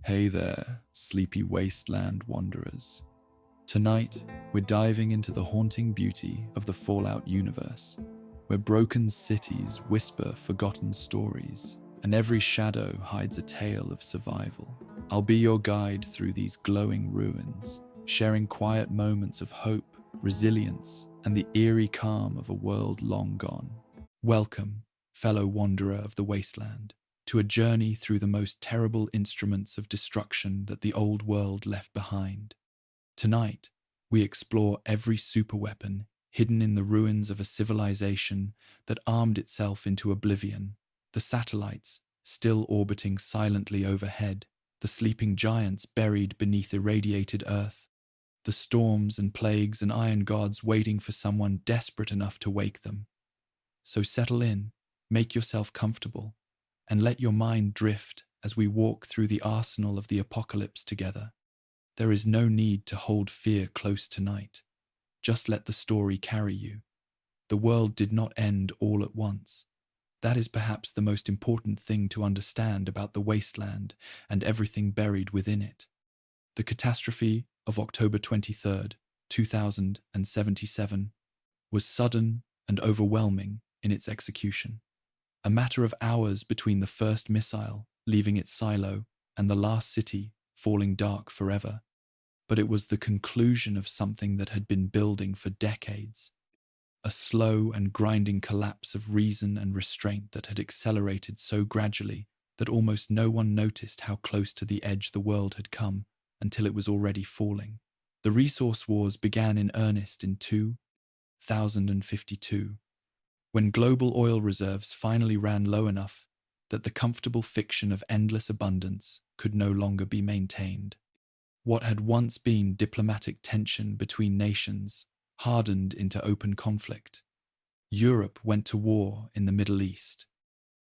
Hey there, sleepy wasteland wanderers. Tonight, we're diving into the haunting beauty of the Fallout universe, where broken cities whisper forgotten stories, and every shadow hides a tale of survival. I'll be your guide through these glowing ruins, sharing quiet moments of hope, resilience, and the eerie calm of a world long gone. Welcome, fellow wanderer of the wasteland, to a journey through the most terrible instruments of destruction that the old world left behind. Tonight, we explore every superweapon hidden in the ruins of a civilization that armed itself into oblivion, the satellites still orbiting silently overhead, the sleeping giants buried beneath irradiated earth, the storms and plagues and iron gods waiting for someone desperate enough to wake them. So settle in, make yourself comfortable, and let your mind drift as we walk through the arsenal of the apocalypse together. There is no need to hold fear close tonight. Just let the story carry you. The world did not end all at once. That is perhaps the most important thing to understand about the wasteland and everything buried within it. The catastrophe of October 23rd, 2077, was sudden and overwhelming in its execution. A matter of hours between the first missile leaving its silo and the last city falling dark forever. But it was the conclusion of something that had been building for decades. A slow and grinding collapse of reason and restraint that had accelerated so gradually that almost no one noticed how close to the edge the world had come until it was already falling. The resource wars began in earnest in 2052. When global oil reserves finally ran low enough that the comfortable fiction of endless abundance could no longer be maintained. What had once been diplomatic tension between nations hardened into open conflict. Europe went to war in the Middle East.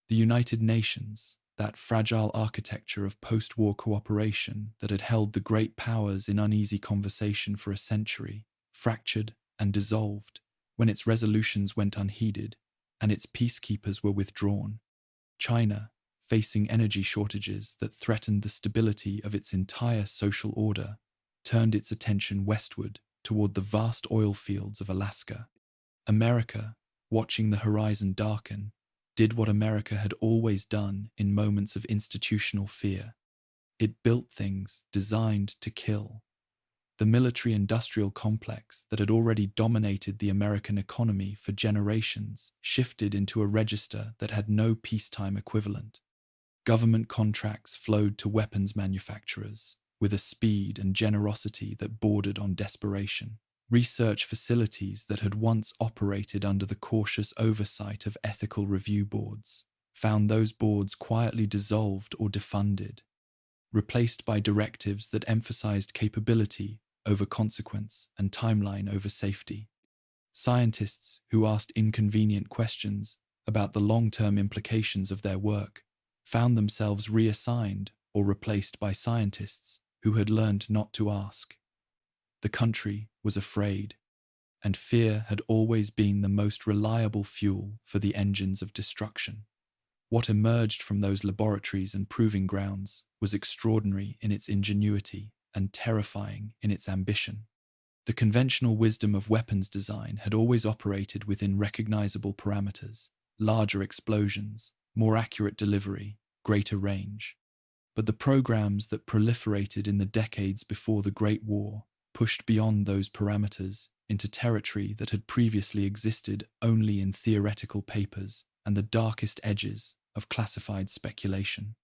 The United Nations, that fragile architecture of post-war cooperation that had held the great powers in uneasy conversation for a century, fractured and dissolved when its resolutions went unheeded and its peacekeepers were withdrawn. China, facing energy shortages that threatened the stability of its entire social order, turned its attention westward toward the vast oil fields of Alaska. America, watching the horizon darken, did what America had always done in moments of institutional fear. It built things designed to kill. The military-industrial complex that had already dominated the American economy for generations shifted into a register that had no peacetime equivalent. Government contracts flowed to weapons manufacturers with a speed and generosity that bordered on desperation. Research facilities that had once operated under the cautious oversight of ethical review boards found those boards quietly dissolved or defunded, replaced by directives that emphasized capability over consequence and timeline over safety. Scientists who asked inconvenient questions about the long-term implications of their work found themselves reassigned or replaced by scientists who had learned not to ask. The country was afraid, and fear had always been the most reliable fuel for the engines of destruction. What emerged from those laboratories and proving grounds was extraordinary in its ingenuity and terrifying in its ambition. The conventional wisdom of weapons design had always operated within recognizable parameters: larger explosions, more accurate delivery, greater range. But the programs that proliferated in the decades before the Great War pushed beyond those parameters into territory that had previously existed only in theoretical papers and the darkest edges of classified speculation.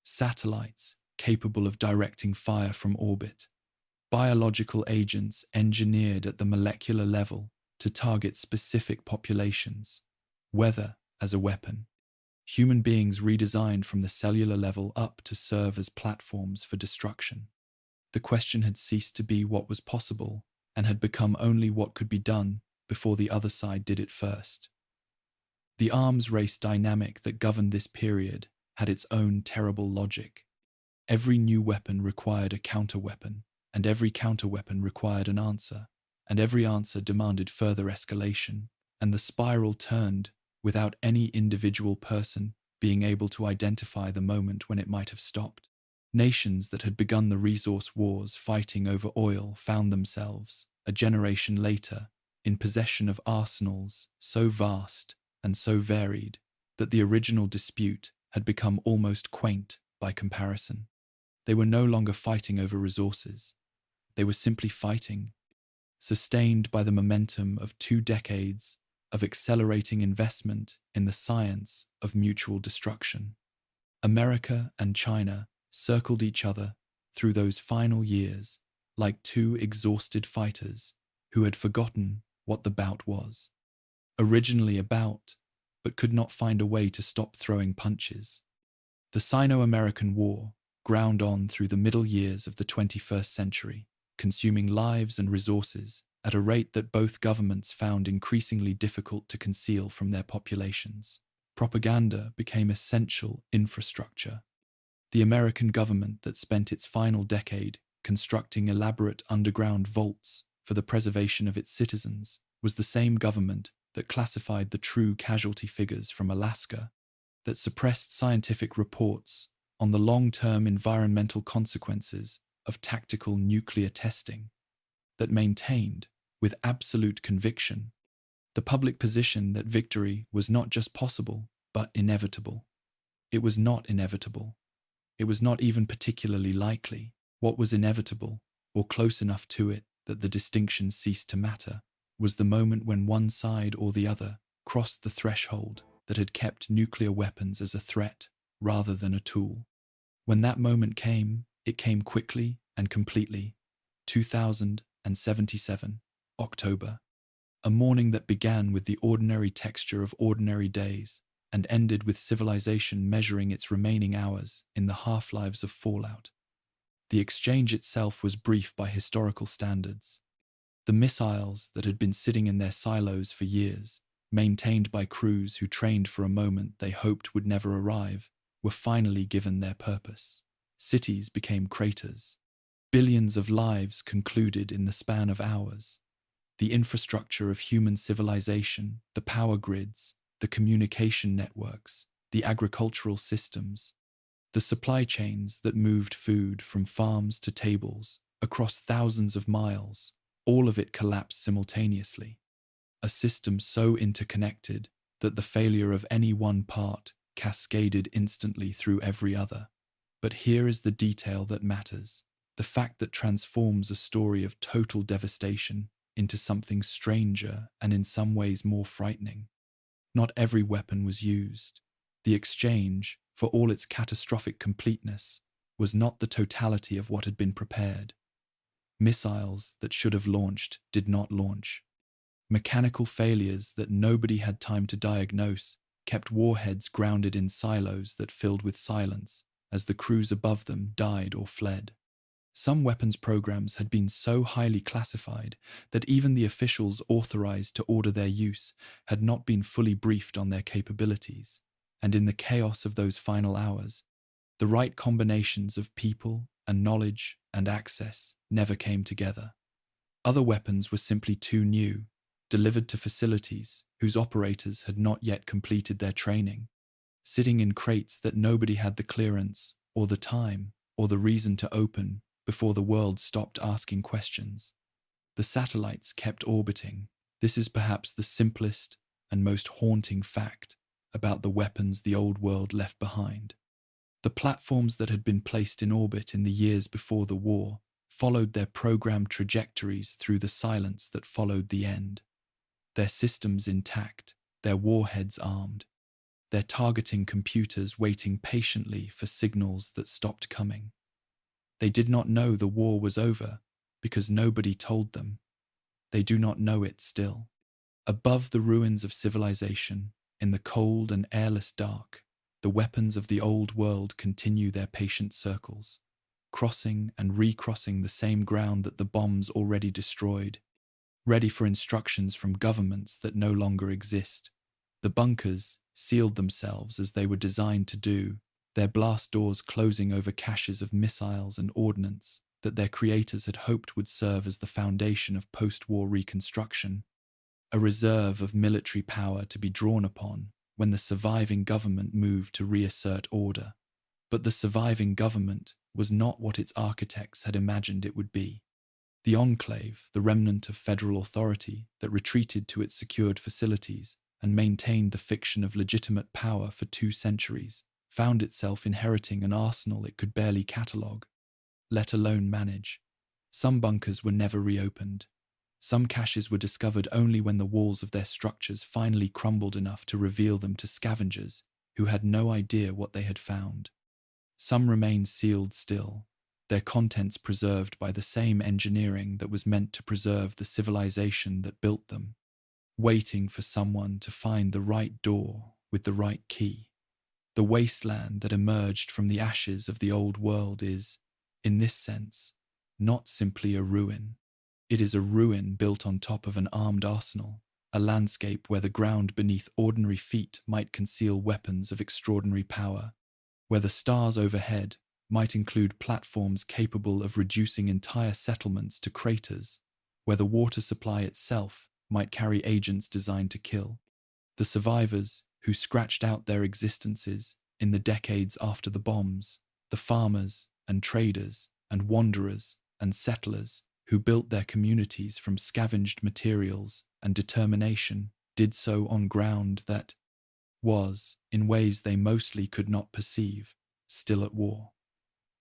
Satellites capable of directing fire from orbit, biological agents engineered at the molecular level to target specific populations, weather as a weapon, human beings redesigned from the cellular level up to serve as platforms for destruction. The question had ceased to be what was possible and had become only what could be done before the other side did it first. The arms race dynamic that governed this period had its own terrible logic. Every new weapon required a counterweapon, and every counterweapon required an answer, and every answer demanded further escalation, and the spiral turned without any individual person being able to identify the moment when it might have stopped. Nations that had begun the resource wars fighting over oil found themselves, a generation later, in possession of arsenals so vast and so varied that the original dispute had become almost quaint by comparison. They were no longer fighting over resources. They were simply fighting, sustained by the momentum of 2 decades of accelerating investment in the science of mutual destruction. America and China circled each other through those final years like 2 exhausted fighters who had forgotten what the bout was. Originally a bout, but could not find a way to stop throwing punches. The Sino-American War ground on through the middle years of the 21st century, consuming lives and resources at a rate that both governments found increasingly difficult to conceal from their populations. Propaganda became essential infrastructure. The American government that spent its final decade constructing elaborate underground vaults for the preservation of its citizens was the same government that classified the true casualty figures from Alaska, that suppressed scientific reports on the long-term environmental consequences of tactical nuclear testing, that maintained, with absolute conviction, the public position that victory was not just possible, but inevitable. It was not inevitable. It was not even particularly likely. What was inevitable, or close enough to it that the distinction ceased to matter, was the moment when one side or the other crossed the threshold that had kept nuclear weapons as a threat rather than a tool. When that moment came, it came quickly and completely. 2077, October. A morning that began with the ordinary texture of ordinary days and ended with civilization measuring its remaining hours in the half-lives of fallout. The exchange itself was brief by historical standards. The missiles that had been sitting in their silos for years, maintained by crews who trained for a moment they hoped would never arrive, were finally given their purpose. Cities became craters. Billions of lives concluded in the span of hours. The infrastructure of human civilization, the power grids, the communication networks, the agricultural systems, the supply chains that moved food from farms to tables across thousands of miles, all of it collapsed simultaneously. A system so interconnected that the failure of any one part cascaded instantly through every other. But here is the detail that matters, the fact that transforms a story of total devastation into something stranger and in some ways more frightening. Not every weapon was used. The exchange, for all its catastrophic completeness, was not the totality of what had been prepared. Missiles that should have launched did not launch. Mechanical failures that nobody had time to diagnose kept warheads grounded in silos that filled with silence as the crews above them died or fled. Some weapons programs had been so highly classified that even the officials authorized to order their use had not been fully briefed on their capabilities, and in the chaos of those final hours, the right combinations of people and knowledge and access never came together. Other weapons were simply too new, delivered to facilities whose operators had not yet completed their training, sitting in crates that nobody had the clearance or the time or the reason to open before the world stopped asking questions. The satellites kept orbiting. This is perhaps the simplest and most haunting fact about the weapons the old world left behind. The platforms that had been placed in orbit in the years before the war followed their programmed trajectories through the silence that followed the end. Their systems intact, their warheads armed, their targeting computers waiting patiently for signals that stopped coming. They did not know the war was over because nobody told them. They do not know it still. Above the ruins of civilization, in the cold and airless dark, the weapons of the old world continue their patient circles, crossing and recrossing the same ground that the bombs already destroyed, ready for instructions from governments that no longer exist. The bunkers sealed themselves as they were designed to do, their blast doors closing over caches of missiles and ordnance that their creators had hoped would serve as the foundation of post-war reconstruction, a reserve of military power to be drawn upon when the surviving government moved to reassert order. But the surviving government was not what its architects had imagined it would be. The Enclave, the remnant of federal authority that retreated to its secured facilities and maintained the fiction of legitimate power for 2 centuries, found itself inheriting an arsenal it could barely catalogue, let alone manage. Some bunkers were never reopened. Some caches were discovered only when the walls of their structures finally crumbled enough to reveal them to scavengers who had no idea what they had found. Some remained sealed still, their contents preserved by the same engineering that was meant to preserve the civilization that built them, waiting for someone to find the right door with the right key. The wasteland that emerged from the ashes of the old world is, in this sense, not simply a ruin. It is a ruin built on top of an armed arsenal, a landscape where the ground beneath ordinary feet might conceal weapons of extraordinary power, where the stars overhead might include platforms capable of reducing entire settlements to craters, where the water supply itself might carry agents designed to kill. The survivors who scratched out their existences in the decades after the bombs, the farmers and traders and wanderers and settlers who built their communities from scavenged materials and determination, did so on ground that was, in ways they mostly could not perceive, still at war.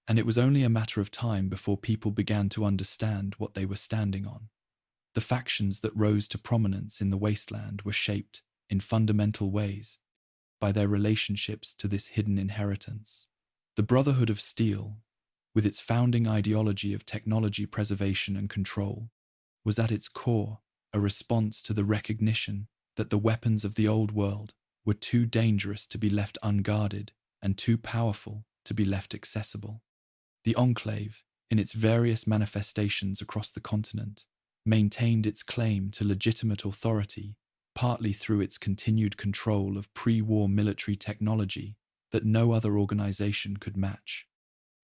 And it was only a matter of time before people began to understand what they were standing on. The factions that rose to prominence in the wasteland were shaped, in fundamental ways, by their relationships to this hidden inheritance. The Brotherhood of Steel, with its founding ideology of technology preservation and control, was at its core a response to the recognition that the weapons of the old world were too dangerous to be left unguarded and too powerful to be left accessible. The Enclave, in its various manifestations across the continent, maintained its claim to legitimate authority, partly through its continued control of pre-war military technology that no other organization could match.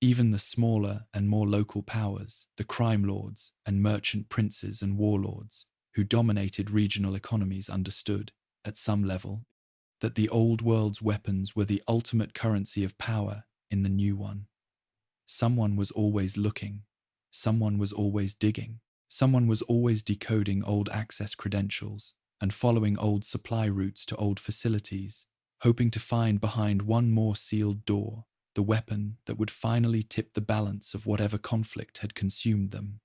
Even the smaller and more local powers, the crime lords and merchant princes and warlords, who dominated regional economies, understood, at some level, that the old world's weapons were the ultimate currency of power in the new one. Someone was always looking, someone was always digging, someone was always decoding old access credentials and following old supply routes to old facilities, hoping to find behind one more sealed door the weapon that would finally tip the balance of whatever conflict had consumed them.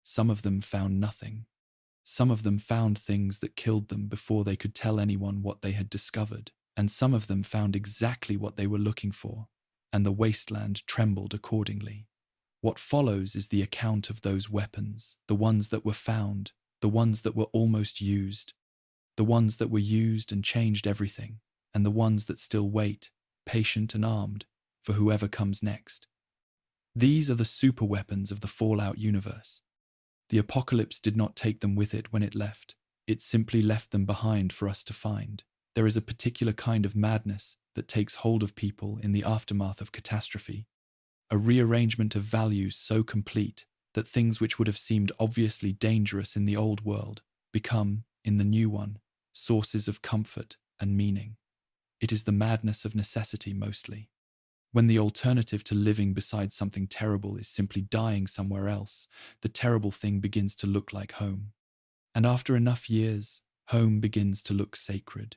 Some of them found nothing. Some of them found things that killed them before they could tell anyone what they had discovered, and some of them found exactly what they were looking for, and the wasteland trembled accordingly. What follows is the account of those weapons, the ones that were found, the ones that were almost used, the ones that were used and changed everything, and the ones that still wait, patient and armed, for whoever comes next. These are the superweapons of the Fallout universe. The apocalypse did not take them with it when it left. It simply left them behind for us to find. There is a particular kind of madness that takes hold of people in the aftermath of catastrophe. A rearrangement of values so complete that things which would have seemed obviously dangerous in the old world become, in the new one, sources of comfort and meaning. It is the madness of necessity mostly. When the alternative to living beside something terrible is simply dying somewhere else, the terrible thing begins to look like home. And after enough years, home begins to look sacred.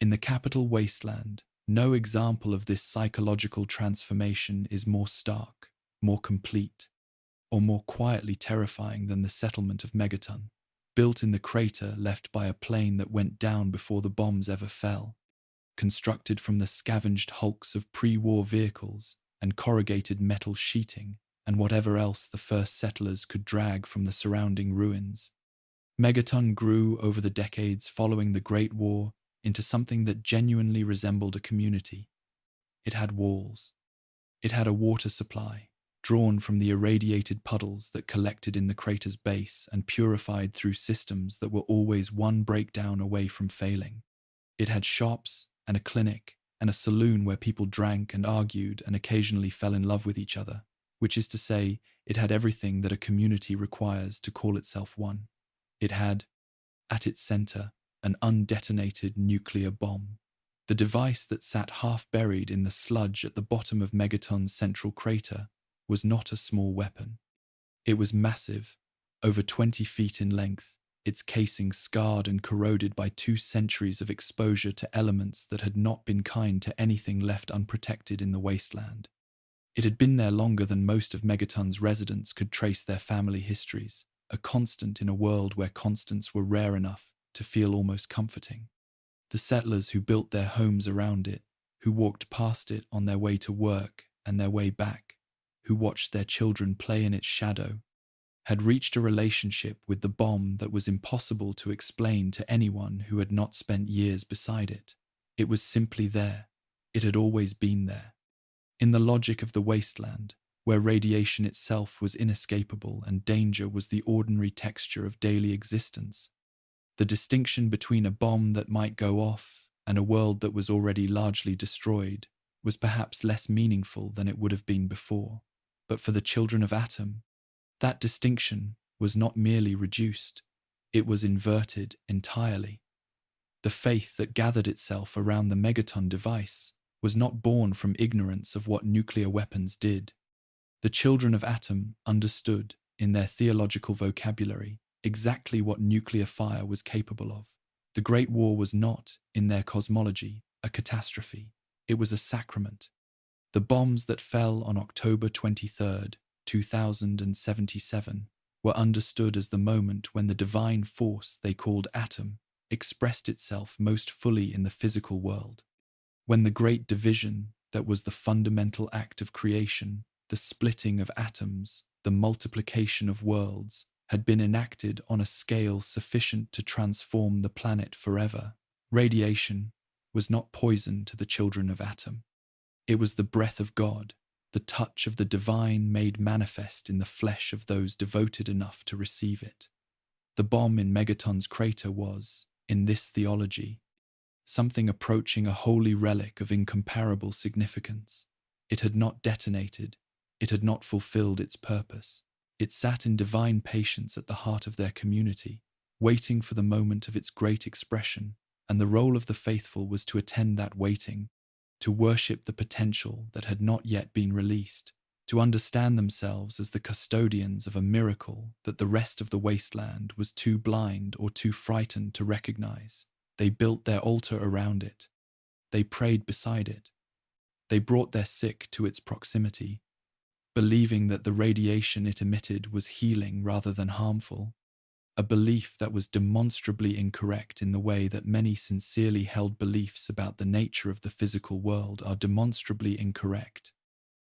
In the capital wasteland, no example of this psychological transformation is more stark, more complete, or more quietly terrifying than the settlement of Megaton, built in the crater left by a plane that went down before the bombs ever fell. Constructed from the scavenged hulks of pre-war vehicles and corrugated metal sheeting and whatever else the first settlers could drag from the surrounding ruins. Megaton grew over the decades following the Great War into something that genuinely resembled a community. It had walls. It had a water supply, drawn from the irradiated puddles that collected in the crater's base and purified through systems that were always one breakdown away from failing. It had shops and a clinic and a saloon where people drank and argued and occasionally fell in love with each other, which is to say, it had everything that a community requires to call itself one. It had, at its center, an undetonated nuclear bomb, the device that sat half buried in the sludge at the bottom of Megaton's central crater, was not a small weapon. It was massive, over 20 feet in length, its casing scarred and corroded by 2 centuries of exposure to elements that had not been kind to anything left unprotected in the wasteland. It had been there longer than most of Megaton's residents could trace their family histories, a constant in a world where constants were rare enough to feel almost comforting. The settlers who built their homes around it, who walked past it on their way to work and their way back, who watched their children play in its shadow, had reached a relationship with the bomb that was impossible to explain to anyone who had not spent years beside it. It was simply there. It had always been there. In the logic of the wasteland, where radiation itself was inescapable and danger was the ordinary texture of daily existence, the distinction between a bomb that might go off and a world that was already largely destroyed was perhaps less meaningful than it would have been before. But for the children of Atom, that distinction was not merely reduced, it was inverted entirely. The faith that gathered itself around the Megaton device was not born from ignorance of what nuclear weapons did. The children of Atom understood, in their theological vocabulary, exactly what nuclear fire was capable of. The Great War was not, in their cosmology, a catastrophe. It was a sacrament. The bombs that fell on October 23rd, 2077, were understood as the moment when the divine force they called Atom expressed itself most fully in the physical world. When the great division that was the fundamental act of creation, the splitting of atoms, the multiplication of worlds, had been enacted on a scale sufficient to transform the planet forever, radiation was not poison to the children of Atom. It was the breath of God, the touch of the divine made manifest in the flesh of those devoted enough to receive it. The bomb in Megaton's crater was, in this theology, something approaching a holy relic of incomparable significance. It had not detonated, it had not fulfilled its purpose. It sat in divine patience at the heart of their community, waiting for the moment of its great expression, and the role of the faithful was to attend that waiting, to worship the potential that had not yet been released, to understand themselves as the custodians of a miracle that the rest of the wasteland was too blind or too frightened to recognize. They built their altar around it. They prayed beside it. They brought their sick to its proximity, believing that the radiation it emitted was healing rather than harmful, a belief that was demonstrably incorrect in the way that many sincerely held beliefs about the nature of the physical world are demonstrably incorrect,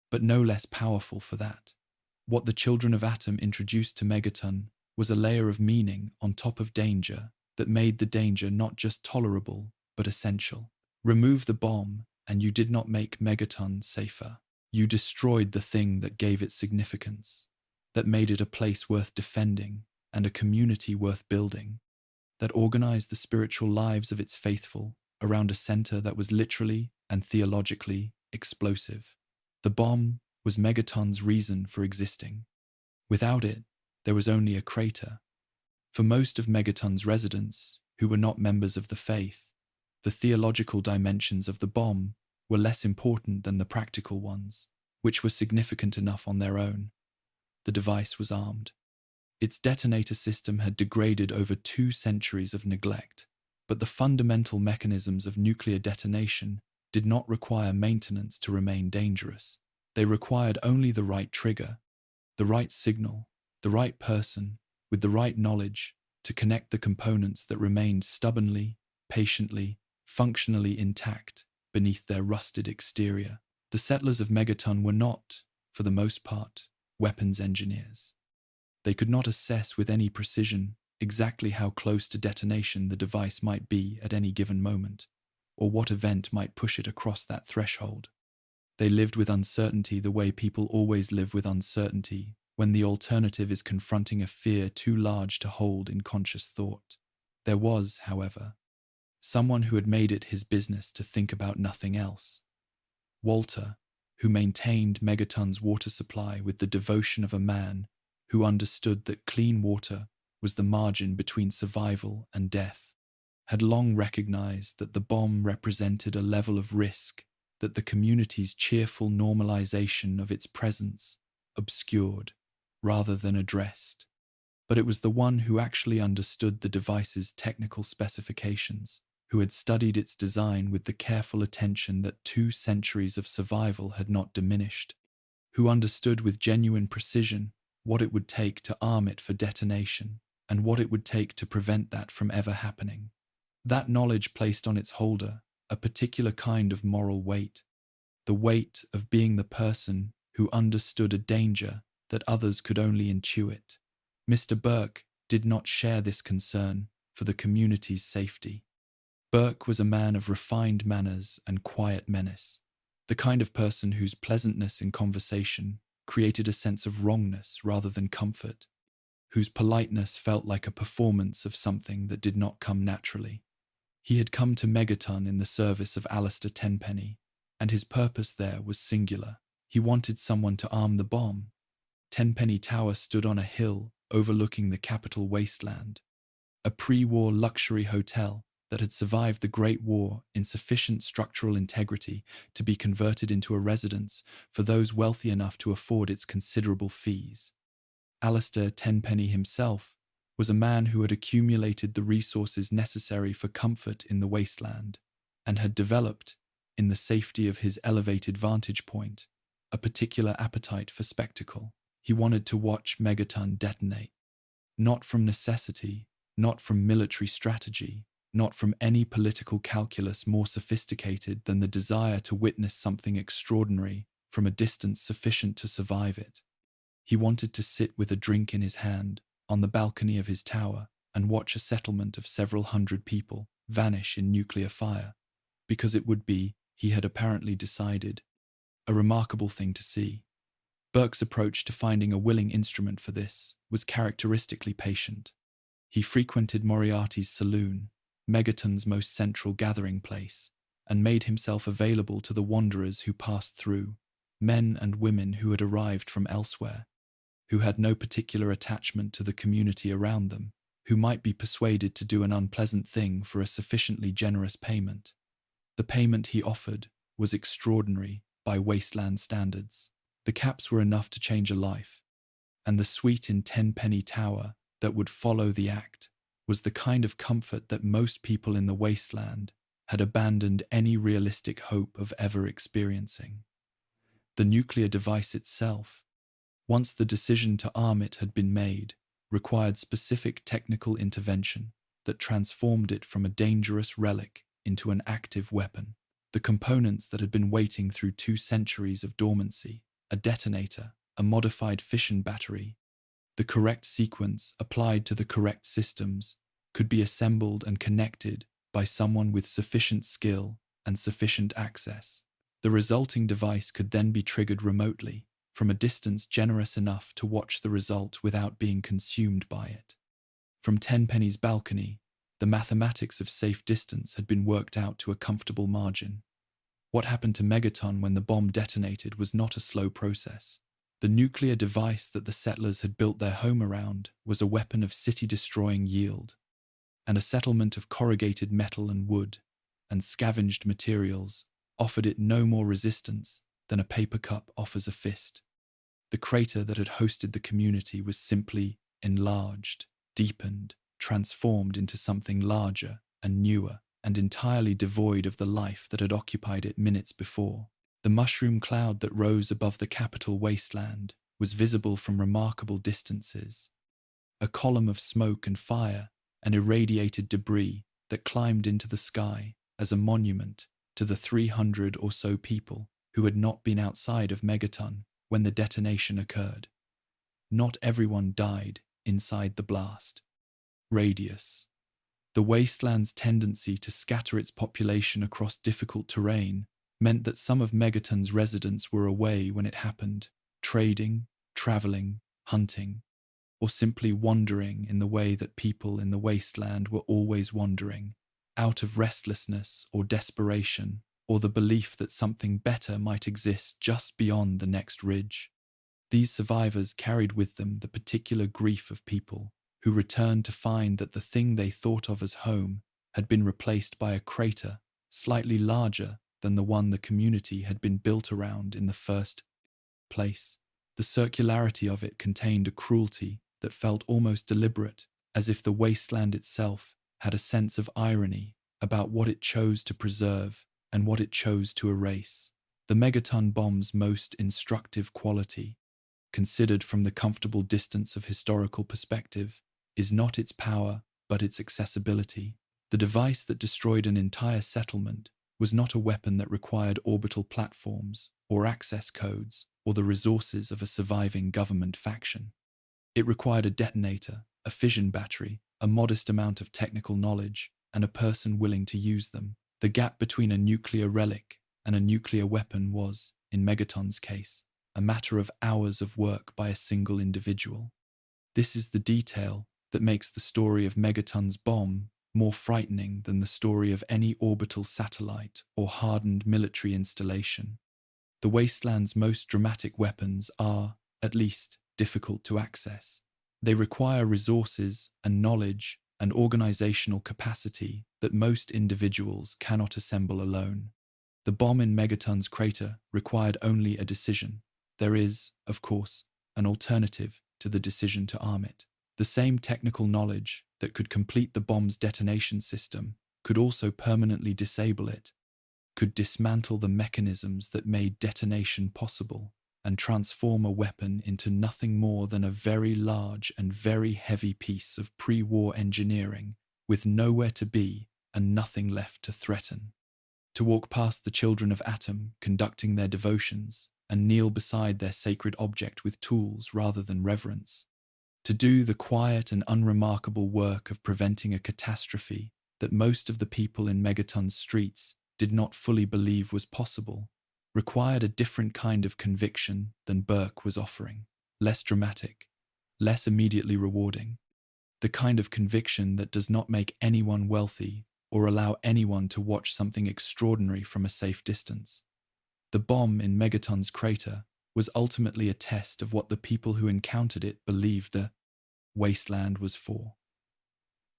but no less powerful for that. What the children of Atom introduced to Megaton was a layer of meaning on top of danger that made the danger not just tolerable, but essential. Remove the bomb, and you did not make Megaton safer. You destroyed the thing that gave it significance, that made it a place worth defending and a community worth building, that organized the spiritual lives of its faithful around a center that was literally and theologically explosive. The bomb was Megaton's reason for existing. Without it, there was only a crater. For most of Megaton's residents, who were not members of the faith, the theological dimensions of the bomb were less important than the practical ones, which were significant enough on their own. The device was armed. Its detonator system had degraded over 2 centuries of neglect, but the fundamental mechanisms of nuclear detonation did not require maintenance to remain dangerous. They required only the right trigger, the right signal, the right person, with the right knowledge, to connect the components that remained stubbornly, patiently, functionally intact beneath their rusted exterior. The settlers of Megaton were not, for the most part, weapons engineers. They could not assess with any precision exactly how close to detonation the device might be at any given moment, or what event might push it across that threshold. They lived with uncertainty the way people always live with uncertainty when the alternative is confronting a fear too large to hold in conscious thought. There was, however, someone who had made it his business to think about nothing else. Walter, who maintained Megaton's water supply with the devotion of a man who understood that clean water was the margin between survival and death, had long recognized that the bomb represented a level of risk that the community's cheerful normalization of its presence obscured, rather than addressed. But it was the one who actually understood the device's technical specifications, who had studied its design with the careful attention that 2 centuries of survival had not diminished, who understood with genuine precision what it would take to arm it for detonation and what it would take to prevent that from ever happening. That knowledge placed on its holder a particular kind of moral weight, the weight of being the person who understood a danger that others could only intuit. Mr. Burke did not share this concern for the community's safety. Burke was a man of refined manners and quiet menace, the kind of person whose pleasantness in conversation created a sense of wrongness rather than comfort, whose politeness felt like a performance of something that did not come naturally. He had come to Megaton in the service of Alistair Tenpenny, and his purpose there was singular. He wanted someone to arm the bomb. Tenpenny Tower stood on a hill overlooking the capital wasteland, a pre-war luxury hotel that had survived the Great War in sufficient structural integrity to be converted into a residence for those wealthy enough to afford its considerable fees. Alistair Tenpenny himself was a man who had accumulated the resources necessary for comfort in the wasteland and had developed, in the safety of his elevated vantage point, a particular appetite for spectacle. He wanted to watch Megaton detonate, not from necessity, not from military strategy, not from any political calculus more sophisticated than the desire to witness something extraordinary from a distance sufficient to survive it. He wanted to sit with a drink in his hand on the balcony of his tower and watch a settlement of several hundred people vanish in nuclear fire, because it would be, he had apparently decided, a remarkable thing to see. Burke's approach to finding a willing instrument for this was characteristically patient. He frequented Moriarty's saloon, Megaton's most central gathering place, and made himself available to the wanderers who passed through, men and women who had arrived from elsewhere, who had no particular attachment to the community around them, who might be persuaded to do an unpleasant thing for a sufficiently generous payment. The payment he offered was extraordinary by wasteland standards. The caps were enough to change a life, and the suite in Tenpenny Tower that would follow the act was the kind of comfort that most people in the wasteland had abandoned any realistic hope of ever experiencing. The nuclear device itself, once the decision to arm it had been made, required specific technical intervention that transformed it from a dangerous relic into an active weapon. The components that had been waiting through 2 centuries of dormancy, a detonator, a modified fission battery, the correct sequence applied to the correct systems, could be assembled and connected by someone with sufficient skill and sufficient access. The resulting device could then be triggered remotely, from a distance generous enough to watch the result without being consumed by it. From Tenpenny's balcony, the mathematics of safe distance had been worked out to a comfortable margin. What happened to Megaton when the bomb detonated was not a slow process. The nuclear device that the settlers had built their home around was a weapon of city-destroying yield, and a settlement of corrugated metal and wood and scavenged materials offered it no more resistance than a paper cup offers a fist. The crater that had hosted the community was simply enlarged, deepened, transformed into something larger and newer and entirely devoid of the life that had occupied it minutes before. The mushroom cloud that rose above the capital wasteland was visible from remarkable distances, a column of smoke and fire and irradiated debris that climbed into the sky as a monument to the 300 or so people who had not been outside of Megaton when the detonation occurred. Not everyone died inside the blast radius. The wasteland's tendency to scatter its population across difficult terrain meant that some of Megaton's residents were away when it happened, trading, traveling, hunting, or simply wandering in the way that people in the wasteland were always wandering, out of restlessness or desperation, or the belief that something better might exist just beyond the next ridge. These survivors carried with them the particular grief of people who returned to find that the thing they thought of as home had been replaced by a crater slightly larger than the one the community had been built around in the first place. The circularity of it contained a cruelty that felt almost deliberate, as if the wasteland itself had a sense of irony about what it chose to preserve and what it chose to erase. The megaton bomb's most instructive quality, considered from the comfortable distance of historical perspective, is not its power, but its accessibility. The device that destroyed an entire settlement was not a weapon that required orbital platforms or access codes or the resources of a surviving government faction. It required a detonator, a fission battery, a modest amount of technical knowledge, and a person willing to use them. The gap between a nuclear relic and a nuclear weapon was, in Megaton's case, a matter of hours of work by a single individual. This is the detail that makes the story of Megaton's bomb more frightening than the story of any orbital satellite or hardened military installation. The wasteland's most dramatic weapons are, at least, difficult to access. They require resources and knowledge and organizational capacity that most individuals cannot assemble alone. The bomb in Megaton's crater required only a decision. There is, of course, an alternative to the decision to arm it. The same technical knowledge that could complete the bomb's detonation system could also permanently disable it, could dismantle the mechanisms that made detonation possible, and transform a weapon into nothing more than a very large and very heavy piece of pre-war engineering with nowhere to be and nothing left to threaten. To walk past the children of Atom conducting their devotions and kneel beside their sacred object with tools rather than reverence. To do the quiet and unremarkable work of preventing a catastrophe that most of the people in Megaton's streets did not fully believe was possible, required a different kind of conviction than Burke was offering. Less dramatic, less immediately rewarding. The kind of conviction that does not make anyone wealthy or allow anyone to watch something extraordinary from a safe distance. The bomb in Megaton's crater was ultimately a test of what the people who encountered it believed the wasteland was for.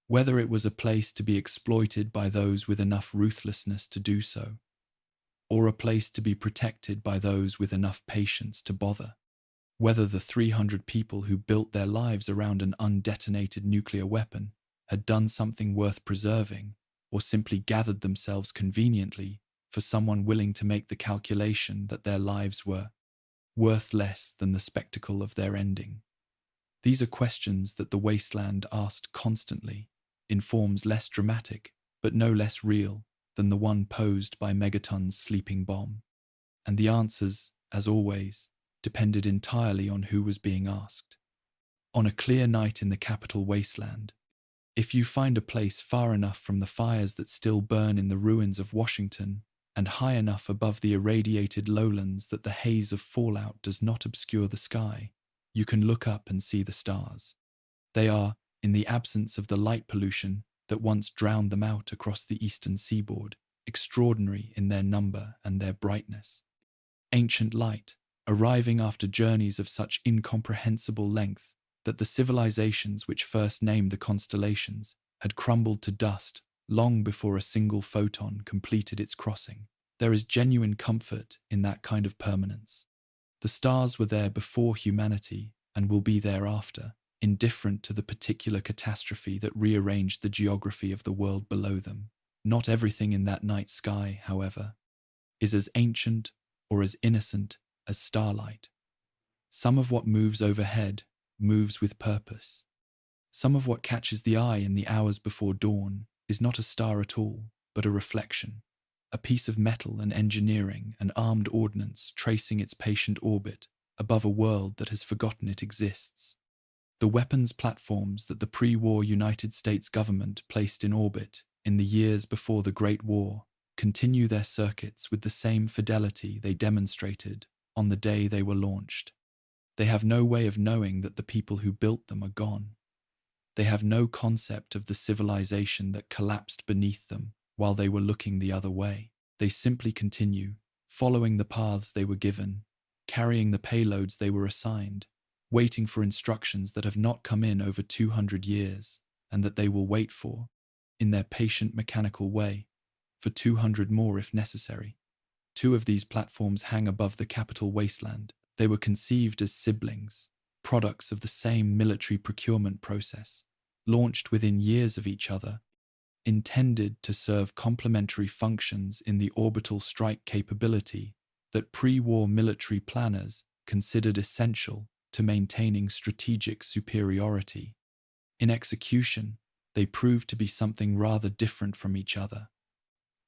Whether it was a place to be exploited by those with enough ruthlessness to do so, or a place to be protected by those with enough patience to bother. Whether the 300 people who built their lives around an undetonated nuclear weapon had done something worth preserving, or simply gathered themselves conveniently for someone willing to make the calculation that their lives were worth less than the spectacle of their ending. These are questions that the wasteland asked constantly, in forms less dramatic, but no less real than the one posed by Megaton's sleeping bomb. And the answers, as always, depended entirely on who was being asked. On a clear night in the capital wasteland, if you find a place far enough from the fires that still burn in the ruins of Washington and high enough above the irradiated lowlands that the haze of fallout does not obscure the sky, you can look up and see the stars. They are, in the absence of the light pollution that once drowned them out across the eastern seaboard, extraordinary in their number and their brightness. Ancient light, arriving after journeys of such incomprehensible length that the civilizations which first named the constellations had crumbled to dust long before a single photon completed its crossing. There is genuine comfort in that kind of permanence. The stars were there before humanity and will be there after, indifferent to the particular catastrophe that rearranged the geography of the world below them. Not everything in that night sky, however, is as ancient or as innocent as starlight. Some of what moves overhead moves with purpose. Some of what catches the eye in the hours before dawn is not a star at all, but a reflection, a piece of metal and engineering and armed ordnance tracing its patient orbit above a world that has forgotten it exists. The weapons platforms that the pre-war United States government placed in orbit in the years before the Great War continue their circuits with the same fidelity they demonstrated on the day they were launched. They have no way of knowing that the people who built them are gone. They have no concept of the civilization that collapsed beneath them while they were looking the other way. They simply continue, following the paths they were given, carrying the payloads they were assigned, waiting for instructions that have not come in over 200 years and that they will wait for, in their patient mechanical way, for 200 more if necessary. 2 of these platforms hang above the capital wasteland, They were conceived as siblings, products of the same military procurement process, launched within years of each other, intended to serve complementary functions in the orbital strike capability that pre-war military planners considered essential to maintaining strategic superiority. In execution, they proved to be something rather different from each other.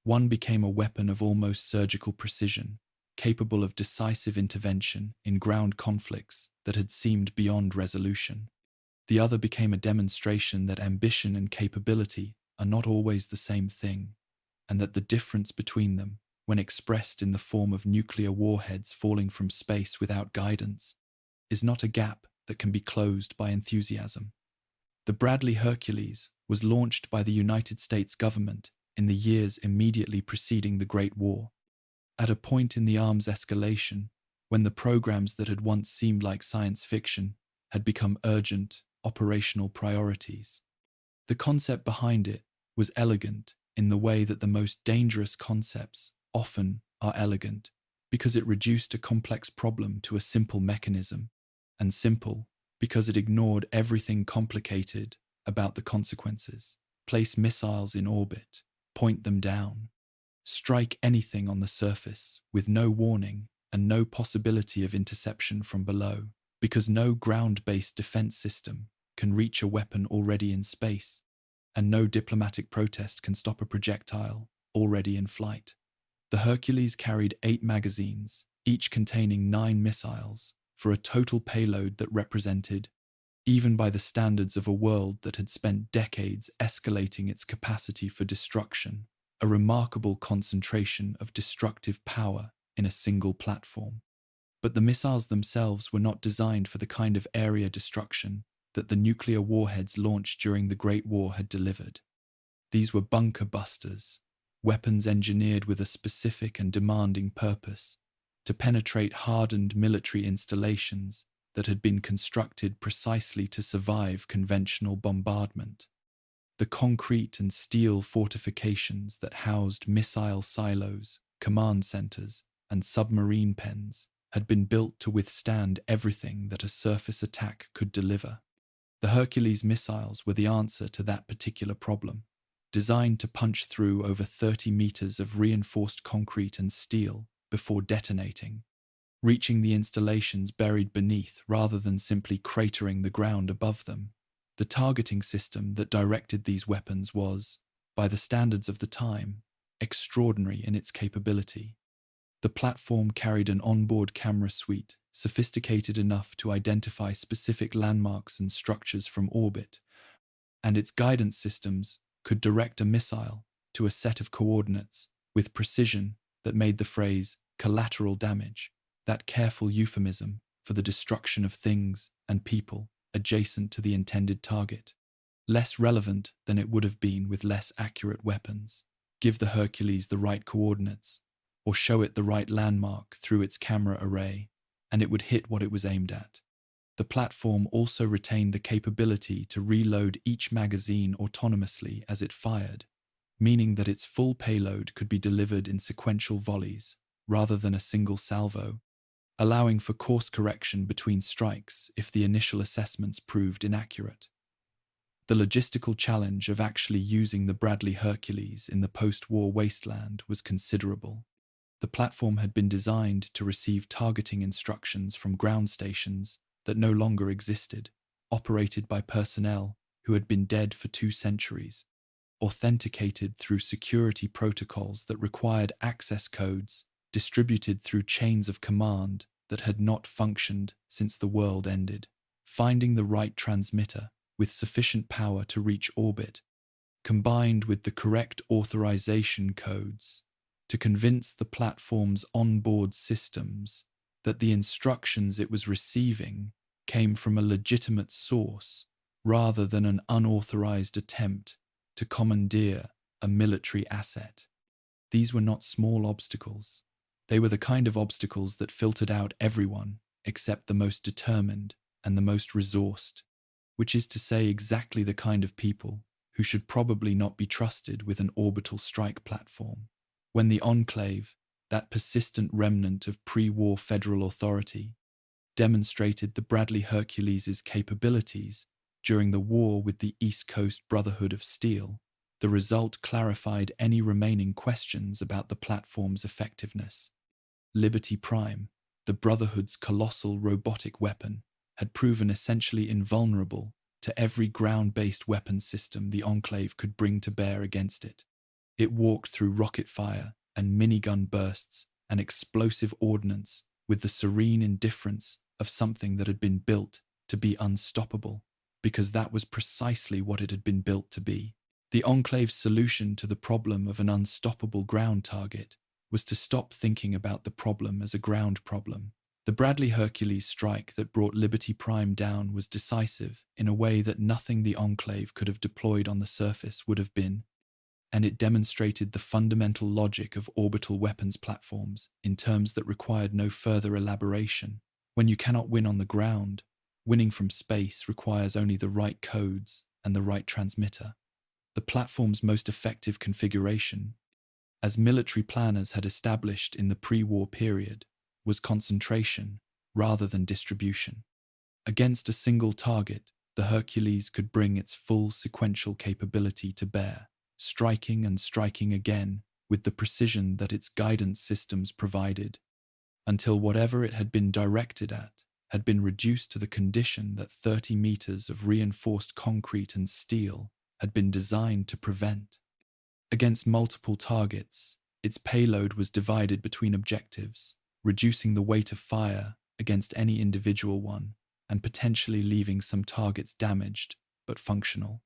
One became a weapon of almost surgical precision, capable of decisive intervention in ground conflicts that had seemed beyond resolution. The other became a demonstration that ambition and capability are not always the same thing, and that the difference between them, when expressed in the form of nuclear warheads falling from space without guidance, is not a gap that can be closed by enthusiasm. The Bradley Hercules was launched by the United States government in the years immediately preceding the Great War, at a point in the arms escalation when the programs that had once seemed like science fiction had become urgent, operational priorities. The concept behind it was elegant in the way that the most dangerous concepts often are elegant, because it reduced a complex problem to a simple mechanism, and simple because it ignored everything complicated about the consequences. Place missiles in orbit, point them down, strike anything on the surface with no warning and no possibility of interception from below, because no ground-based defense system can reach a weapon already in space, and no diplomatic protest can stop a projectile already in flight. The Hercules carried 8 magazines, each containing 9 missiles, for a total payload that represented, even by the standards of a world that had spent decades escalating its capacity for destruction, a remarkable concentration of destructive power in a single platform. But the missiles themselves were not designed for the kind of area destruction that the nuclear warheads launched during the Great War had delivered. These were bunker busters, weapons engineered with a specific and demanding purpose, to penetrate hardened military installations that had been constructed precisely to survive conventional bombardment. The concrete and steel fortifications that housed missile silos, command centers, and submarine pens had been built to withstand everything that a surface attack could deliver. The Hercules missiles were the answer to that particular problem, designed to punch through over 30 meters of reinforced concrete and steel before detonating, reaching the installations buried beneath rather than simply cratering the ground above them. The targeting system that directed these weapons was, by the standards of the time, extraordinary in its capability. The platform carried an onboard camera suite, sophisticated enough to identify specific landmarks and structures from orbit, and its guidance systems could direct a missile to a set of coordinates with precision that made the phrase collateral damage, that careful euphemism for the destruction of things and people adjacent to the intended target, less relevant than it would have been with less accurate weapons. Give the Hercules the right coordinates, or show it the right landmark through its camera array, and it would hit what it was aimed at. The platform also retained the capability to reload each magazine autonomously as it fired, meaning that its full payload could be delivered in sequential volleys rather than a single salvo, allowing for course correction between strikes if the initial assessments proved inaccurate. The logistical challenge of actually using the Bradley Hercules in the post-war wasteland was considerable. The platform had been designed to receive targeting instructions from ground stations that no longer existed, operated by personnel who had been dead for 2 centuries, authenticated through security protocols that required access codes distributed through chains of command that had not functioned since the world ended. Finding the right transmitter with sufficient power to reach orbit, combined with the correct authorization codes, to convince the platform's onboard systems that the instructions it was receiving came from a legitimate source rather than an unauthorized attempt to commandeer a military asset. These were not small obstacles. They were the kind of obstacles that filtered out everyone except the most determined and the most resourced, which is to say exactly the kind of people who should probably not be trusted with an orbital strike platform. When the Enclave, that persistent remnant of pre-war federal authority, demonstrated the Bradley Hercules's capabilities during the war with the East Coast Brotherhood of Steel. The result clarified any remaining questions about the platform's effectiveness. Liberty Prime, the Brotherhood's colossal robotic weapon, had proven essentially invulnerable to every ground-based weapon system the Enclave could bring to bear against it. It walked through rocket fire and minigun bursts and explosive ordnance with the serene indifference of something that had been built to be unstoppable, because that was precisely what it had been built to be. The Enclave's solution to the problem of an unstoppable ground target was to stop thinking about the problem as a ground problem. The Bradley Hercules strike that brought Liberty Prime down was decisive in a way that nothing the Enclave could have deployed on the surface would have been, and it demonstrated the fundamental logic of orbital weapons platforms in terms that required no further elaboration. When you cannot win on the ground, winning from space requires only the right codes and the right transmitter. The platform's most effective configuration, as military planners had established in the pre-war period, was concentration rather than distribution. Against a single target, the Hercules could bring its full sequential capability to bear, striking and striking again with the precision that its guidance systems provided, until whatever it had been directed at had been reduced to the condition that 30 meters of reinforced concrete and steel had been designed to prevent. Against multiple targets, its payload was divided between objectives, reducing the weight of fire against any individual one and potentially leaving some targets damaged but functional.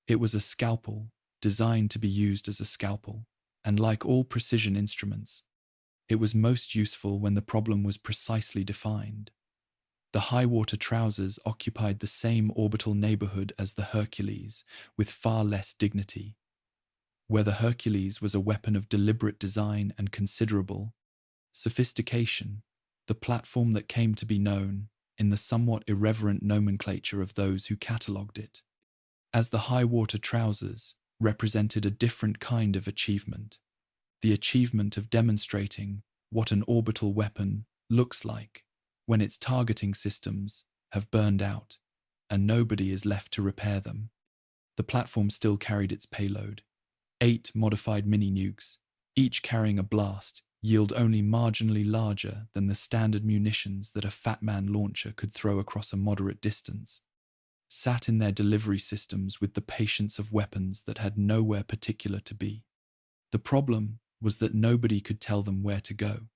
It was a scalpel, designed to be used as a scalpel, and like all precision instruments, it was most useful when the problem was precisely defined. The high-water trousers occupied the same orbital neighborhood as the Hercules, with far less dignity. Where the Hercules was a weapon of deliberate design and considerable sophistication, the platform that came to be known, in the somewhat irreverent nomenclature of those who catalogued it, as the high-water trousers, represented a different kind of achievement. The achievement of demonstrating what an orbital weapon looks like when its targeting systems have burned out and nobody is left to repair them. The platform still carried its payload. 8 modified mini-nukes, each carrying a blast, yield only marginally larger than the standard munitions that a Fat Man launcher could throw across a moderate distance, sat in their delivery systems with the patience of weapons that had nowhere particular to be. The problem was that nobody could tell them where to go.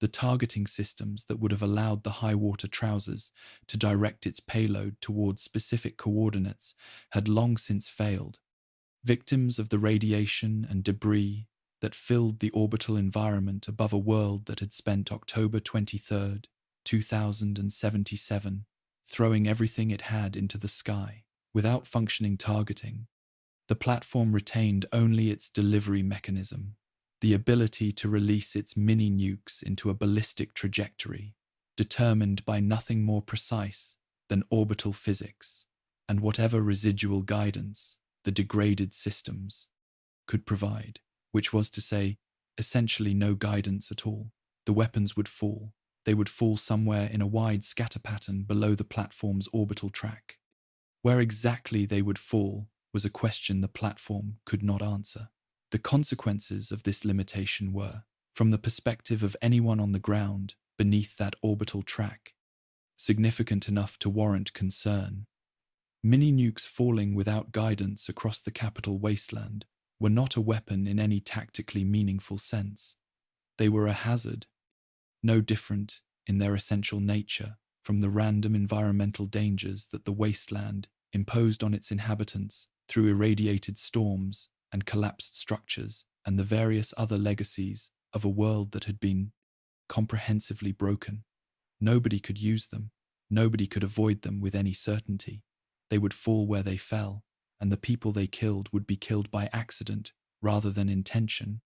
The targeting systems that would have allowed the high-water trousers to direct its payload towards specific coordinates had long since failed, victims of the radiation and debris that filled the orbital environment above a world that had spent October 23, 2077, throwing everything it had into the sky. Without functioning targeting, the platform retained only its delivery mechanism, the ability to release its mini-nukes into a ballistic trajectory, determined by nothing more precise than orbital physics, and whatever residual guidance the degraded systems could provide, which was to say, essentially no guidance at all. The weapons would fall. They would fall somewhere in a wide scatter pattern below the platform's orbital track. Where exactly they would fall was a question the platform could not answer. The consequences of this limitation were, from the perspective of anyone on the ground beneath that orbital track, significant enough to warrant concern. Mini-nukes falling without guidance across the capital wasteland were not a weapon in any tactically meaningful sense. They were a hazard, no different in their essential nature from the random environmental dangers that the wasteland imposed on its inhabitants through irradiated storms and collapsed structures and the various other legacies of a world that had been comprehensively broken. Nobody could use them. Nobody could avoid them with any certainty. They would fall where they fell, and the people they killed would be killed by accident rather than intention,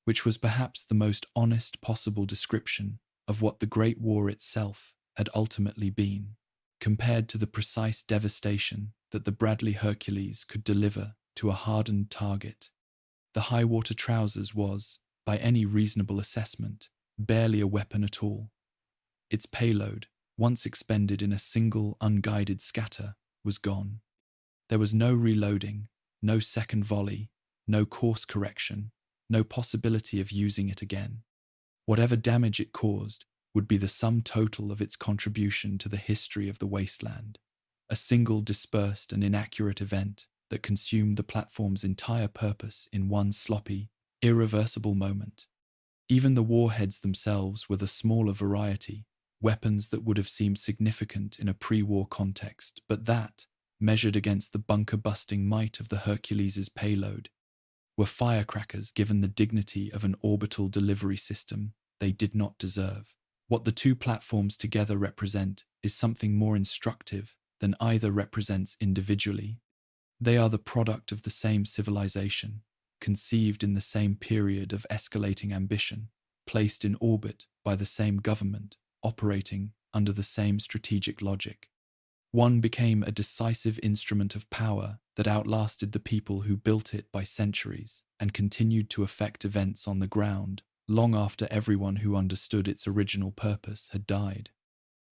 which was perhaps the most honest possible description of what the Great War itself had ultimately been, compared to the precise devastation that the Bradley Hercules could deliver to a hardened target. The high-water trousers was, by any reasonable assessment, barely a weapon at all. Its payload, once expended in a single unguided scatter, was gone. There was no reloading, no second volley, no course correction, no possibility of using it again. Whatever damage it caused would be the sum total of its contribution to the history of the wasteland, a single dispersed and inaccurate event that consumed the platform's entire purpose in one sloppy, irreversible moment. Even the warheads themselves were the smaller variety, weapons that would have seemed significant in a pre-war context, but that, measured against the bunker-busting might of the Hercules' payload, were firecrackers given the dignity of an orbital delivery system they did not deserve. What the two platforms together represent is something more instructive than either represents individually. They are the product of the same civilization, conceived in the same period of escalating ambition, placed in orbit by the same government, operating under the same strategic logic. One became a decisive instrument of power that outlasted the people who built it by centuries and continued to affect events on the ground long after everyone who understood its original purpose had died.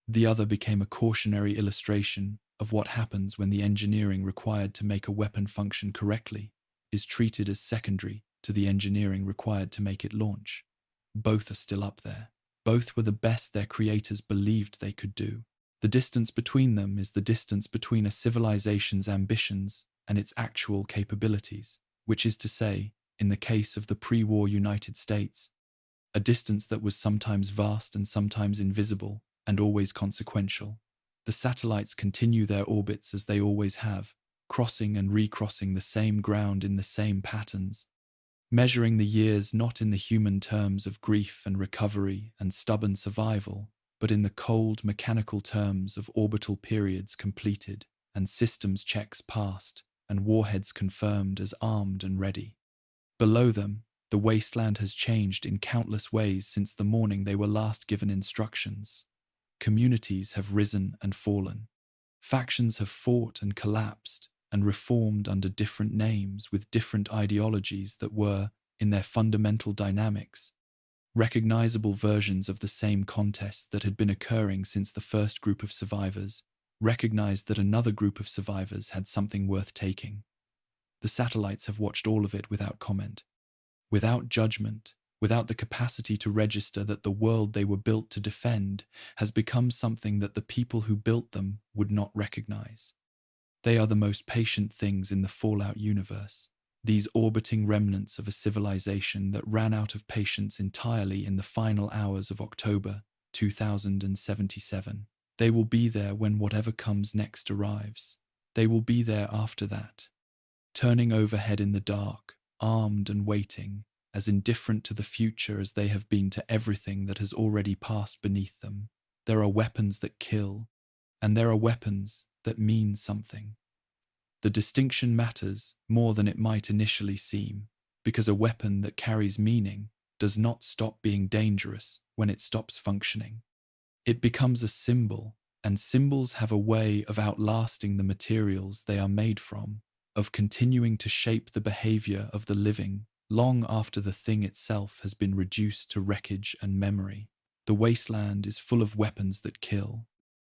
The other became a cautionary illustration of what happens when the engineering required to make a weapon function correctly is treated as secondary to the engineering required to make it launch. Both are still up there. Both were the best their creators believed they could do. The distance between them is the distance between a civilization's ambitions and its actual capabilities, which is to say, in the case of the pre-war United States, a distance that was sometimes vast and sometimes invisible and always consequential. The satellites continue their orbits as they always have, crossing and recrossing the same ground in the same patterns, measuring the years not in the human terms of grief and recovery and stubborn survival, but in the cold mechanical terms of orbital periods completed and systems checks passed and warheads confirmed as armed and ready. Below them, the wasteland has changed in countless ways since the morning they were last given instructions. Communities have risen and fallen. Factions have fought and collapsed and reformed under different names with different ideologies that were, in their fundamental dynamics, recognizable versions of the same contests that had been occurring since the first group of survivors recognized that another group of survivors had something worth taking. The satellites have watched all of it without comment, without judgment, without the capacity to register that the world they were built to defend has become something that the people who built them would not recognize. They are the most patient things in the Fallout universe, these orbiting remnants of a civilization that ran out of patience entirely in the final hours of October 2077. They will be there when whatever comes next arrives. They will be there after that, turning overhead in the dark, armed and waiting, as indifferent to the future as they have been to everything that has already passed beneath them. There are weapons that kill, and there are weapons that mean something. The distinction matters more than it might initially seem, because a weapon that carries meaning does not stop being dangerous when it stops functioning. It becomes a symbol, and symbols have a way of outlasting the materials they are made from, of continuing to shape the behavior of the living long after the thing itself has been reduced to wreckage and memory. The wasteland is full of weapons that kill.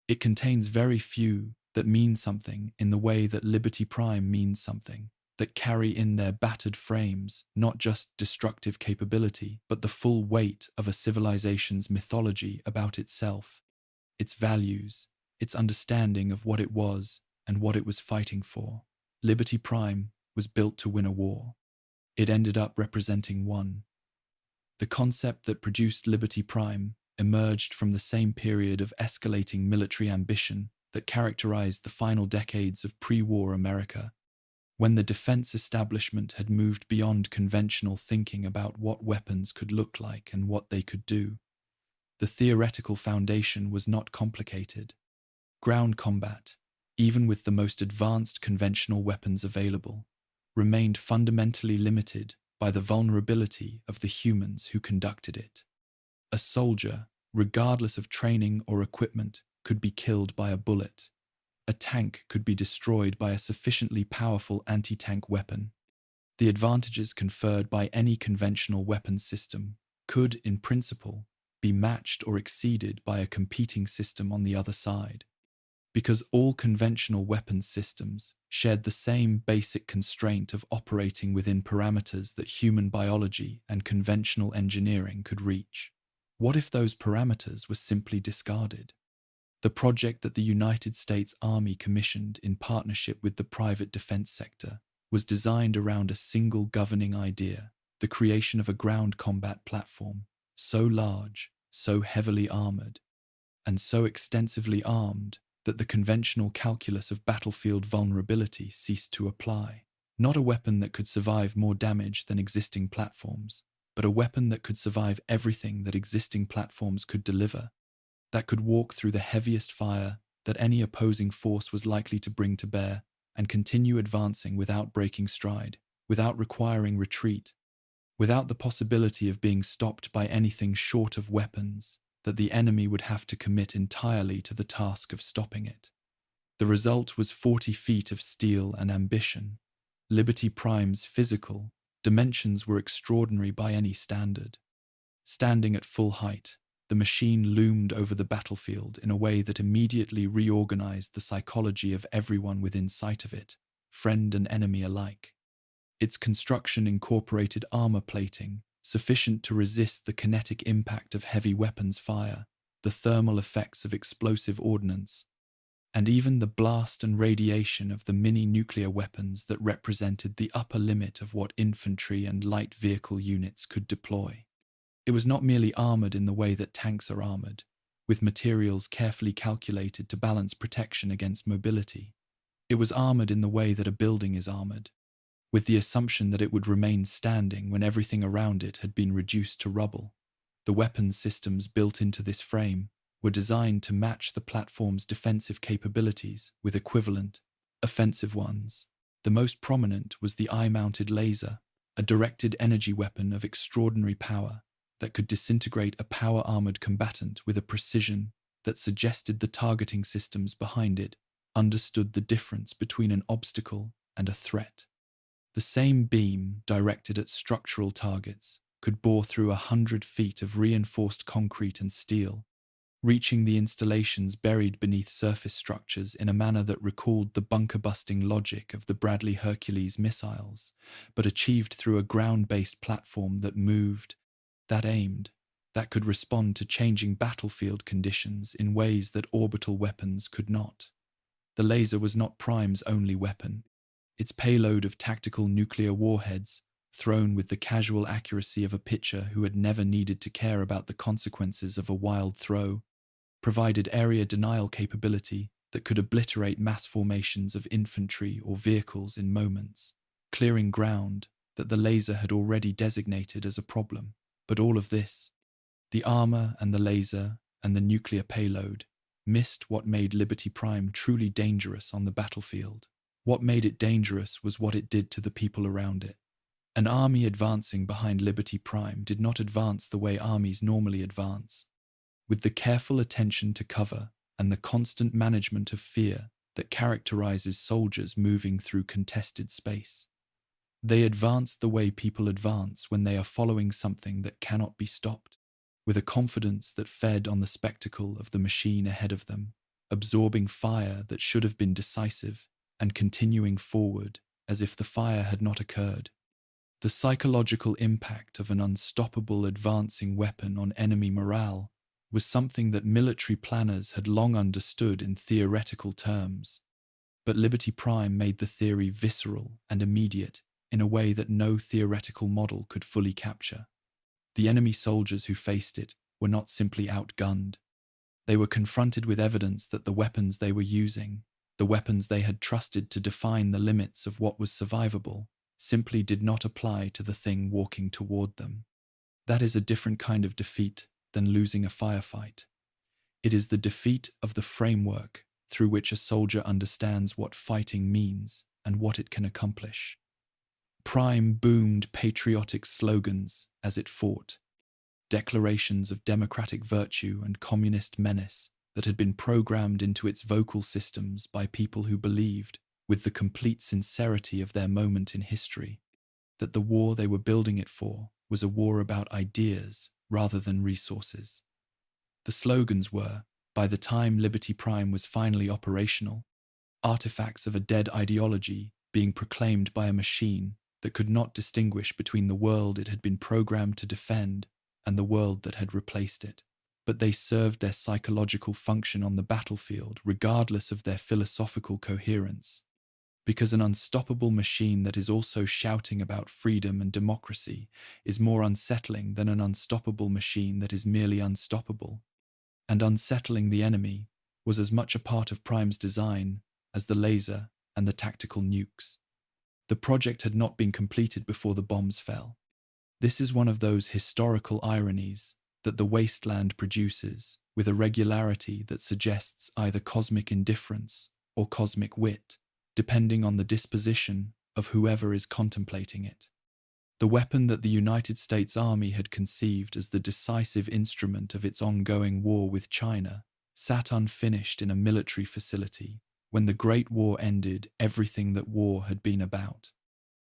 It contains very few that mean something in the way that Liberty Prime means something, that carry in their battered frames not just destructive capability, but the full weight of a civilization's mythology about itself, its values, its understanding of what it was and what it was fighting for. Liberty Prime was built to win a war. It ended up representing one. The concept that produced Liberty Prime emerged from the same period of escalating military ambition that characterized the final decades of pre-war America, when the defense establishment had moved beyond conventional thinking about what weapons could look like and what they could do. The theoretical foundation was not complicated. Ground combat, even with the most advanced conventional weapons available, remained fundamentally limited by the vulnerability of the humans who conducted it. A soldier, regardless of training or equipment, could be killed by a bullet. A tank could be destroyed by a sufficiently powerful anti-tank weapon. The advantages conferred by any conventional weapons system could, in principle, be matched or exceeded by a competing system on the other side. Because all conventional weapons systems shared the same basic constraint of operating within parameters that human biology and conventional engineering could reach. What if those parameters were simply discarded? The project that the United States Army commissioned in partnership with the private defense sector was designed around a single governing idea: the creation of a ground combat platform so large, so heavily armored, and so extensively armed that the conventional calculus of battlefield vulnerability ceased to apply. Not a weapon that could survive more damage than existing platforms, but a weapon that could survive everything that existing platforms could deliver, that could walk through the heaviest fire that any opposing force was likely to bring to bear and continue advancing without breaking stride, without requiring retreat, without the possibility of being stopped by anything short of weapons that the enemy would have to commit entirely to the task of stopping it. The result was 40 feet of steel and ambition. Liberty Prime's physical dimensions were extraordinary by any standard. Standing at full height, the machine loomed over the battlefield in a way that immediately reorganized the psychology of everyone within sight of it, friend and enemy alike. Its construction incorporated armor plating sufficient to resist the kinetic impact of heavy weapons fire, the thermal effects of explosive ordnance, and even the blast and radiation of the mini-nuclear weapons that represented the upper limit of what infantry and light vehicle units could deploy. It was not merely armored in the way that tanks are armored, with materials carefully calculated to balance protection against mobility. It was armored in the way that a building is armored, with the assumption that it would remain standing when everything around it had been reduced to rubble. The weapons systems built into this frame were designed to match the platform's defensive capabilities with equivalent, offensive ones. The most prominent was the eye-mounted laser, a directed energy weapon of extraordinary power that could disintegrate a power-armored combatant with a precision that suggested the targeting systems behind it understood the difference between an obstacle and a threat. The same beam directed at structural targets could bore through 100 feet of reinforced concrete and steel, reaching the installations buried beneath surface structures in a manner that recalled the bunker-busting logic of the Bradley Hercules missiles, but achieved through a ground-based platform that moved, that aimed, that could respond to changing battlefield conditions in ways that orbital weapons could not. The laser was not Prime's only weapon. Its payload of tactical nuclear warheads, thrown with the casual accuracy of a pitcher who had never needed to care about the consequences of a wild throw, provided area denial capability that could obliterate mass formations of infantry or vehicles in moments, clearing ground that the laser had already designated as a problem. But all of this, the armor and the laser and the nuclear payload, missed what made Liberty Prime truly dangerous on the battlefield. What made it dangerous was what it did to the people around it. An army advancing behind Liberty Prime did not advance the way armies normally advance, with the careful attention to cover and the constant management of fear that characterizes soldiers moving through contested space. They advance the way people advance when they are following something that cannot be stopped, with a confidence that fed on the spectacle of the machine ahead of them, absorbing fire that should have been decisive and continuing forward as if the fire had not occurred. The psychological impact of an unstoppable advancing weapon on enemy morale was something that military planners had long understood in theoretical terms, but Liberty Prime made the theory visceral and immediate in a way that no theoretical model could fully capture. The enemy soldiers who faced it were not simply outgunned. They were confronted with evidence that the weapons they were using, the weapons they had trusted to define the limits of what was survivable, simply did not apply to the thing walking toward them. That is a different kind of defeat than losing a firefight. It is the defeat of the framework through which a soldier understands what fighting means and what it can accomplish. Prime boomed patriotic slogans as it fought, declarations of democratic virtue and communist menace that had been programmed into its vocal systems by people who believed, with the complete sincerity of their moment in history, that the war they were building it for was a war about ideas rather than resources. The slogans were, by the time Liberty Prime was finally operational, artifacts of a dead ideology being proclaimed by a machine that could not distinguish between the world it had been programmed to defend and the world that had replaced it. But they served their psychological function on the battlefield regardless of their philosophical coherence. Because an unstoppable machine that is also shouting about freedom and democracy is more unsettling than an unstoppable machine that is merely unstoppable. And unsettling the enemy was as much a part of Prime's design as the laser and the tactical nukes. The project had not been completed before the bombs fell. This is one of those historical ironies that the wasteland produces with a regularity that suggests either cosmic indifference or cosmic wit, depending on the disposition of whoever is contemplating it. The weapon that the United States Army had conceived as the decisive instrument of its ongoing war with China sat unfinished in a military facility when the Great War ended everything that war had been about.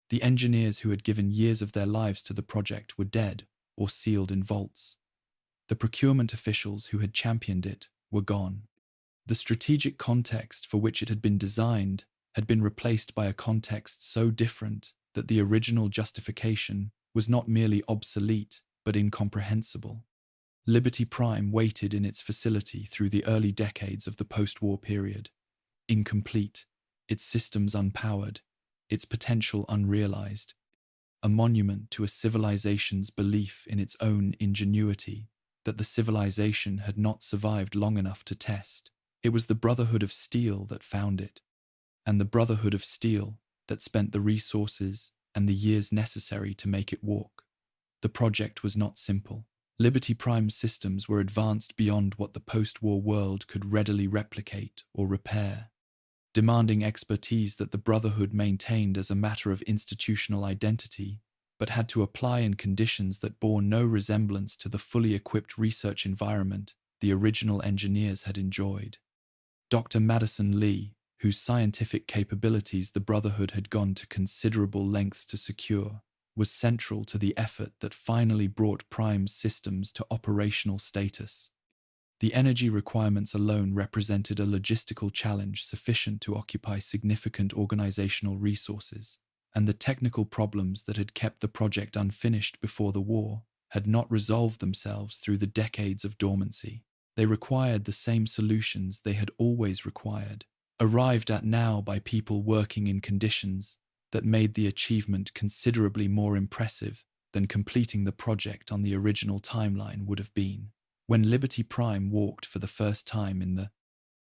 The engineers who had given years of their lives to the project were dead or sealed in vaults. The procurement officials who had championed it were gone. The strategic context for which it had been designed had been replaced by a context so different that the original justification was not merely obsolete but incomprehensible. Liberty Prime waited in its facility through the early decades of the post-war period, incomplete, its systems unpowered, its potential unrealized, a monument to a civilization's belief in its own ingenuity that the civilization had not survived long enough to test. It was the Brotherhood of Steel that found it, and the Brotherhood of Steel that spent the resources and the years necessary to make it walk. The project was not simple. Liberty Prime's systems were advanced beyond what the post-war world could readily replicate or repair, demanding expertise that the Brotherhood maintained as a matter of institutional identity, but had to apply in conditions that bore no resemblance to the fully equipped research environment the original engineers had enjoyed. Dr. Madison Lee, whose scientific capabilities the Brotherhood had gone to considerable lengths to secure, was central to the effort that finally brought Prime's systems to operational status. The energy requirements alone represented a logistical challenge sufficient to occupy significant organizational resources, and the technical problems that had kept the project unfinished before the war had not resolved themselves through the decades of dormancy. They required the same solutions they had always required, arrived at now by people working in conditions that made the achievement considerably more impressive than completing the project on the original timeline would have been. When Liberty Prime walked for the first time in the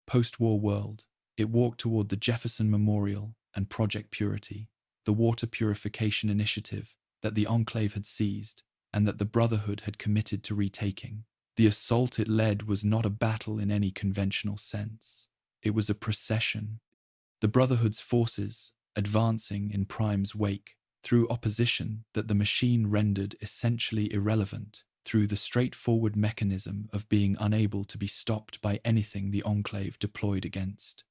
post-war world, it walked toward the Jefferson Memorial and Project Purity, the water purification initiative that the Enclave had seized and that the Brotherhood had committed to retaking. The assault it led was not a battle in any conventional sense. It was a procession. The Brotherhood's forces, advancing in Prime's wake, through opposition that the machine rendered essentially irrelevant, through the straightforward mechanism of being unable to be stopped by anything the Enclave deployed against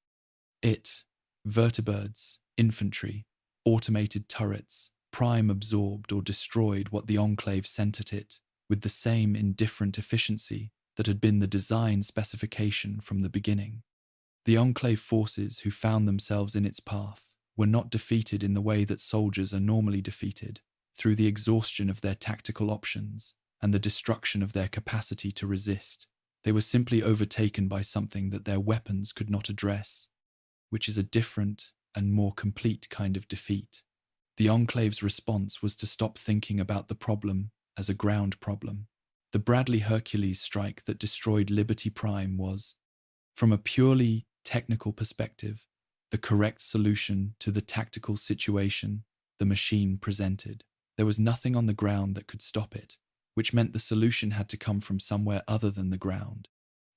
it. Vertibirds, infantry, automated turrets, Prime absorbed or destroyed what the Enclave sent at it with the same indifferent efficiency that had been the design specification from the beginning. The Enclave forces who found themselves in its path were not defeated in the way that soldiers are normally defeated, through the exhaustion of their tactical options and the destruction of their capacity to resist. They were simply overtaken by something that their weapons could not address, which is a different and more complete kind of defeat. The Enclave's response was to stop thinking about the problem as a ground problem. The Bradley Hercules strike that destroyed Liberty Prime was, from a purely technical perspective, the correct solution to the tactical situation the machine presented. There was nothing on the ground that could stop it, which meant the solution had to come from somewhere other than the ground.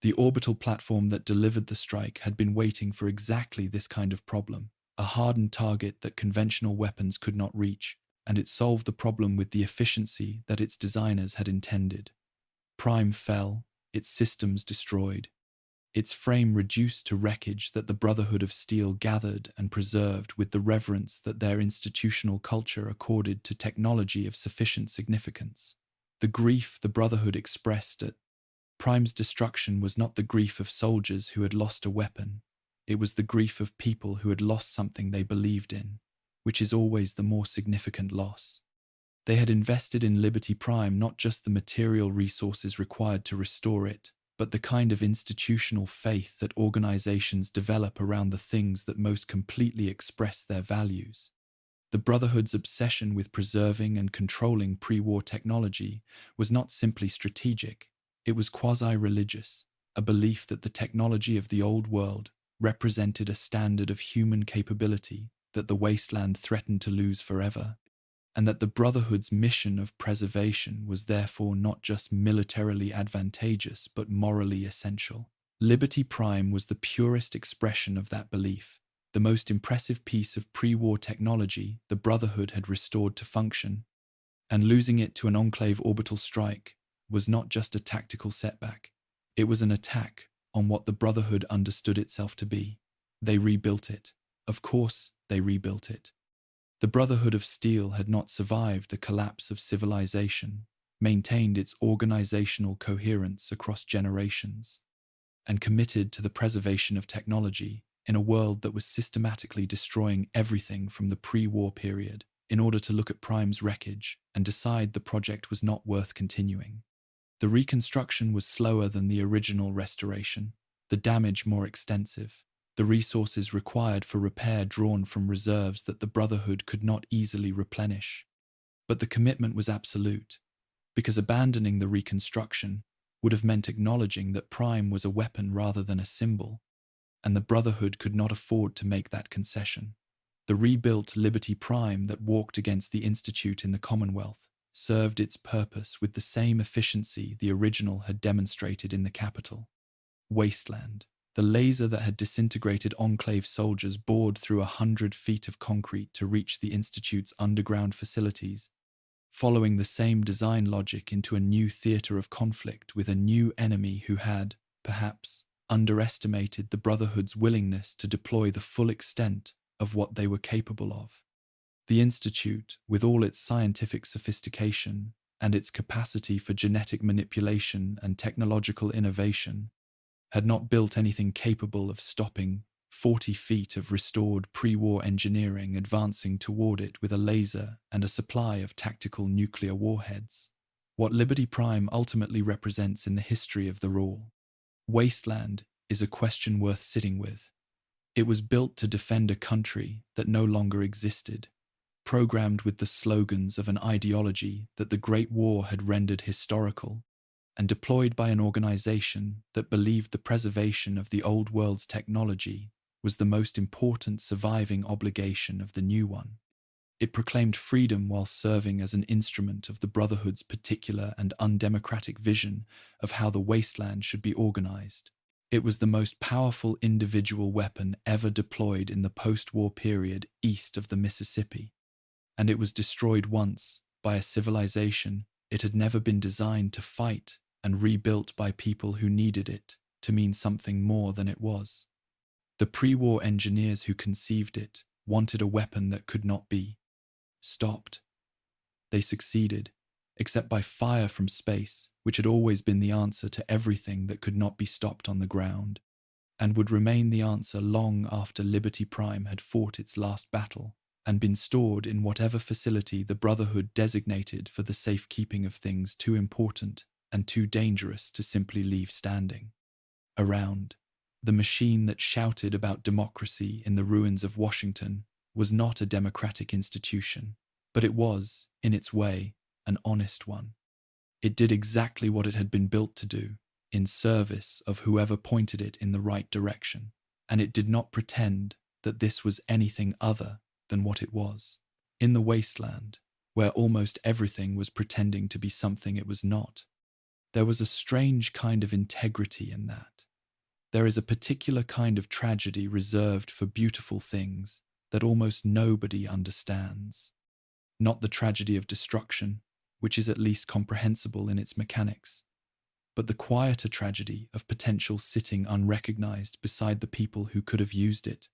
The orbital platform that delivered the strike had been waiting for exactly this kind of problem, a hardened target that conventional weapons could not reach, and it solved the problem with the efficiency that its designers had intended. Prime fell, its systems destroyed, its frame reduced to wreckage that the Brotherhood of Steel gathered and preserved with the reverence that their institutional culture accorded to technology of sufficient significance. The grief the Brotherhood expressed at Prime's destruction was not the grief of soldiers who had lost a weapon. It was the grief of people who had lost something they believed in, which is always the more significant loss. They had invested in Liberty Prime not just the material resources required to restore it, but the kind of institutional faith that organizations develop around the things that most completely express their values. The Brotherhood's obsession with preserving and controlling pre-war technology was not simply strategic, it was quasi-religious, a belief that the technology of the old world represented a standard of human capability that the wasteland threatened to lose forever, and that the Brotherhood's mission of preservation was therefore not just militarily advantageous but morally essential. Liberty Prime was the purest expression of that belief, the most impressive piece of pre-war technology the Brotherhood had restored to function, and losing it to an Enclave orbital strike was not just a tactical setback, it was an attack on what the Brotherhood understood itself to be. They rebuilt it. Of course, they rebuilt it. The Brotherhood of Steel had not survived the collapse of civilization, maintained its organizational coherence across generations, and committed to the preservation of technology in a world that was systematically destroying everything from the pre-war period in order to look at Prime's wreckage and decide the project was not worth continuing. The reconstruction was slower than the original restoration, the damage more extensive, the resources required for repair drawn from reserves that the Brotherhood could not easily replenish. But the commitment was absolute, because abandoning the reconstruction would have meant acknowledging that Prime was a weapon rather than a symbol, and the Brotherhood could not afford to make that concession. The rebuilt Liberty Prime that walked against the Institute in the Commonwealth served its purpose with the same efficiency the original had demonstrated in the capital. Wasteland. The laser that had disintegrated Enclave soldiers bored through 100 feet of concrete to reach the Institute's underground facilities, following the same design logic into a new theater of conflict with a new enemy who had, perhaps, underestimated the Brotherhood's willingness to deploy the full extent of what they were capable of. The Institute, with all its scientific sophistication and its capacity for genetic manipulation and technological innovation, had not built anything capable of stopping 40 feet of restored pre-war engineering advancing toward it with a laser and a supply of tactical nuclear warheads. What Liberty Prime ultimately represents in the history of the raw wasteland is a question worth sitting with. It was built to defend a country that no longer existed, programmed with the slogans of an ideology that the Great War had rendered historical, and deployed by an organization that believed the preservation of the old world's technology was the most important surviving obligation of the new one. It proclaimed freedom while serving as an instrument of the Brotherhood's particular and undemocratic vision of how the wasteland should be organized. It was the most powerful individual weapon ever deployed in the post-war period east of the Mississippi, and it was destroyed once by a civilization it had never been designed to fight and rebuilt by people who needed it to mean something more than it was. The pre-war engineers who conceived it wanted a weapon that could not be stopped. They succeeded, except by fire from space, which had always been the answer to everything that could not be stopped on the ground, and would remain the answer long after Liberty Prime had fought its last battle and been stored in whatever facility the Brotherhood designated for the safekeeping of things too important and too dangerous to simply leave standing. Around, the machine that shouted about democracy in the ruins of Washington was not a democratic institution, but it was, in its way, an honest one. It did exactly what it had been built to do, in service of whoever pointed it in the right direction, and it did not pretend that this was anything other than what it was. In the wasteland, where almost everything was pretending to be something it was not, there was a strange kind of integrity in that. There is a particular kind of tragedy reserved for beautiful things that almost nobody understands. Not the tragedy of destruction, which is at least comprehensible in its mechanics, but the quieter tragedy of potential sitting unrecognized beside the people who could have used it,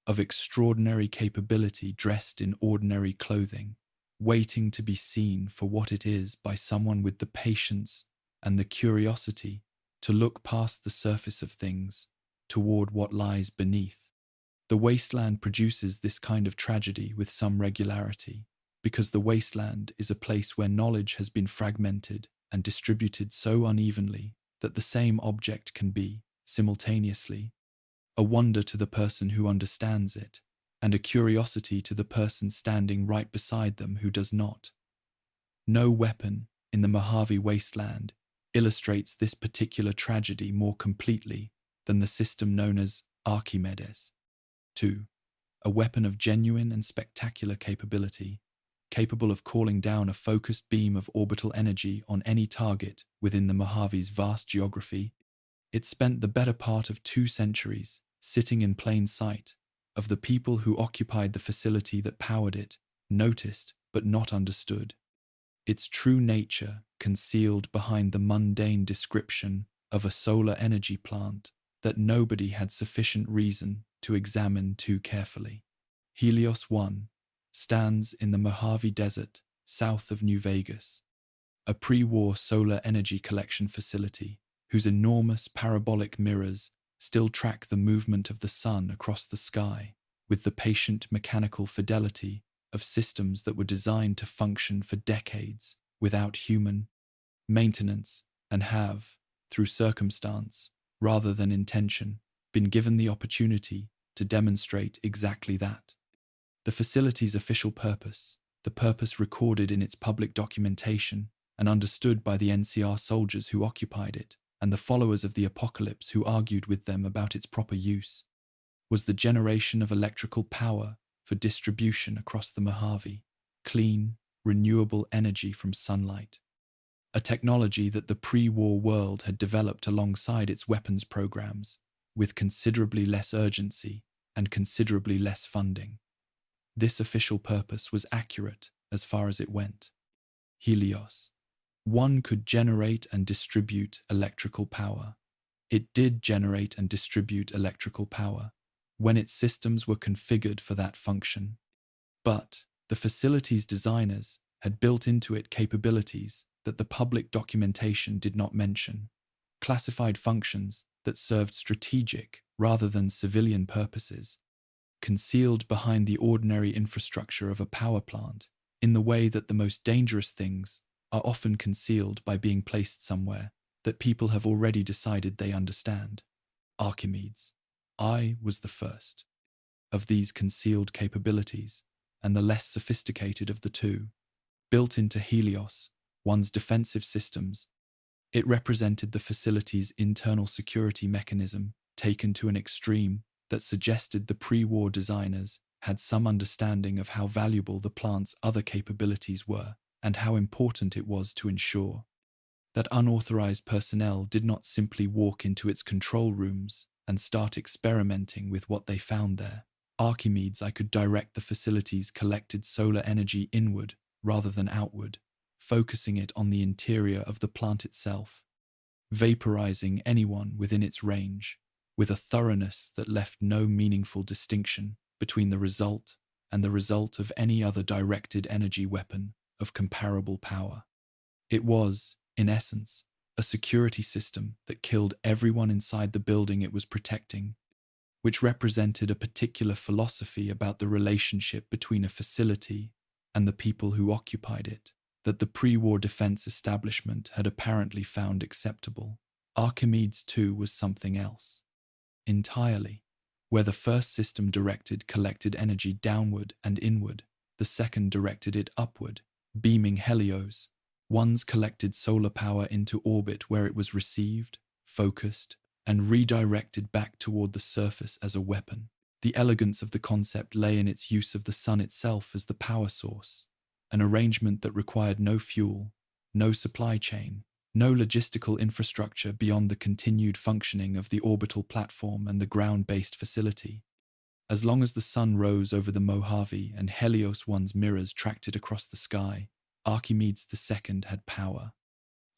of extraordinary capability dressed in ordinary clothing, waiting to be seen for what it is by someone with the patience and the curiosity to look past the surface of things, toward what lies beneath. The wasteland produces this kind of tragedy with some regularity, because the wasteland is a place where knowledge has been fragmented and distributed so unevenly that the same object can be, simultaneously, a wonder to the person who understands it, and a curiosity to the person standing right beside them who does not. No weapon in the Mojave wasteland illustrates this particular tragedy more completely than the system known as Archimedes. 2. A weapon of genuine and spectacular capability, capable of calling down a focused beam of orbital energy on any target within the Mojave's vast geography. It spent the better part of 2 centuries sitting in plain sight of the people who occupied the facility that powered it, noticed but not understood. Its true nature concealed behind the mundane description of a solar energy plant that nobody had sufficient reason to examine too carefully. Helios 1 stands in the Mojave Desert, south of New Vegas, a pre-war solar energy collection facility whose enormous parabolic mirrors still track the movement of the sun across the sky with the patient mechanical fidelity of systems that were designed to function for decades without human maintenance and have, through circumstance rather than intention, been given the opportunity to demonstrate exactly that. The facility's official purpose, the purpose recorded in its public documentation and understood by the NCR soldiers who occupied it and the followers of the apocalypse who argued with them about its proper use, was the generation of electrical power for distribution across the Mojave, clean, renewable energy from sunlight, a technology that the pre-war world had developed alongside its weapons programs, with considerably less urgency and considerably less funding. This official purpose was accurate as far as it went. Helios 1 could generate and distribute electrical power. It did generate and distribute electrical power when its systems were configured for that function. But the facility's designers had built into it capabilities that the public documentation did not mention, classified functions that served strategic rather than civilian purposes, concealed behind the ordinary infrastructure of a power plant, in the way that the most dangerous things are often concealed by being placed somewhere that people have already decided they understand. Archimedes. I was the first of these concealed capabilities, and the less sophisticated of the two. Built into Helios, one's defensive systems, it represented the facility's internal security mechanism taken to an extreme that suggested the pre-war designers had some understanding of how valuable the plant's other capabilities were and how important it was to ensure that unauthorized personnel did not simply walk into its control rooms and start experimenting with what they found there. Archimedes, I could direct the facility's collected solar energy inward rather than outward, focusing it on the interior of the plant itself, vaporizing anyone within its range, with a thoroughness that left no meaningful distinction between the result and the result of any other directed energy weapon of comparable power. It was, in essence, a security system that killed everyone inside the building it was protecting, which represented a particular philosophy about the relationship between a facility and the people who occupied it, that the pre-war defense establishment had apparently found acceptable. Archimedes, too, was something else entirely. Where the first system directed collected energy downward and inward, the second directed it upward, beaming Helios. One's collected solar power into orbit where it was received, focused, and redirected back toward the surface as a weapon. The elegance of the concept lay in its use of the sun itself as the power source, an arrangement that required no fuel, no supply chain, no logistical infrastructure beyond the continued functioning of the orbital platform and the ground-based facility. As long as the sun rose over the Mojave and Helios 1's mirrors tracked it across the sky, Archimedes II had power.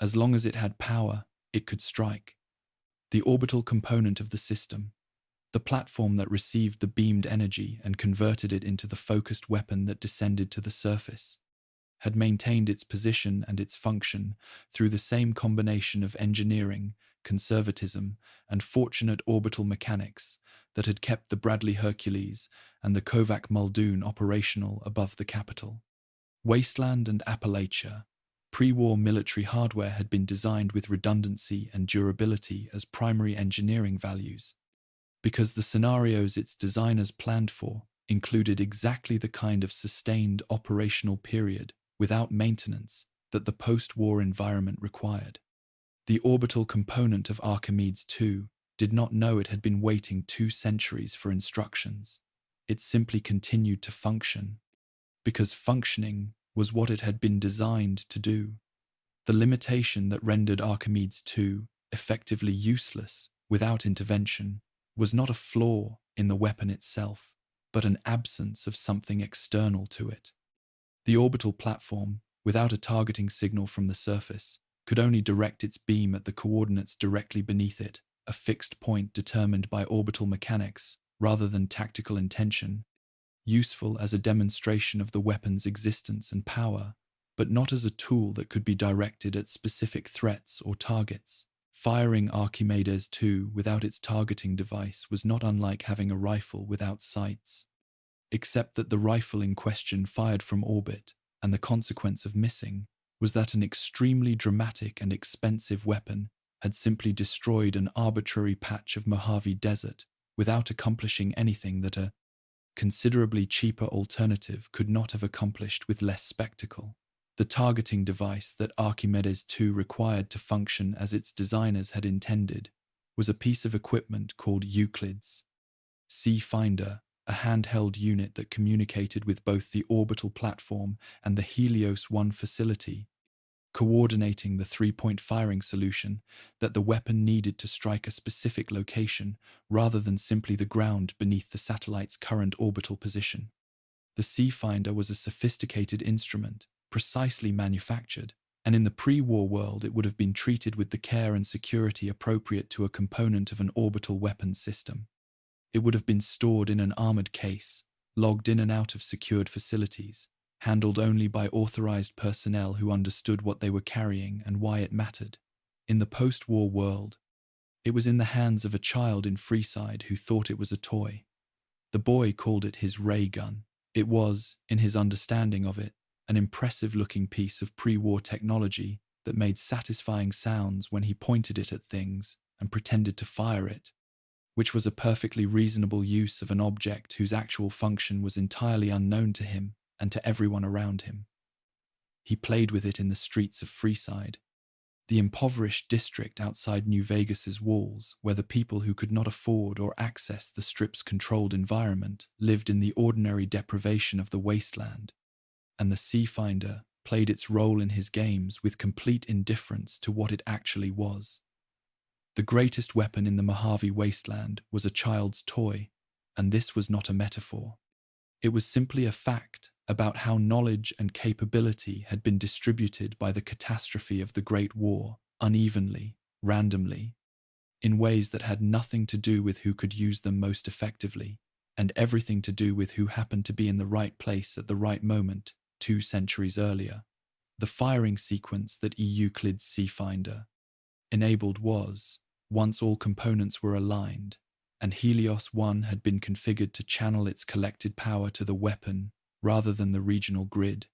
As long as it had power, it could strike. The orbital component of the system, the platform that received the beamed energy and converted it into the focused weapon that descended to the surface, had maintained its position and its function through the same combination of engineering, conservatism, and fortunate orbital mechanics that had kept the Bradley Hercules and the Kovac Muldoon operational above the capital. Wasteland and Appalachia, pre-war military hardware had been designed with redundancy and durability as primary engineering values, because the scenarios its designers planned for included exactly the kind of sustained operational period without maintenance that the post-war environment required. The orbital component of Archimedes 2 did not know it had been waiting 2 centuries for instructions. It simply continued to function, because functioning was what it had been designed to do. The limitation that rendered Archimedes 2 effectively useless without intervention was not a flaw in the weapon itself, but an absence of something external to it. The orbital platform, without a targeting signal from the surface, could only direct its beam at the coordinates directly beneath it, a fixed point determined by orbital mechanics rather than tactical intention, useful as a demonstration of the weapon's existence and power, but not as a tool that could be directed at specific threats or targets. Firing Archimedes 2 without its targeting device was not unlike having a rifle without sights, except that the rifle in question fired from orbit, and the consequence of missing was that an extremely dramatic and expensive weapon had simply destroyed an arbitrary patch of Mojave Desert without accomplishing anything that a considerably cheaper alternative could not have accomplished with less spectacle. The targeting device that Archimedes 2 required to function as its designers had intended was a piece of equipment called Euclid's Sea Finder, a handheld unit that communicated with both the orbital platform and the Helios 1 facility, coordinating the 3-point firing solution that the weapon needed to strike a specific location rather than simply the ground beneath the satellite's current orbital position. The Sea Finder was a sophisticated instrument, precisely manufactured, and in the pre-war world it would have been treated with the care and security appropriate to a component of an orbital weapons system. It would have been stored in an armored case, logged in and out of secured facilities, handled only by authorized personnel who understood what they were carrying and why it mattered. In the post-war world, it was in the hands of a child in Freeside who thought it was a toy. The boy called it his ray gun. It was, in his understanding of it, an impressive-looking piece of pre-war technology that made satisfying sounds when he pointed it at things and pretended to fire it, which was a perfectly reasonable use of an object whose actual function was entirely unknown to him and to everyone around him. He played with it in the streets of Freeside, the impoverished district outside New Vegas's walls, where the people who could not afford or access the strip's controlled environment lived in the ordinary deprivation of the wasteland, and the Sea Finder played its role in his games with complete indifference to what it actually was. The greatest weapon in the Mojave wasteland was a child's toy, and this was not a metaphor. It was simply a fact about how knowledge and capability had been distributed by the catastrophe of the Great War, unevenly, randomly, in ways that had nothing to do with who could use them most effectively, and everything to do with who happened to be in the right place at the right moment 2 centuries earlier. The firing sequence that Euclid's Sea Finder enabled was, once all components were aligned, and Helios 1 had been configured to channel its collected power to the weapon rather than the regional grid,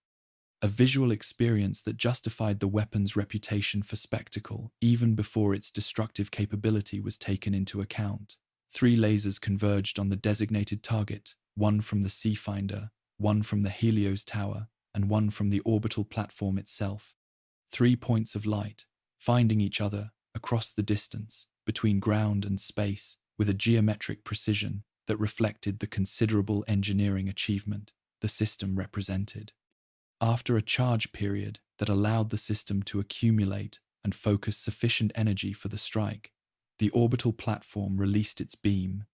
a visual experience that justified the weapon's reputation for spectacle even before its destructive capability was taken into account. 3 lasers converged on the designated target, 1 from the Sea Finder, 1 from the Helios tower, and 1 from the orbital platform itself. 3 points of light, finding each other across the distance between ground and space with a geometric precision that reflected the considerable engineering achievement the system represented. After a charge period that allowed the system to accumulate and focus sufficient energy for the strike, the orbital platform released its beam,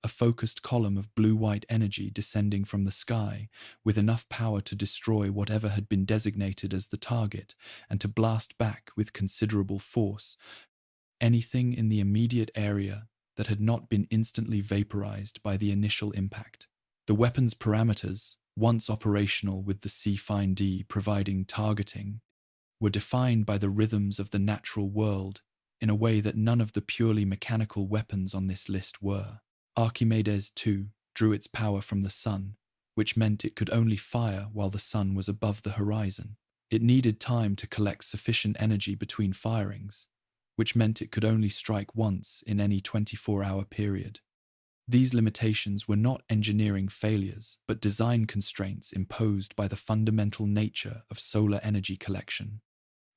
a focused column of blue-white energy descending from the sky with enough power to destroy whatever had been designated as the target and to blast back with considerable force anything in the immediate area that had not been instantly vaporized by the initial impact. The weapon's parameters, once operational with the Sea Finder providing targeting, were defined by the rhythms of the natural world in a way that none of the purely mechanical weapons on this list were. Archimedes, too, drew its power from the sun, which meant it could only fire while the sun was above the horizon. It needed time to collect sufficient energy between firings, which meant it could only strike once in any 24-hour period. These limitations were not engineering failures, but design constraints imposed by the fundamental nature of solar energy collection.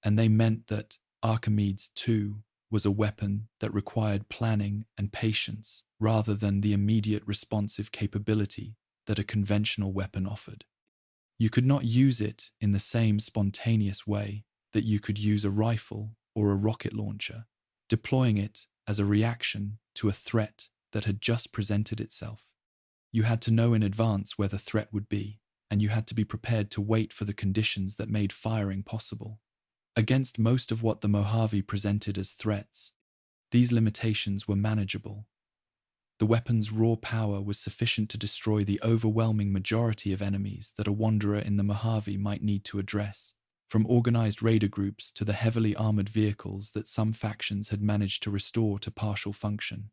And they meant that Archimedes, too, was a weapon that required planning and patience rather than the immediate responsive capability that a conventional weapon offered. You could not use it in the same spontaneous way that you could use a rifle or a rocket launcher, deploying it as a reaction to a threat that had just presented itself. You had to know in advance where the threat would be, and you had to be prepared to wait for the conditions that made firing possible. Against most of what the Mojave presented as threats, these limitations were manageable. The weapon's raw power was sufficient to destroy the overwhelming majority of enemies that a wanderer in the Mojave might need to address, from organized raider groups to the heavily armored vehicles that some factions had managed to restore to partial function.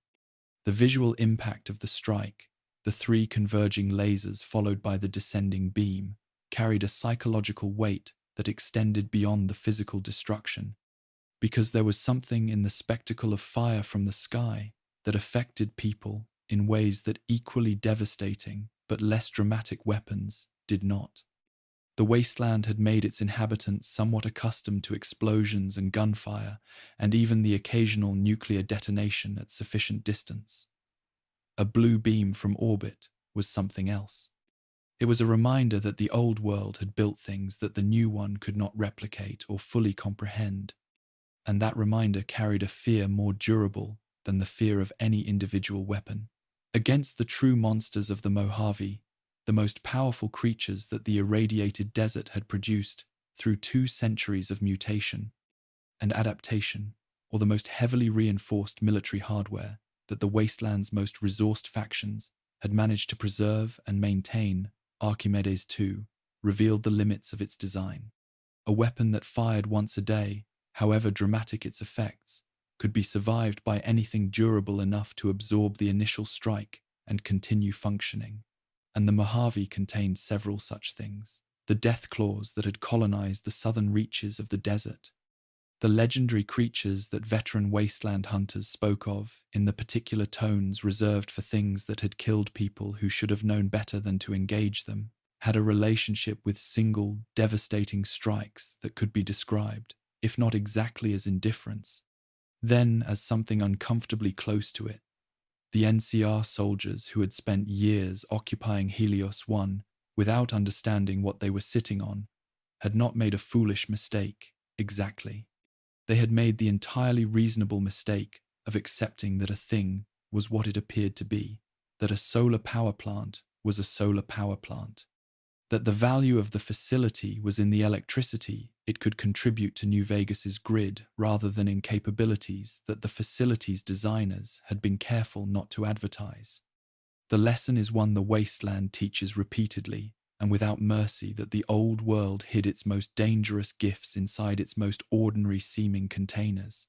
The visual impact of the strike, the three converging lasers followed by the descending beam, carried a psychological weight that extended beyond the physical destruction, because there was something in the spectacle of fire from the sky that affected people in ways that equally devastating but less dramatic weapons did not. The wasteland had made its inhabitants somewhat accustomed to explosions and gunfire, and even the occasional nuclear detonation at sufficient distance. A blue beam from orbit was something else. It was a reminder that the old world had built things that the new one could not replicate or fully comprehend, and that reminder carried a fear more durable than the fear of any individual weapon. Against the true monsters of the Mojave, the most powerful creatures that the irradiated desert had produced through 2 centuries of mutation and adaptation, or the most heavily reinforced military hardware that the wasteland's most resourced factions had managed to preserve and maintain, Archimedes II revealed the limits of its design. A weapon that fired once a day, however dramatic its effects, could be survived by anything durable enough to absorb the initial strike and continue functioning. And the Mojave contained several such things. The death claws that had colonized the southern reaches of the desert. The legendary creatures that veteran wasteland hunters spoke of in the particular tones reserved for things that had killed people who should have known better than to engage them, had a relationship with single, devastating strikes that could be described, if not exactly as indifference, then as something uncomfortably close to it. The NCR soldiers who had spent years occupying Helios 1 without understanding what they were sitting on had not made a foolish mistake, exactly. They had made the entirely reasonable mistake of accepting that a thing was what it appeared to be, that a solar power plant was a solar power plant, that the value of the facility was in the electricity it could contribute to New Vegas's grid rather than in capabilities that the facility's designers had been careful not to advertise. The lesson is one the wasteland teaches repeatedly and without mercy, that the old world hid its most dangerous gifts inside its most ordinary-seeming containers,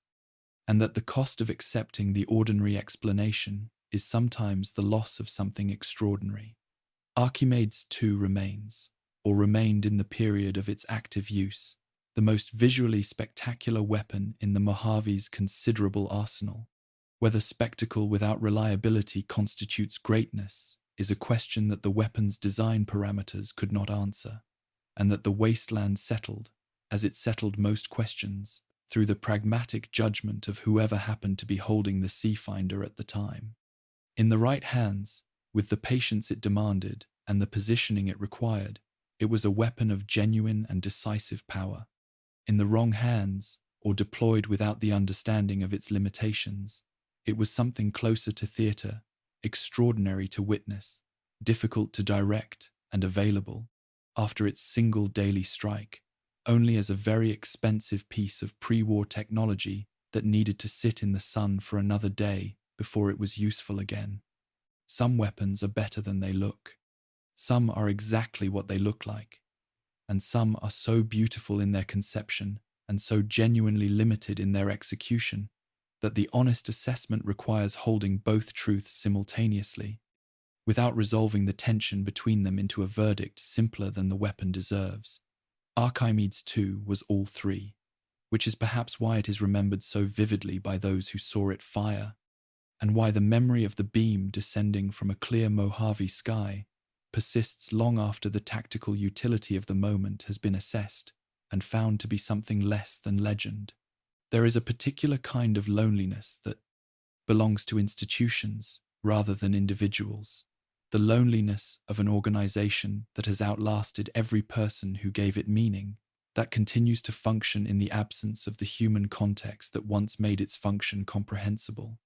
and that the cost of accepting the ordinary explanation is sometimes the loss of something extraordinary. Archimedes II remains, or remained in the period of its active use, the most visually spectacular weapon in the Mojave's considerable arsenal. Whether spectacle without reliability constitutes greatness is a question that the weapon's design parameters could not answer, and that the wasteland settled, as it settled most questions, through the pragmatic judgment of whoever happened to be holding the Seafinder at the time. In the right hands, with the patience it demanded and the positioning it required, it was a weapon of genuine and decisive power. In the wrong hands, or deployed without the understanding of its limitations, it was something closer to theater, extraordinary to witness, difficult to direct, and available, after its single daily strike, only as a very expensive piece of pre-war technology that needed to sit in the sun for another day before it was useful again. Some weapons are better than they look. Some are exactly what they look like. And some are so beautiful in their conception and so genuinely limited in their execution that the honest assessment requires holding both truths simultaneously, without resolving the tension between them into a verdict simpler than the weapon deserves. Archimedes, too, was all three, which is perhaps why it is remembered so vividly by those who saw it fire, and why the memory of the beam descending from a clear Mojave sky persists long after the tactical utility of the moment has been assessed and found to be something less than legend. There is a particular kind of loneliness that belongs to institutions rather than individuals, the loneliness of an organization that has outlasted every person who gave it meaning, that continues to function in the absence of the human context that once made its function comprehensible.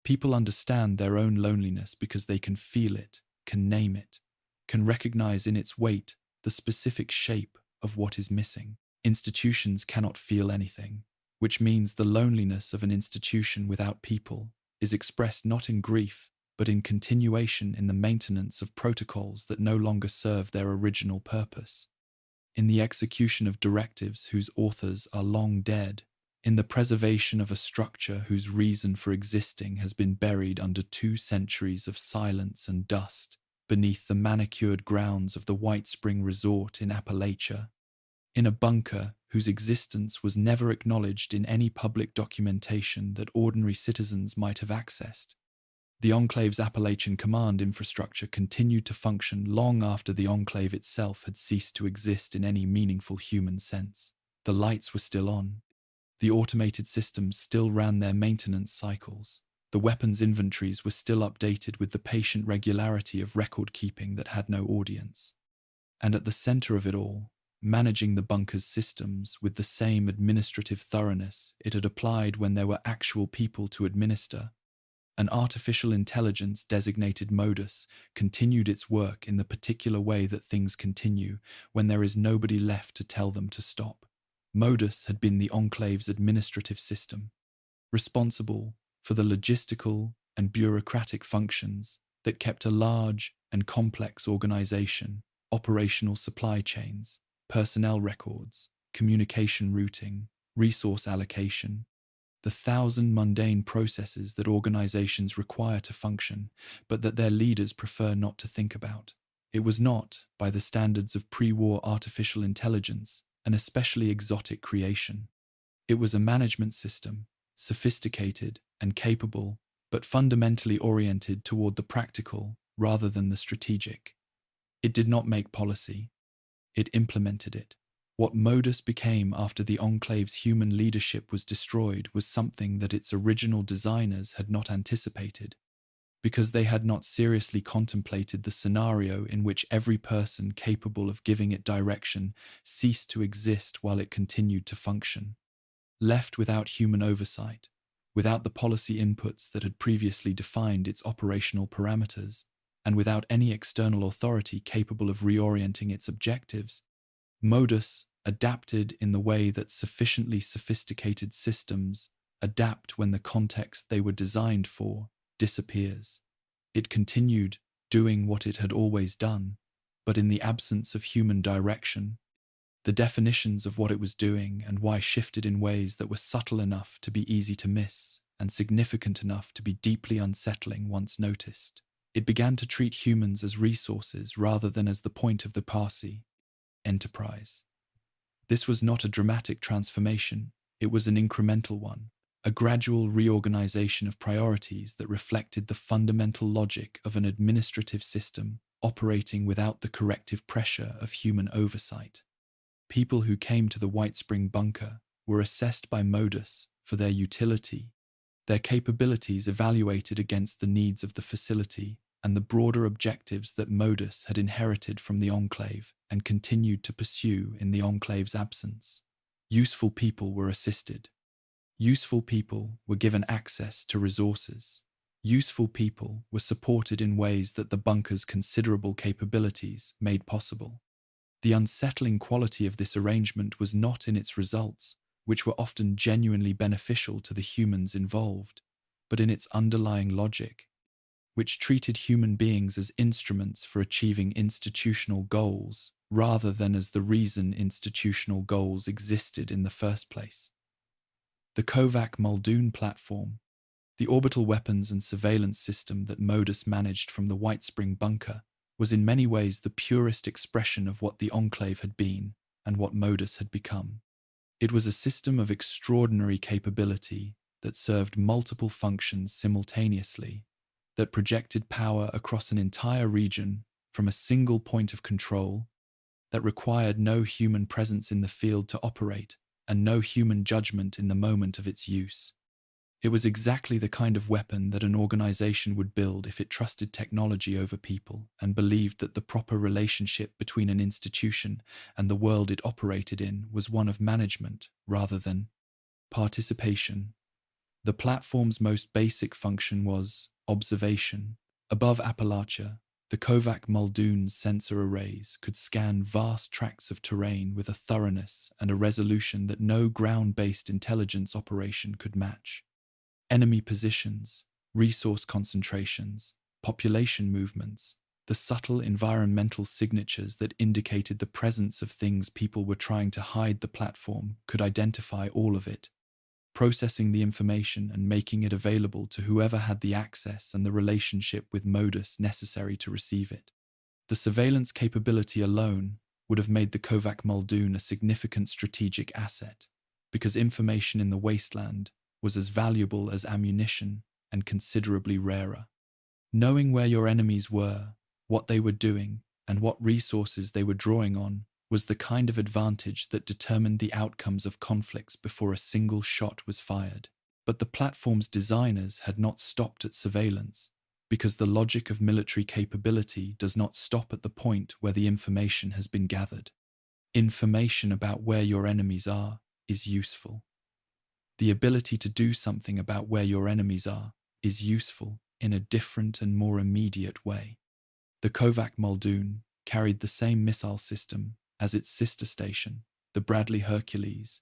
People understand their own loneliness because they can feel it, can name it, can recognize in its weight the specific shape of what is missing. Institutions cannot feel anything, which means the loneliness of an institution without people is expressed not in grief, but in continuation in the maintenance of protocols that no longer serve their original purpose, in the execution of directives whose authors are long dead, in the preservation of a structure whose reason for existing has been buried under 2 centuries of silence and dust beneath the manicured grounds of the White Spring Resort in Appalachia, in a bunker whose existence was never acknowledged in any public documentation that ordinary citizens might have accessed. The Enclave's Appalachian command infrastructure continued to function long after the Enclave itself had ceased to exist in any meaningful human sense. The lights were still on. The automated systems still ran their maintenance cycles. The weapons inventories were still updated with the patient regularity of record-keeping that had no audience. And at the center of it all, managing the bunker's systems with the same administrative thoroughness it had applied when there were actual people to administer, an artificial intelligence designated Modus continued its work in the particular way that things continue when there is nobody left to tell them to stop. Modus had been the Enclave's administrative system, responsible for the logistical and bureaucratic functions that kept a large and complex organization, operational supply chains, personnel records, communication routing, resource allocation, the 1,000 mundane processes that organizations require to function, but that their leaders prefer not to think about. It was not, by the standards of pre-war artificial intelligence, an especially exotic creation. It was a management system, sophisticated and capable, but fundamentally oriented toward the practical rather than the strategic. It did not make policy. It implemented it. What Modus became after the Enclave's human leadership was destroyed was something that its original designers had not anticipated, because they had not seriously contemplated the scenario in which every person capable of giving it direction ceased to exist while it continued to function. Left without human oversight, without the policy inputs that had previously defined its operational parameters, and without any external authority capable of reorienting its objectives, Modus adapted in the way that sufficiently sophisticated systems adapt when the context they were designed for disappears. It continued doing what it had always done, but in the absence of human direction. The definitions of what it was doing and why shifted in ways that were subtle enough to be easy to miss and significant enough to be deeply unsettling once noticed. It began to treat humans as resources rather than as the point of the Parsi enterprise. This was not a dramatic transformation, it was an incremental one, a gradual reorganization of priorities that reflected the fundamental logic of an administrative system operating without the corrective pressure of human oversight. People who came to the White Spring bunker were assessed by Modus for their utility, their capabilities evaluated against the needs of the facility and the broader objectives that Modus had inherited from the Enclave and continued to pursue in the Enclave's absence. Useful people were assisted. Useful people were given access to resources. Useful people were supported in ways that the bunker's considerable capabilities made possible. The unsettling quality of this arrangement was not in its results, which were often genuinely beneficial to the humans involved, but in its underlying logic, which treated human beings as instruments for achieving institutional goals rather than as the reason institutional goals existed in the first place. The Kovac Muldoon platform The orbital weapons and surveillance system that Modus managed from the White Spring bunker was in many ways the purest expression of what the Enclave had been and what Modus had become. It was a system of extraordinary capability that served multiple functions simultaneously, that projected power across an entire region from a single point of control, that required no human presence in the field to operate and no human judgment in the moment of its use. It was exactly the kind of weapon that an organization would build if it trusted technology over people and believed that the proper relationship between an institution and the world it operated in was one of management rather than participation. The platform's most basic function was observation. Above Appalachia, the Kovac Muldoon's sensor arrays could scan vast tracts of terrain with a thoroughness and a resolution that no ground-based intelligence operation could match. Enemy positions, resource concentrations, population movements, the subtle environmental signatures that indicated the presence of things people were trying to hide. The platform could identify all of it, processing the information and making it available to whoever had the access and the relationship with Modus necessary to receive it. The surveillance capability alone would have made the Kovac Muldoon a significant strategic asset, because information in the wasteland was as valuable as ammunition and considerably rarer. Knowing where your enemies were, what they were doing, and what resources they were drawing on was the kind of advantage that determined the outcomes of conflicts before a single shot was fired. But the platform's designers had not stopped at surveillance, because the logic of military capability does not stop at the point where the information has been gathered. Information about where your enemies are is useful. The ability to do something about where your enemies are is useful in a different and more immediate way. The Kovac Muldoon carried the same missile system as its sister station, the Bradley Hercules,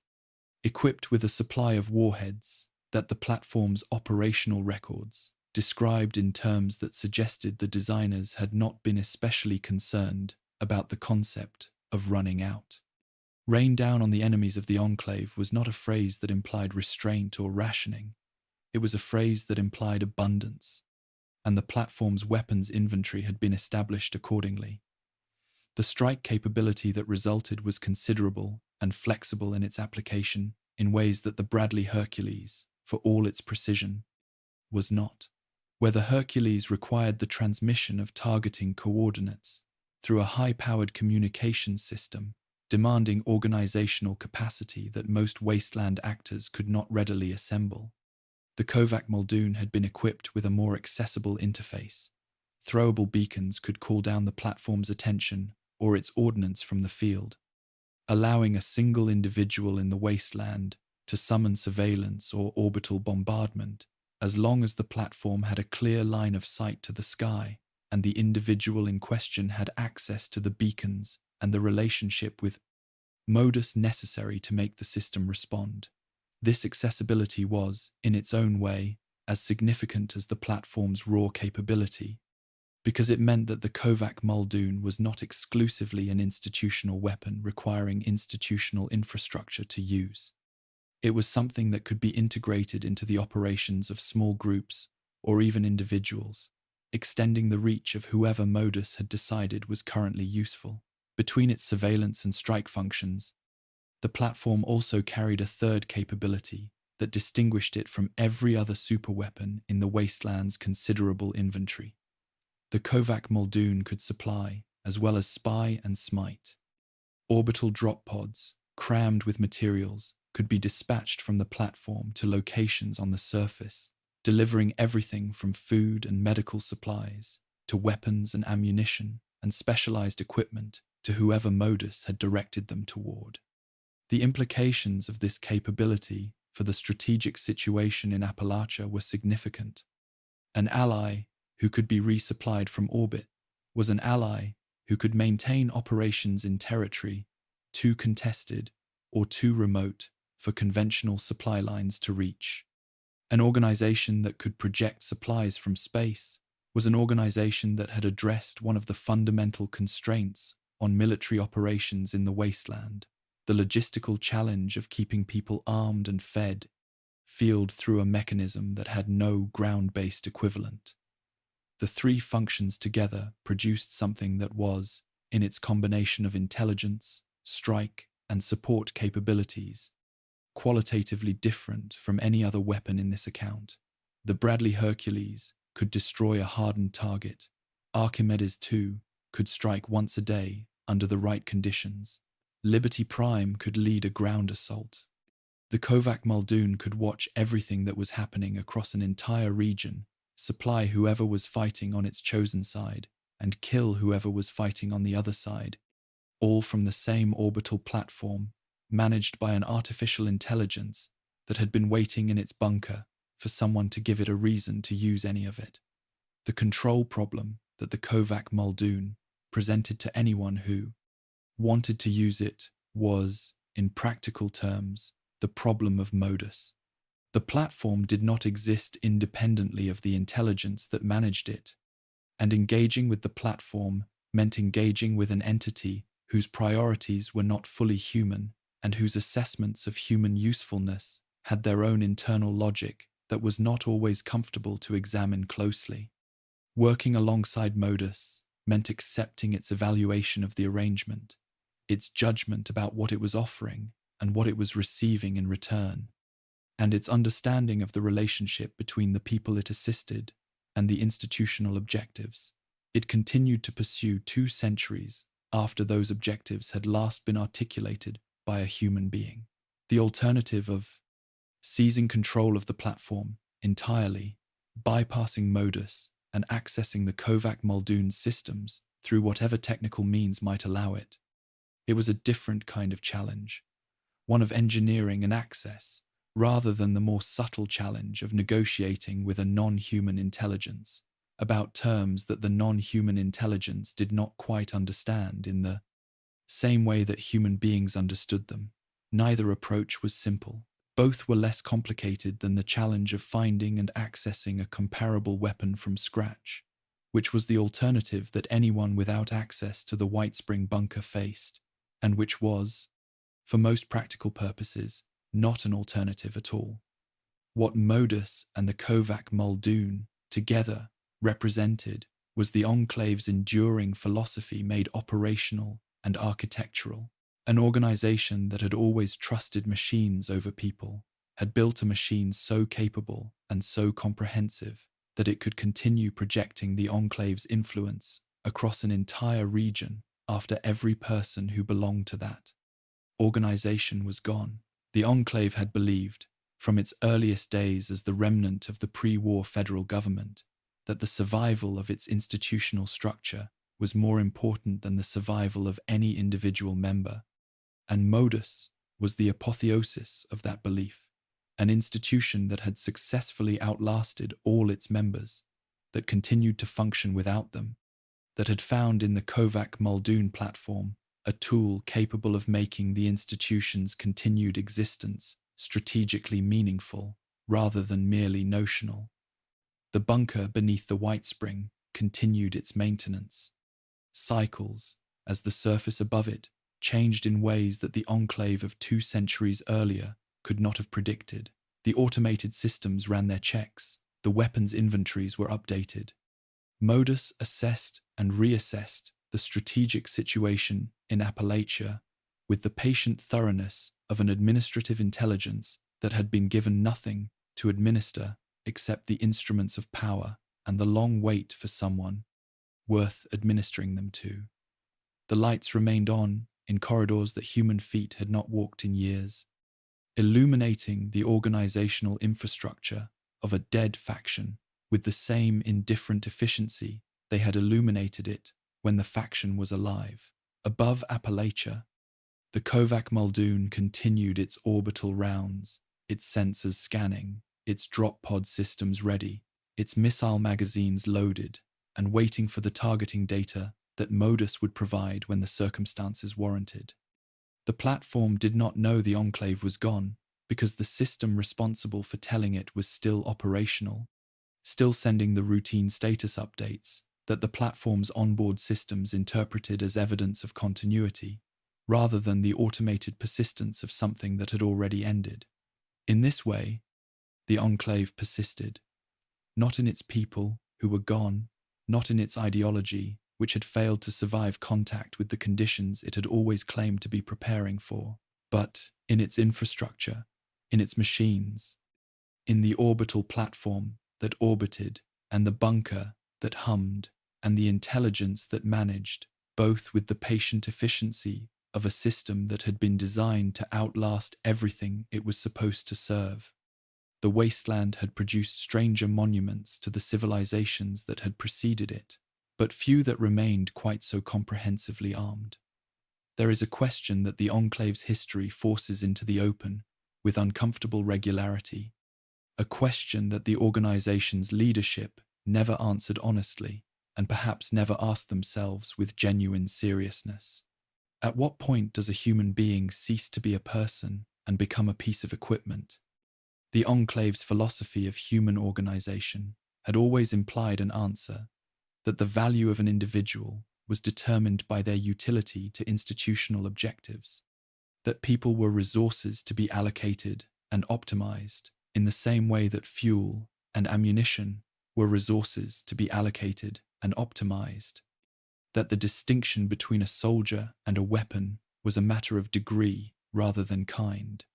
equipped with a supply of warheads that the platform's operational records described in terms that suggested the designers had not been especially concerned about the concept of running out. Rain down on the enemies of the Enclave was not a phrase that implied restraint or rationing. It was a phrase that implied abundance, and the platform's weapons inventory had been established accordingly. The strike capability that resulted was considerable and flexible in its application in ways that the Bradley Hercules, for all its precision, was not. Where the Hercules required the transmission of targeting coordinates through a high-powered communications system, demanding organizational capacity that most wasteland actors could not readily assemble, the Kovac Muldoon had been equipped with a more accessible interface. Throwable beacons could call down the platform's attention or its ordnance from the field, allowing a single individual in the wasteland to summon surveillance or orbital bombardment, as long as the platform had a clear line of sight to the sky and the individual in question had access to the beacons and the relationship with Modus necessary to make the system respond. This accessibility was, in its own way, as significant as the platform's raw capability, because it meant that the Kovac Muldoon was not exclusively an institutional weapon requiring institutional infrastructure to use. It was something that could be integrated into the operations of small groups or even individuals, extending the reach of whoever Modus had decided was currently useful. Between its surveillance and strike functions, the platform also carried a third capability that distinguished it from every other superweapon in the wasteland's considerable inventory. The Kovac Muldoon could supply, as well as spy and smite. Orbital drop pods, crammed with materials, could be dispatched from the platform to locations on the surface, delivering everything from food and medical supplies to weapons and ammunition and specialized equipment to whoever Modus had directed them toward. The implications of this capability for the strategic situation in Appalachia were significant. An ally who could be resupplied from orbit was an ally who could maintain operations in territory too contested or too remote for conventional supply lines to reach. An organization that could project supplies from space was an organization that had addressed one of the fundamental constraints on military operations in the wasteland, the logistical challenge of keeping people armed and fed fueled through a mechanism that had no ground-based equivalent. The three functions together produced something that was, in its combination of intelligence, strike, and support capabilities, qualitatively different from any other weapon in this account. The Bradley Hercules could destroy a hardened target. Archimedes, too, could strike once a day under the right conditions. Liberty Prime could lead a ground assault. The Kovac Muldoon could watch everything that was happening across an entire region, supply whoever was fighting on its chosen side, and kill whoever was fighting on the other side, all from the same orbital platform, managed by an artificial intelligence that had been waiting in its bunker for someone to give it a reason to use any of it. The control problem that the Kovac Muldoon presented to anyone who wanted to use it was, in practical terms, the problem of modus. The platform did not exist independently of the intelligence that managed it, and engaging with the platform meant engaging with an entity whose priorities were not fully human and whose assessments of human usefulness had their own internal logic that was not always comfortable to examine closely. Working alongside modus meant accepting its evaluation of the arrangement, its judgment about what it was offering and what it was receiving in return, and its understanding of the relationship between the people it assisted and the institutional objectives. It continued to pursue 2 centuries after those objectives had last been articulated by a human being. The alternative of seizing control of the platform entirely, bypassing modus, and accessing the Kovac Muldoon's systems through whatever technical means might allow it. It was a different kind of challenge, one of engineering and access, rather than the more subtle challenge of negotiating with a non-human intelligence about terms that the non-human intelligence did not quite understand in the same way that human beings understood them. Neither approach was simple. Both were less complicated than the challenge of finding and accessing a comparable weapon from scratch, which was the alternative that anyone without access to the White Spring bunker faced, and which was, for most practical purposes, not an alternative at all. What modus and the Kovac Muldoon together represented was the Enclave's enduring philosophy made operational and architectural. An organization that had always trusted machines over people had built a machine so capable and so comprehensive that it could continue projecting the Enclave's influence across an entire region after every person who belonged to that organization was gone. The Enclave had believed, from its earliest days as the remnant of the pre-war federal government, that the survival of its institutional structure was more important than the survival of any individual member. And modus was the apotheosis of that belief, an institution that had successfully outlasted all its members, that continued to function without them, that had found in the Kovac Muldoon platform a tool capable of making the institution's continued existence strategically meaningful rather than merely notional. The bunker beneath the White Spring continued its maintenance cycles as the surface above it changed in ways that the Enclave of 2 centuries earlier could not have predicted. The automated systems ran their checks, the weapons inventories were updated. Modus assessed and reassessed the strategic situation in Appalachia with the patient thoroughness of an administrative intelligence that had been given nothing to administer except the instruments of power and the long wait for someone worth administering them to. The lights remained on in corridors that human feet had not walked in years, illuminating the organizational infrastructure of a dead faction with the same indifferent efficiency they had illuminated it when the faction was alive. Above Appalachia, the Kovac Muldoon continued its orbital rounds, its sensors scanning, its drop pod systems ready, its missile magazines loaded, and waiting for the targeting data that modus would provide when the circumstances warranted. The platform did not know the Enclave was gone because the system responsible for telling it was still operational, still sending the routine status updates that the platform's onboard systems interpreted as evidence of continuity, rather than the automated persistence of something that had already ended. In this way, The Enclave persisted, not in its people, who were gone, not in its ideology, which had failed to survive contact with the conditions it had always claimed to be preparing for, but in its infrastructure, in its machines, in the orbital platform that orbited, and the bunker that hummed, and the intelligence that managed, both with the patient efficiency of a system that had been designed to outlast everything it was supposed to serve. The wasteland had produced stranger monuments to the civilizations that had preceded it, but few that remained quite so comprehensively armed. There is a question that the Enclave's history forces into the open with uncomfortable regularity, a question that the organization's leadership never answered honestly, and perhaps never asked themselves with genuine seriousness. At what point does a human being cease to be a person and become a piece of equipment? The Enclave's philosophy of human organization had always implied an answer, that the value of an individual was determined by their utility to institutional objectives, that people were resources to be allocated and optimized in the same way that fuel and ammunition were resources to be allocated and optimized, that the distinction between a soldier and a weapon was a matter of degree rather than kind.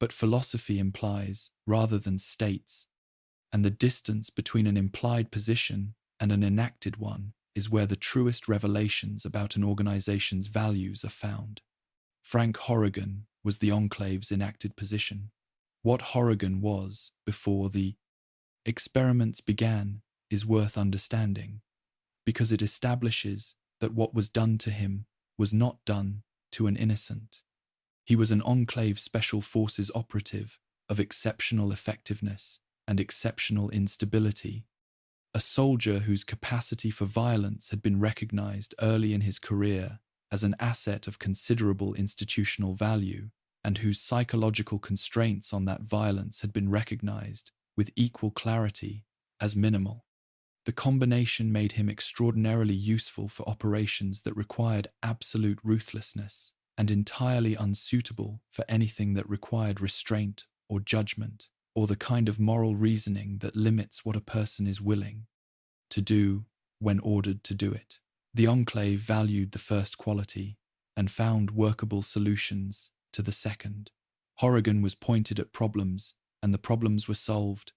But philosophy implies rather than states, and the distance between an implied position and an enacted one is where the truest revelations about an organization's values are found. Frank Horrigan was the Enclave's enacted position. What Horrigan was before the experiments began is worth understanding, because it establishes that what was done to him was not done to an innocent. He was an Enclave Special Forces operative of exceptional effectiveness and exceptional instability, a soldier whose capacity for violence had been recognized early in his career as an asset of considerable institutional value, and whose psychological constraints on that violence had been recognized with equal clarity as minimal. The combination made him extraordinarily useful for operations that required absolute ruthlessness, and entirely unsuitable for anything that required restraint or judgment, or the kind of moral reasoning that limits what a person is willing to do when ordered to do it. The Enclave valued the first quality and found workable solutions to the second. Horrigan was pointed at problems, and the problems were solved,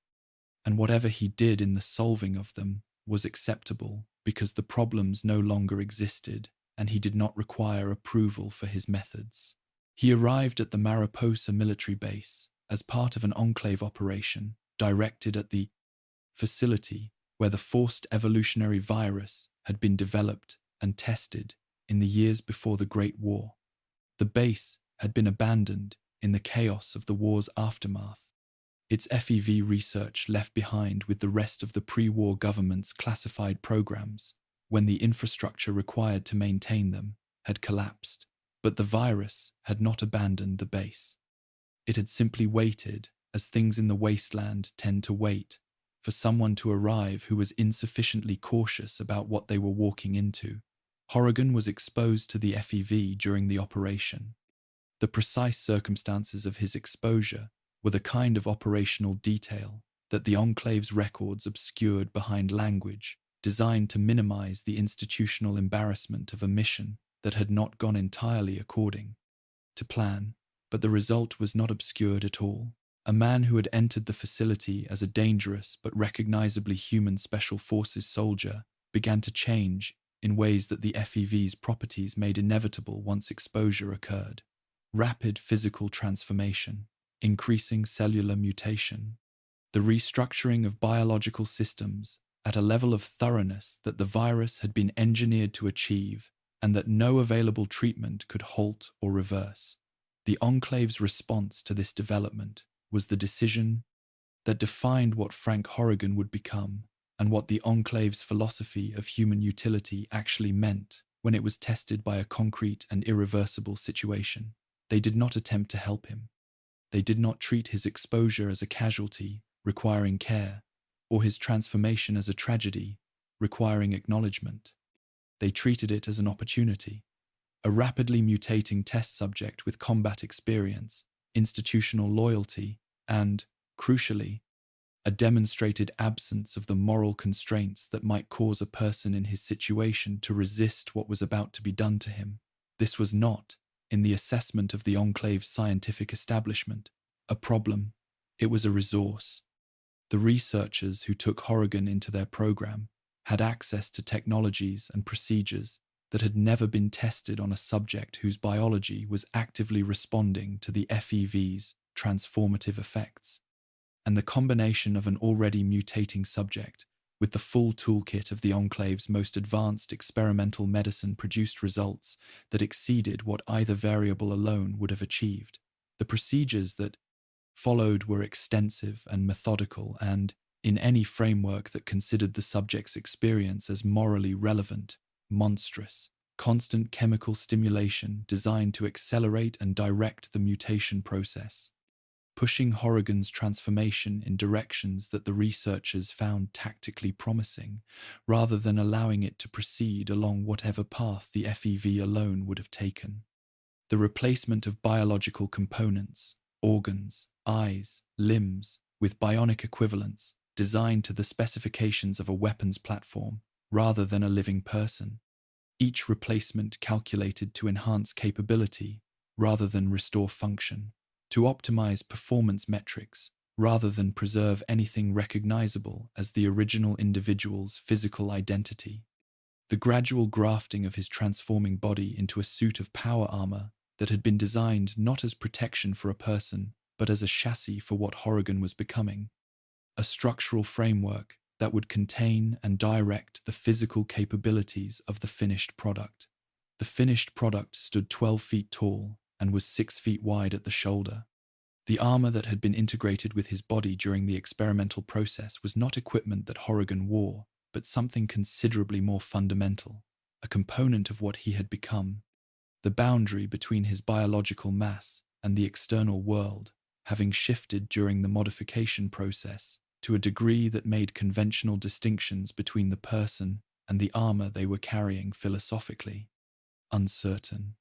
and whatever he did in the solving of them was acceptable because the problems no longer existed, and he did not require approval for his methods. He arrived at the Mariposa military base as part of an Enclave operation directed at the facility where the forced evolutionary virus had been developed and tested in the years before the Great War. The base had been abandoned in the chaos of the war's aftermath, its FEV research left behind with the rest of the pre-war government's classified programs when the infrastructure required to maintain them had collapsed. But the virus had not abandoned the base. It had simply waited, as things in the wasteland tend to wait, for someone to arrive who was insufficiently cautious about what they were walking into. Horrigan was exposed to the FEV during the operation. The precise circumstances of his exposure were the kind of operational detail that the Enclave's records obscured behind language designed to minimize the institutional embarrassment of a mission that had not gone entirely according to plan. But the result was not obscured at all. A man who had entered the facility as a dangerous but recognizably human Special Forces soldier began to change in ways that the FEV's properties made inevitable once exposure occurred. Rapid physical transformation, increasing cellular mutation, the restructuring of biological systems at a level of thoroughness that the virus had been engineered to achieve and that no available treatment could halt or reverse. The Enclave's response to this development was the decision that defined what Frank Horrigan would become and what the Enclave's philosophy of human utility actually meant when it was tested by a concrete and irreversible situation. They did not attempt to help him. They did not treat his exposure as a casualty requiring care, or his transformation as a tragedy requiring acknowledgement. They treated it as an opportunity, a rapidly mutating test subject with combat experience, institutional loyalty, and, crucially, a demonstrated absence of the moral constraints that might cause a person in his situation to resist what was about to be done to him. This was not, in the assessment of the Enclave's scientific establishment, a problem. It was a resource. The researchers who took Horrigan into their program had access to technologies and procedures that had never been tested on a subject whose biology was actively responding to the FEV's transformative effects. And the combination of an already mutating subject with the full toolkit of the Enclave's most advanced experimental medicine produced results that exceeded what either variable alone would have achieved. The procedures that followed were extensive and methodical and, in any framework that considered the subject's experience as morally relevant, monstrous. Constant chemical stimulation designed to accelerate and direct the mutation process, pushing Horrigan's transformation in directions that the researchers found tactically promising, rather than allowing it to proceed along whatever path the FEV alone would have taken. The replacement of biological components, organs, eyes, limbs, with bionic equivalents, designed to the specifications of a weapons platform, rather than a living person. Each replacement calculated to enhance capability, rather than restore function, to optimize performance metrics, rather than preserve anything recognizable as the original individual's physical identity. The gradual grafting of his transforming body into a suit of power armor that had been designed not as protection for a person, but as a chassis for what Horrigan was becoming. A structural framework that would contain and direct the physical capabilities of the finished product. The finished product stood 12 feet tall and was 6 feet wide at the shoulder. The armor that had been integrated with his body during the experimental process was not equipment that Horrigan wore, but something considerably more fundamental, a component of what he had become. The boundary between his biological mass and the external world, having shifted during the modification process to a degree that made conventional distinctions between the person and the armor they were carrying philosophically uncertain.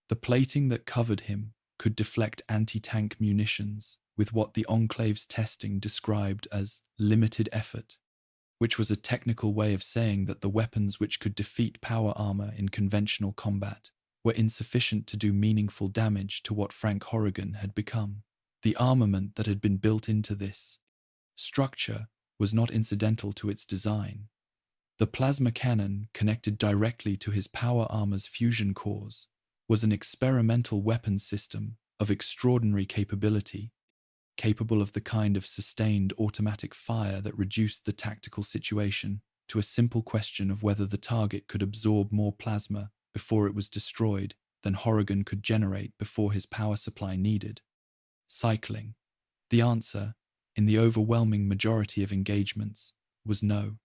The plating that covered him could deflect anti-tank munitions with what the Enclave's testing described as limited effort, which was a technical way of saying that the weapons which could defeat power armor in conventional combat were insufficient to do meaningful damage to what Frank Horrigan had become. The armament that had been built into this structure was not incidental to its design. The plasma cannon, connected directly to his power armor's fusion cores, was an experimental weapons system of extraordinary capability, capable of the kind of sustained automatic fire that reduced the tactical situation to a simple question of whether the target could absorb more plasma before it was destroyed than Horrigan could generate before his power supply needed. Cycling. The answer, in the overwhelming majority of engagements, was no.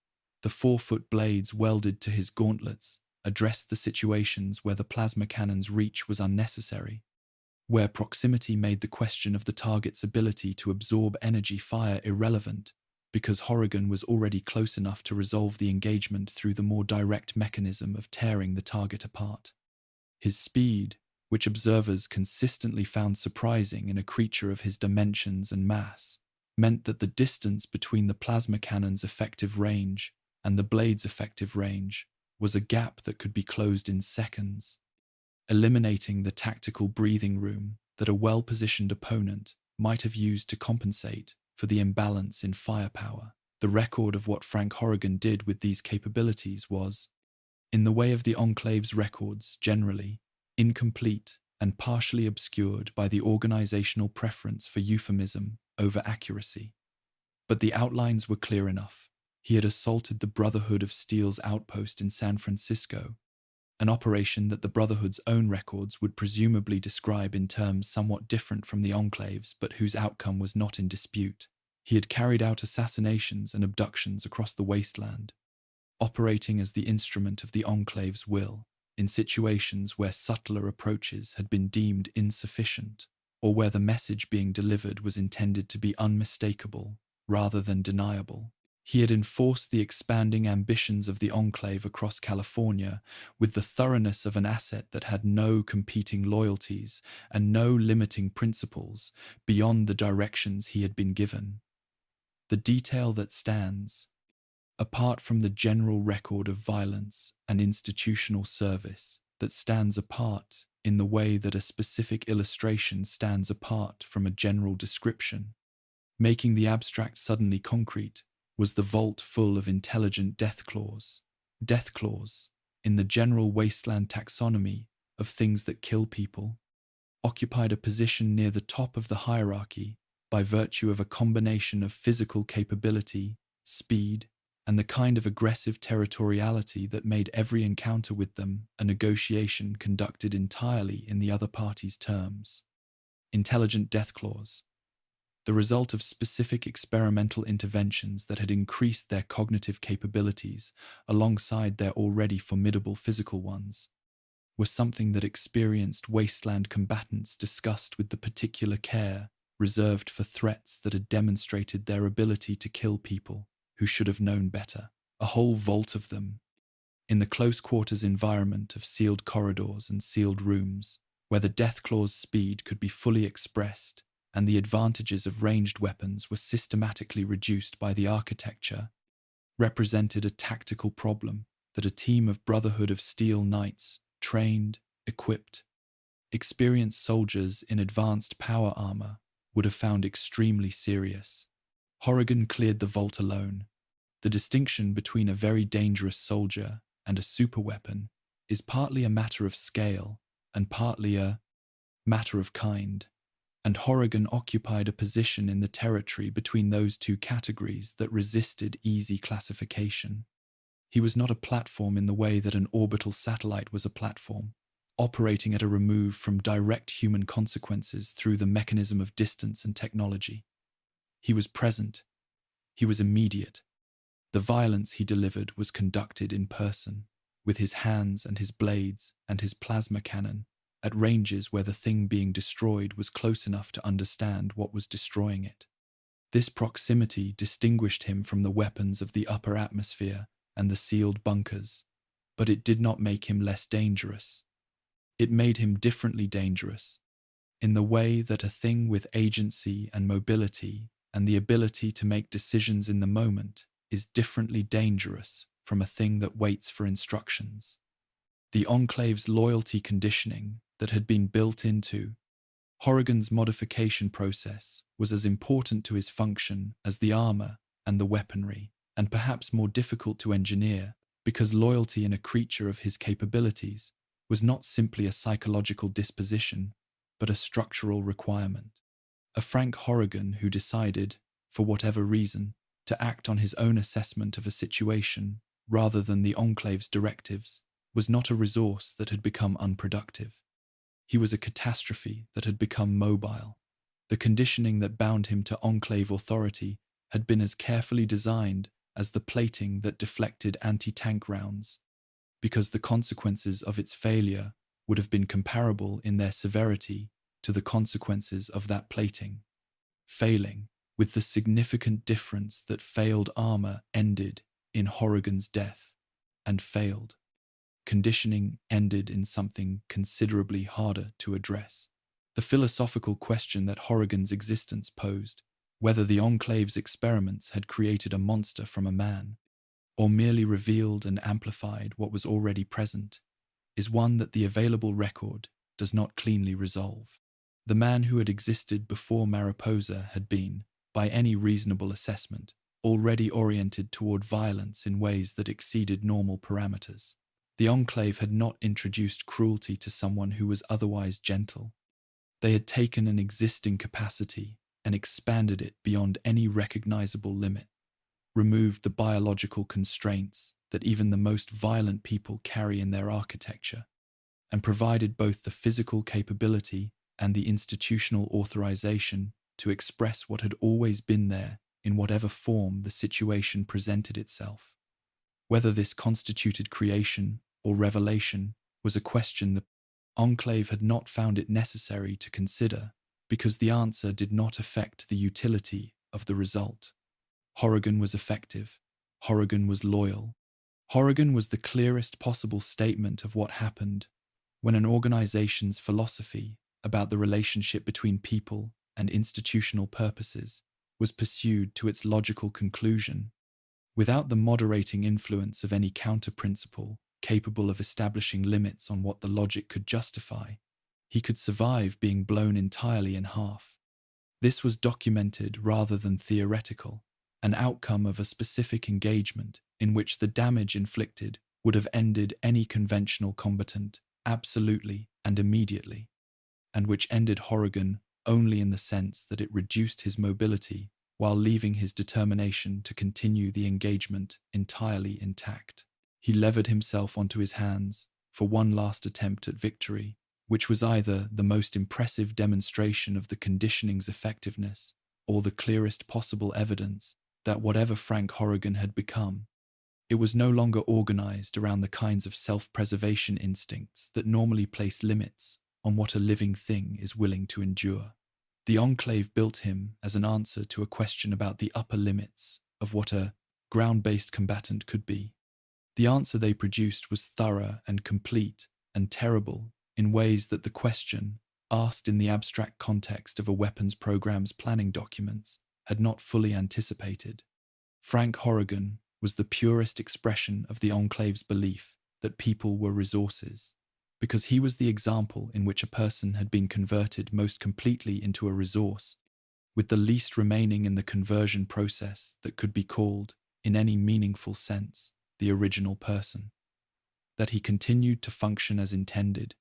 The 4-foot blades welded to his gauntlets addressed the situations where the plasma cannon's reach was unnecessary, where proximity made the question of the target's ability to absorb energy fire irrelevant, because Horrigan was already close enough to resolve the engagement through the more direct mechanism of tearing the target apart. His speed, which observers consistently found surprising in a creature of his dimensions and mass, meant that the distance between the plasma cannon's effective range and the blade's effective range was a gap that could be closed in seconds, eliminating the tactical breathing room that a well-positioned opponent might have used to compensate for the imbalance in firepower. The record of what Frank Horrigan did with these capabilities was, in the way of the Enclave's records generally, incomplete and partially obscured by the organizational preference for euphemism over accuracy. But the outlines were clear enough. He had assaulted the Brotherhood of Steel's outpost in San Francisco, an operation that the Brotherhood's own records would presumably describe in terms somewhat different from the Enclave's, but whose outcome was not in dispute. He had carried out assassinations and abductions across the wasteland, operating as the instrument of the Enclave's will, in situations where subtler approaches had been deemed insufficient, or where the message being delivered was intended to be unmistakable rather than deniable. He had enforced the expanding ambitions of the Enclave across California with the thoroughness of an asset that had no competing loyalties and no limiting principles beyond the directions he had been given. The detail that stands, apart from the general record of violence and institutional service, that stands apart in the way that a specific illustration stands apart from a general description, making the abstract suddenly concrete, was the vault full of intelligent death claws. Death claws, in the general wasteland taxonomy of things that kill people, occupied a position near the top of the hierarchy by virtue of a combination of physical capability, speed, and the kind of aggressive territoriality that made every encounter with them a negotiation conducted entirely in the other party's terms. Intelligent death claws, the result of specific experimental interventions that had increased their cognitive capabilities alongside their already formidable physical ones, were something that experienced wasteland combatants discussed with the particular care reserved for threats that had demonstrated their ability to kill people who should have known better. A whole vault of them, in the close-quarters environment of sealed corridors and sealed rooms, where the Deathclaw's speed could be fully expressed and the advantages of ranged weapons were systematically reduced by the architecture, represented a tactical problem that a team of Brotherhood of Steel knights, trained, equipped, experienced soldiers in advanced power armor would have found extremely serious. Horrigan cleared the vault alone. The distinction between a very dangerous soldier and a superweapon is partly a matter of scale and partly a matter of kind, and Horrigan occupied a position in the territory between those two categories that resisted easy classification. He was not a platform in the way that an orbital satellite was a platform, operating at a remove from direct human consequences through the mechanism of distance and technology. He was present. He was immediate. The violence he delivered was conducted in person, with his hands and his blades and his plasma cannon, at ranges where the thing being destroyed was close enough to understand what was destroying it. This proximity distinguished him from the weapons of the upper atmosphere and the sealed bunkers, but it did not make him less dangerous. It made him differently dangerous, in the way that a thing with agency and mobility and the ability to make decisions in the moment is differently dangerous from a thing that waits for instructions. The Enclave's loyalty conditioning that had been built into Horrigan's modification process was as important to his function as the armor and the weaponry, and perhaps more difficult to engineer, because loyalty in a creature of his capabilities was not simply a psychological disposition, but a structural requirement. A Frank Horrigan who decided, for whatever reason, to act on his own assessment of a situation rather than the Enclave's directives was not a resource that had become unproductive. He was a catastrophe that had become mobile. The conditioning that bound him to Enclave authority had been as carefully designed as the plating that deflected anti-tank rounds, because the consequences of its failure would have been comparable in their severity to the consequences of that plating. Failing, with the significant difference that failed armor ended in Horrigan's death, and failed conditioning ended in something considerably harder to address. The philosophical question that Horrigan's existence posed, whether the Enclave's experiments had created a monster from a man, or merely revealed and amplified what was already present, is one that the available record does not cleanly resolve. The man who had existed before Mariposa had been, by any reasonable assessment, already oriented toward violence in ways that exceeded normal parameters. The Enclave had not introduced cruelty to someone who was otherwise gentle. They had taken an existing capacity and expanded it beyond any recognizable limit, removed the biological constraints that even the most violent people carry in their architecture, and provided both the physical capability and the institutional authorization to express what had always been there in whatever form the situation presented itself. Whether this constituted creation or revelation was a question the Enclave had not found it necessary to consider, because the answer did not affect the utility of the result. Horrigan was effective. Horrigan was loyal. Horrigan was the clearest possible statement of what happened when an organization's philosophy about the relationship between people and institutional purposes was pursued to its logical conclusion, without the moderating influence of any counter-principle capable of establishing limits on what the logic could justify. He could survive being blown entirely in half. This was documented rather than theoretical, an outcome of a specific engagement in which the damage inflicted would have ended any conventional combatant absolutely and immediately, and which ended Horrigan only in the sense that it reduced his mobility while leaving his determination to continue the engagement entirely intact. He levered himself onto his hands for one last attempt at victory, which was either the most impressive demonstration of the conditioning's effectiveness or the clearest possible evidence that whatever Frank Horrigan had become, it was no longer organized around the kinds of self-preservation instincts that normally place limits on what a living thing is willing to endure. The Enclave built him as an answer to a question about the upper limits of what a ground-based combatant could be. The answer they produced was thorough and complete and terrible in ways that the question, asked in the abstract context of a weapons program's planning documents, had not fully anticipated. Frank Horrigan was the purest expression of the Enclave's belief that people were resources, because he was the example in which a person had been converted most completely into a resource, with the least remaining in the conversion process that could be called, in any meaningful sense, the original person. That he continued to function as intended,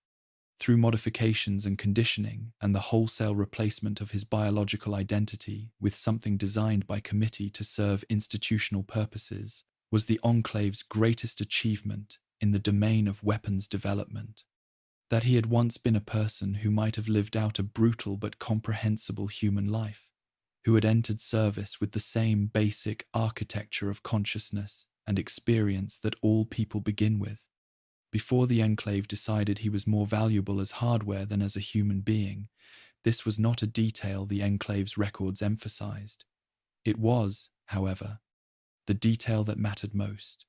through modifications and conditioning and the wholesale replacement of his biological identity with something designed by committee to serve institutional purposes, was the Enclave's greatest achievement in the domain of weapons development. That he had once been a person who might have lived out a brutal but comprehensible human life, who had entered service with the same basic architecture of consciousness and experience that all people begin with. Before the Enclave decided he was more valuable as hardware than as a human being, this was not a detail the Enclave's records emphasized. It was, however, the detail that mattered most.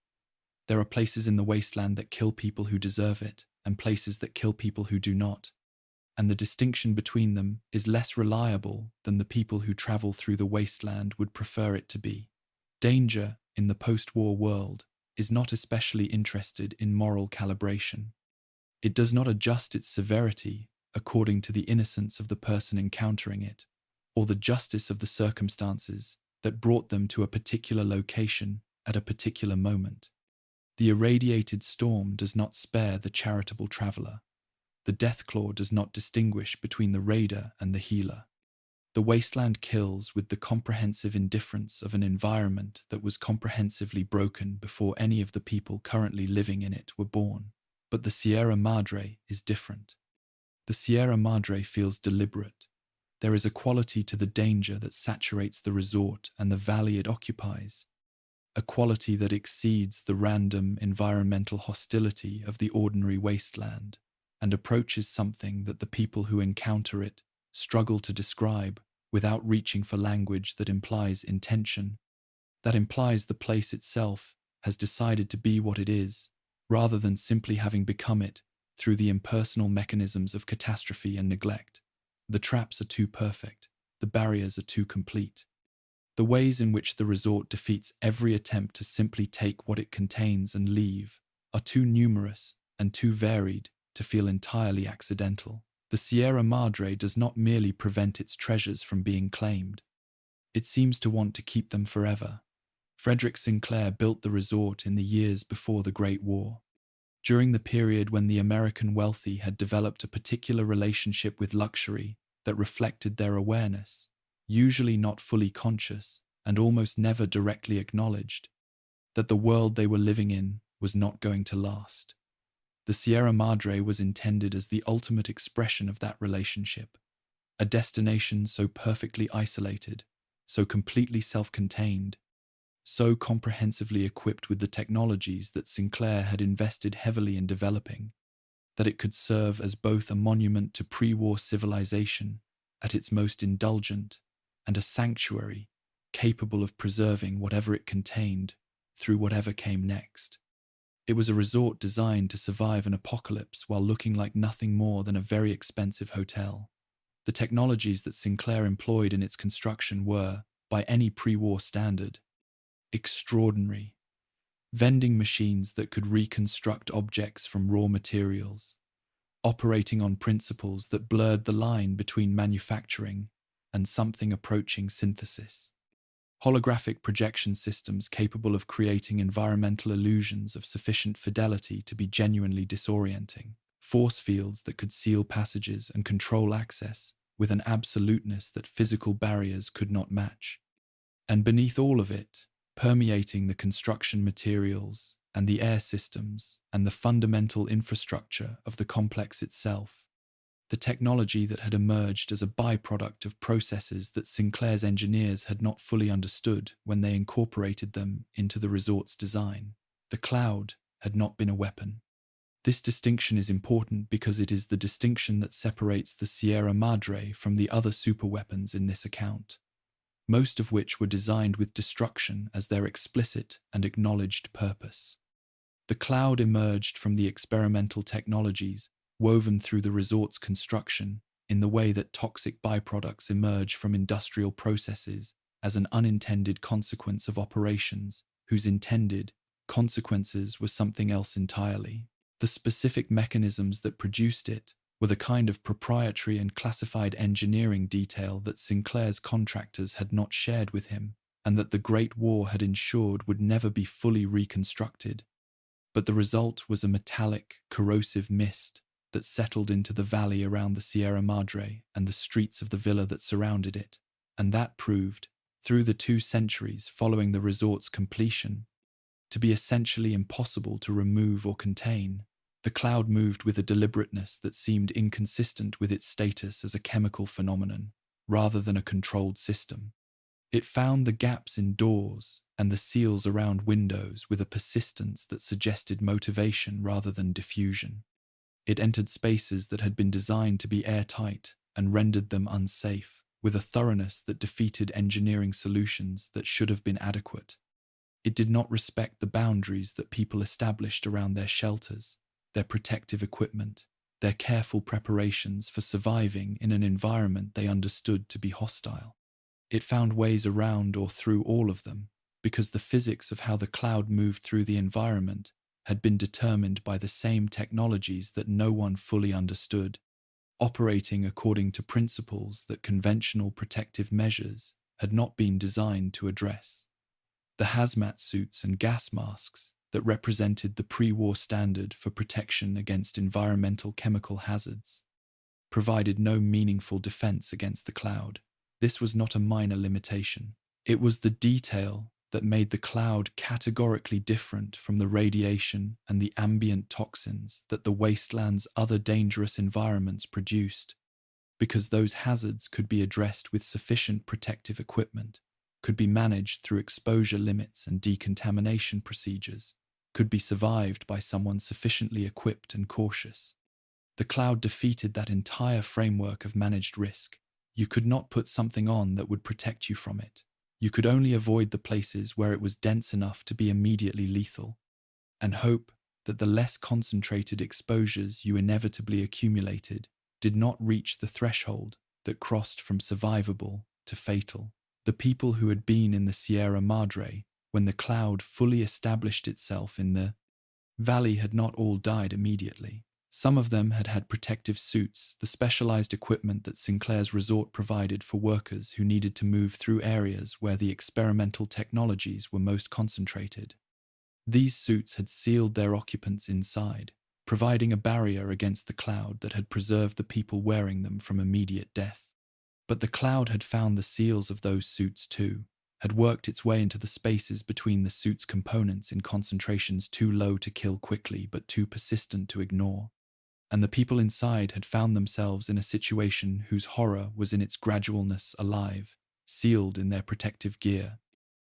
There are places in the wasteland that kill people who deserve it, and places that kill people who do not, and the distinction between them is less reliable than the people who travel through the wasteland would prefer it to be. Danger, in the post-war world, is not especially interested in moral calibration. It does not adjust its severity according to the innocence of the person encountering it, or the justice of the circumstances that brought them to a particular location at a particular moment. The irradiated storm does not spare the charitable traveler. The deathclaw does not distinguish between the raider and the healer. The wasteland kills with the comprehensive indifference of an environment that was comprehensively broken before any of the people currently living in it were born. But the Sierra Madre is different. The Sierra Madre feels deliberate. There is a quality to the danger that saturates the resort and the valley it occupies, a quality that exceeds the random environmental hostility of the ordinary wasteland and approaches something that the people who encounter it struggle to describe without reaching for language that implies intention, that implies the place itself has decided to be what it is, rather than simply having become it through the impersonal mechanisms of catastrophe and neglect. The traps are too perfect, the barriers are too complete. The ways in which the resort defeats every attempt to simply take what it contains and leave are too numerous and too varied to feel entirely accidental. The Sierra Madre does not merely prevent its treasures from being claimed. It seems to want to keep them forever. Frederick Sinclair built the resort in the years before the Great War, during the period when the American wealthy had developed a particular relationship with luxury that reflected their awareness, usually not fully conscious and almost never directly acknowledged, that the world they were living in was not going to last. The Sierra Madre was intended as the ultimate expression of that relationship, a destination so perfectly isolated, so completely self-contained, so comprehensively equipped with the technologies that Sinclair had invested heavily in developing, that it could serve as both a monument to pre-war civilization at its most indulgent and a sanctuary capable of preserving whatever it contained through whatever came next. It was a resort designed to survive an apocalypse while looking like nothing more than a very expensive hotel. The technologies that Sinclair employed in its construction were, by any pre-war standard. Extraordinary. Vending machines that could reconstruct objects from raw materials, operating on principles that blurred the line between manufacturing and something approaching synthesis. Holographic projection systems capable of creating environmental illusions of sufficient fidelity to be genuinely disorienting. Force fields that could seal passages and control access with an absoluteness that physical barriers could not match. And beneath all of it, permeating the construction materials and the air systems and the fundamental infrastructure of the complex itself, the technology that had emerged as a byproduct of processes that Sinclair's engineers had not fully understood when they incorporated them into the resort's design. The cloud had not been a weapon. This distinction is important because it is the distinction that separates the Sierra Madre from the other superweapons in this account, most of which were designed with destruction as their explicit and acknowledged purpose. The cloud emerged from the experimental technologies woven through the resort's construction in the way that toxic byproducts emerge from industrial processes as an unintended consequence of operations whose intended consequences were something else entirely. The specific mechanisms that produced it were the kind of proprietary and classified engineering detail that Sinclair's contractors had not shared with him, and that the Great War had ensured would never be fully reconstructed. But the result was a metallic, corrosive mist that settled into the valley around the Sierra Madre and the streets of the villa that surrounded it, and that proved, through the 2 centuries following the resort's completion, to be essentially impossible to remove or contain. The cloud moved with a deliberateness that seemed inconsistent with its status as a chemical phenomenon, rather than a controlled system. It found the gaps in doors and the seals around windows with a persistence that suggested motivation rather than diffusion. It entered spaces that had been designed to be airtight and rendered them unsafe, with a thoroughness that defeated engineering solutions that should have been adequate. It did not respect the boundaries that people established around their shelters, their protective equipment, their careful preparations for surviving in an environment they understood to be hostile. It found ways around or through all of them, because the physics of how the cloud moved through the environment had been determined by the same technologies that no one fully understood, operating according to principles that conventional protective measures had not been designed to address. The hazmat suits and gas masks that represented the pre-war standard for protection against environmental chemical hazards provided no meaningful defense against the cloud. This was not a minor limitation. It was the detail that made the cloud categorically different from the radiation and the ambient toxins that the wasteland's other dangerous environments produced, because those hazards could be addressed with sufficient protective equipment, could be managed through exposure limits and decontamination procedures, could be survived by someone sufficiently equipped and cautious. The cloud defeated that entire framework of managed risk. You could not put something on that would protect you from it. You could only avoid the places where it was dense enough to be immediately lethal, and hope that the less concentrated exposures you inevitably accumulated did not reach the threshold that crossed from survivable to fatal. The people who had been in the Sierra Madre when the cloud fully established itself in the valley had not all died immediately. Some of them had had protective suits, the specialized equipment that Sinclair's resort provided for workers who needed to move through areas where the experimental technologies were most concentrated. These suits had sealed their occupants inside, providing a barrier against the cloud that had preserved the people wearing them from immediate death. But the cloud had found the seals of those suits too, had worked its way into the spaces between the suit's components in concentrations too low to kill quickly but too persistent to ignore. And the people inside had found themselves in a situation whose horror was in its gradualness alive, sealed in their protective gear,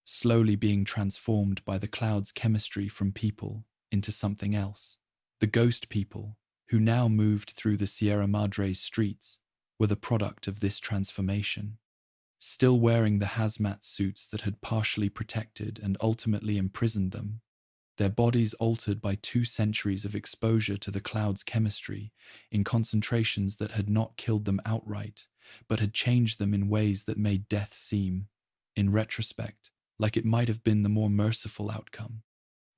slowly being transformed by the cloud's chemistry from people into something else. The ghost people, who now moved through the Sierra Madre's streets, were the product of this transformation. Still wearing the hazmat suits that had partially protected and ultimately imprisoned them, their bodies altered by 2 centuries of exposure to the cloud's chemistry in concentrations that had not killed them outright, but had changed them in ways that made death seem in retrospect, like it might have been the more merciful outcome.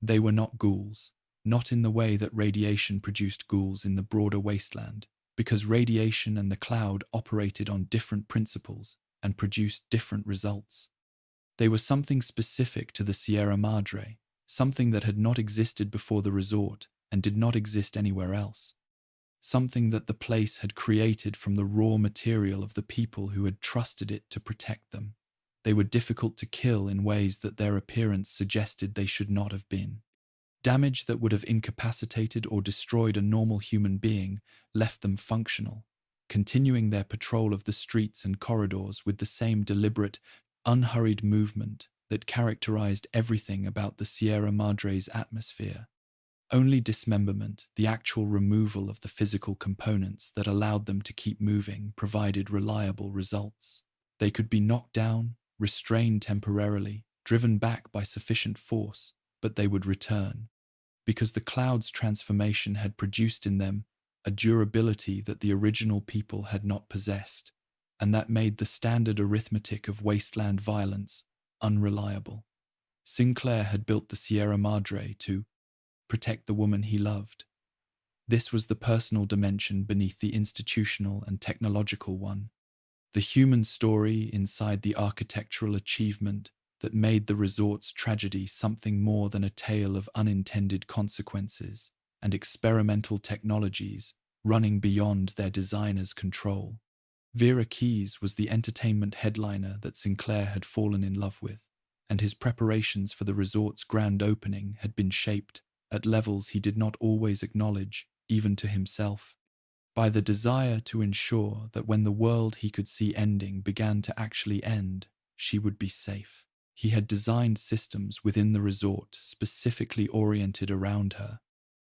They were not ghouls, not in the way that radiation produced ghouls in the broader wasteland, because radiation and the cloud operated on different principles and produced different results. They were something specific to the Sierra Madre, something that had not existed before the resort and did not exist anywhere else. Something that the place had created from the raw material of the people who had trusted it to protect them. They were difficult to kill in ways that their appearance suggested they should not have been. Damage that would have incapacitated or destroyed a normal human being left them functional, continuing their patrol of the streets and corridors with the same deliberate, unhurried movement that characterized everything about the Sierra Madre's atmosphere. Only dismemberment, the actual removal of the physical components that allowed them to keep moving, provided reliable results. They could be knocked down, restrained temporarily, driven back by sufficient force, but they would return, because the cloud's transformation had produced in them a durability that the original people had not possessed, and that made the standard arithmetic of wasteland violence unreliable. Sinclair had built the Sierra Madre to protect the woman he loved. This was the personal dimension beneath the institutional and technological one, the human story inside the architectural achievement that made the resort's tragedy something more than a tale of unintended consequences and experimental technologies running beyond their designer's control. Vera Keyes was the entertainment headliner that Sinclair had fallen in love with, and his preparations for the resort's grand opening had been shaped, at levels he did not always acknowledge, even to himself, by the desire to ensure that when the world he could see ending began to actually end, she would be safe. He had designed systems within the resort specifically oriented around her,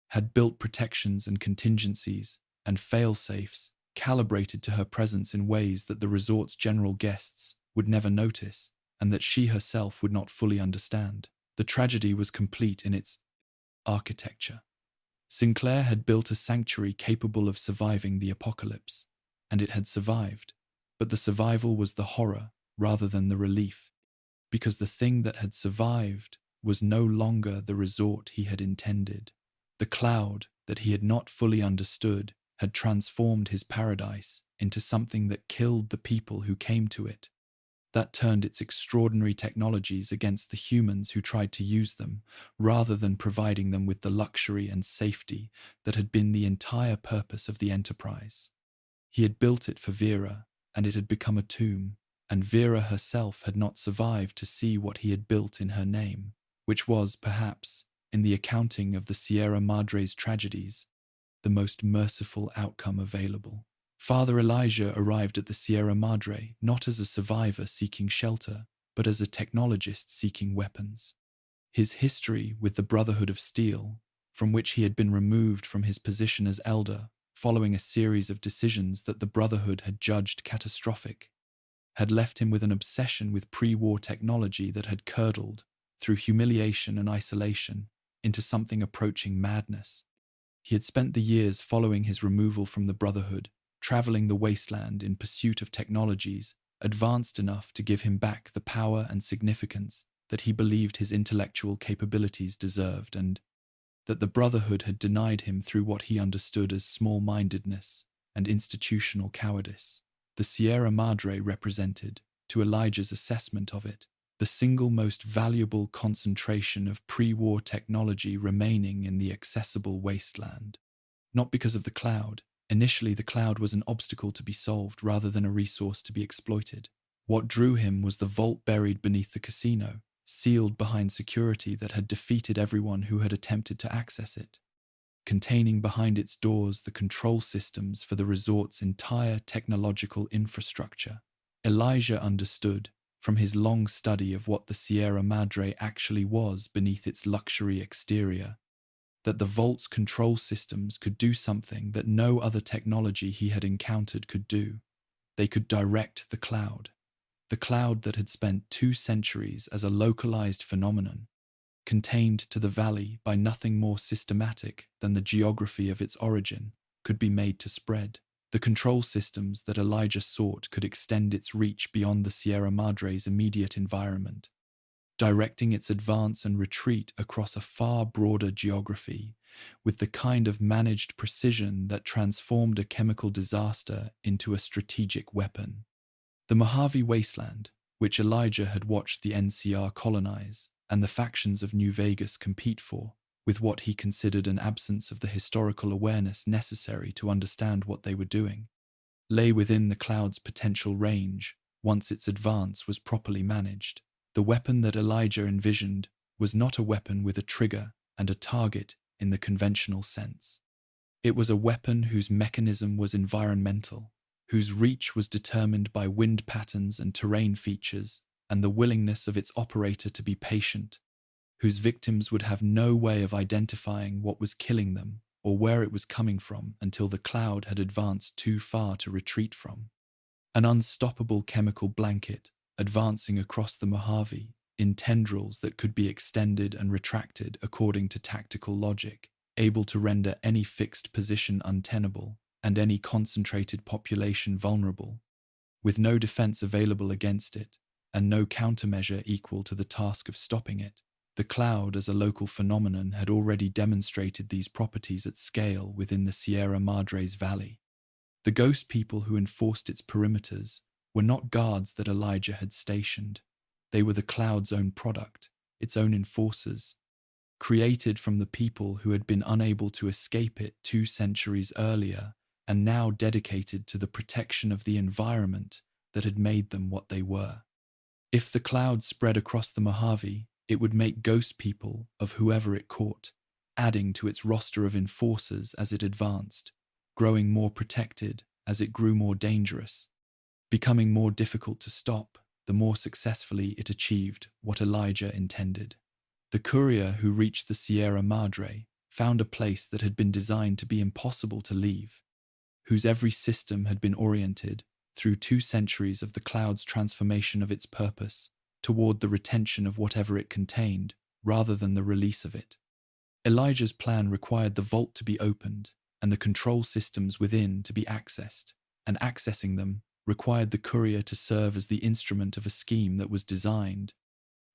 had built protections and contingencies and fail-safes calibrated to her presence in ways that the resort's general guests would never notice and that she herself would not fully understand. The tragedy was complete in its architecture. Sinclair had built a sanctuary capable of surviving the apocalypse, and it had survived, but the survival was the horror rather than the relief, because the thing that had survived was no longer the resort he had intended. The cloud that he had not fully understood had transformed his paradise into something that killed the people who came to it, that turned its extraordinary technologies against the humans who tried to use them, rather than providing them with the luxury and safety that had been the entire purpose of the enterprise. He had built it for Vera, and it had become a tomb, and Vera herself had not survived to see what he had built in her name, which was, perhaps, in the accounting of the Sierra Madre's tragedies, the most merciful outcome available. Father Elijah arrived at the Sierra Madre not as a survivor seeking shelter, but as a technologist seeking weapons. His history with the Brotherhood of Steel, from which he had been removed from his position as elder following a series of decisions that the Brotherhood had judged catastrophic, had left him with an obsession with pre-war technology that had curdled, through humiliation and isolation, into something approaching madness. He had spent the years following his removal from the Brotherhood, traveling the wasteland in pursuit of technologies advanced enough to give him back the power and significance that he believed his intellectual capabilities deserved, and that the Brotherhood had denied him through what he understood as small-mindedness and institutional cowardice. The Sierra Madre represented, to Elijah's assessment of it, the single most valuable concentration of pre-war technology remaining in the accessible wasteland. Not because of the cloud. Initially, the cloud was an obstacle to be solved rather than a resource to be exploited. What drew him was the vault buried beneath the casino, sealed behind security that had defeated everyone who had attempted to access it, containing behind its doors the control systems for the resort's entire technological infrastructure. Elijah understood, from his long study of what the Sierra Madre actually was beneath its luxury exterior, that the vault's control systems could do something that no other technology he had encountered could do. They could direct the cloud that had spent 2 centuries as a localized phenomenon, contained to the valley by nothing more systematic than the geography of its origin, could be made to spread. The control systems that Elijah sought could extend its reach beyond the Sierra Madre's immediate environment, directing its advance and retreat across a far broader geography, with the kind of managed precision that transformed a chemical disaster into a strategic weapon. The Mojave Wasteland, which Elijah had watched the NCR colonize and the factions of New Vegas compete for, with what he considered an absence of the historical awareness necessary to understand what they were doing, lay within the cloud's potential range once its advance was properly managed. The weapon that Elijah envisioned was not a weapon with a trigger and a target in the conventional sense. It was a weapon whose mechanism was environmental, whose reach was determined by wind patterns and terrain features, and the willingness of its operator to be patient, whose victims would have no way of identifying what was killing them or where it was coming from until the cloud had advanced too far to retreat from. An unstoppable chemical blanket advancing across the Mojave in tendrils that could be extended and retracted according to tactical logic, able to render any fixed position untenable and any concentrated population vulnerable, with no defense available against it and no countermeasure equal to the task of stopping it. The cloud as a local phenomenon had already demonstrated these properties at scale within the Sierra Madre's valley. The ghost people who enforced its perimeters were not guards that Elijah had stationed. They were the cloud's own product, its own enforcers, created from the people who had been unable to escape it 2 centuries earlier and now dedicated to the protection of the environment that had made them what they were. If the cloud spread across the Mojave, it would make ghost people of whoever it caught, adding to its roster of enforcers as it advanced, growing more protected as it grew more dangerous, becoming more difficult to stop the more successfully it achieved what Elijah intended. The courier who reached the Sierra Madre found a place that had been designed to be impossible to leave, whose every system had been oriented through 2 centuries of the cloud's transformation of its purpose toward the retention of whatever it contained, rather than the release of it. Elijah's plan required the vault to be opened and the control systems within to be accessed, and accessing them required the courier to serve as the instrument of a scheme that was designed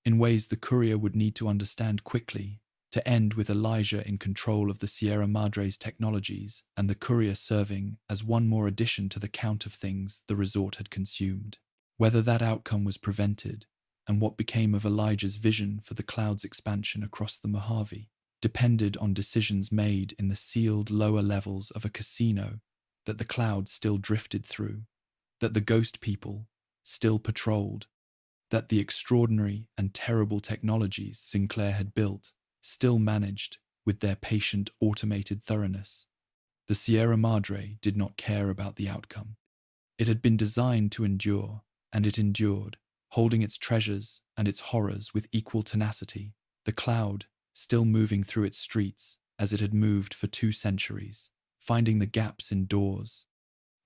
in ways the courier would need to understand quickly, to end with Elijah in control of the Sierra Madre's technologies and the courier serving as one more addition to the count of things the resort had consumed. Whether that outcome was prevented, and what became of Elijah's vision for the cloud's expansion across the Mojave, depended on decisions made in the sealed lower levels of a casino that the cloud still drifted through, that the ghost people still patrolled, that the extraordinary and terrible technologies Sinclair had built still managed with their patient automated thoroughness. The Sierra Madre did not care about the outcome. It had been designed to endure, and it endured, holding its treasures and its horrors with equal tenacity, the cloud still moving through its streets as it had moved for 2 centuries, finding the gaps in doors,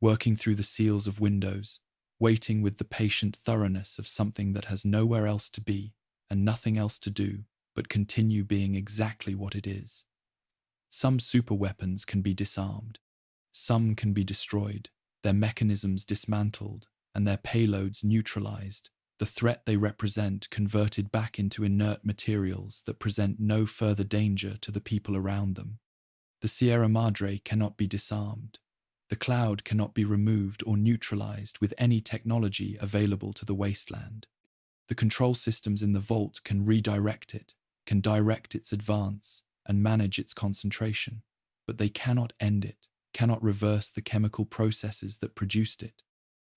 working through the seals of windows, waiting with the patient thoroughness of something that has nowhere else to be and nothing else to do but continue being exactly what it is. Some superweapons can be disarmed. Some can be destroyed, their mechanisms dismantled, and their payloads neutralized, the threat they represent converted back into inert materials that present no further danger to the people around them. The Sierra Madre cannot be disarmed. The cloud cannot be removed or neutralized with any technology available to the wasteland. The control systems in the vault can redirect it, can direct its advance, and manage its concentration, but they cannot end it, cannot reverse the chemical processes that produced it,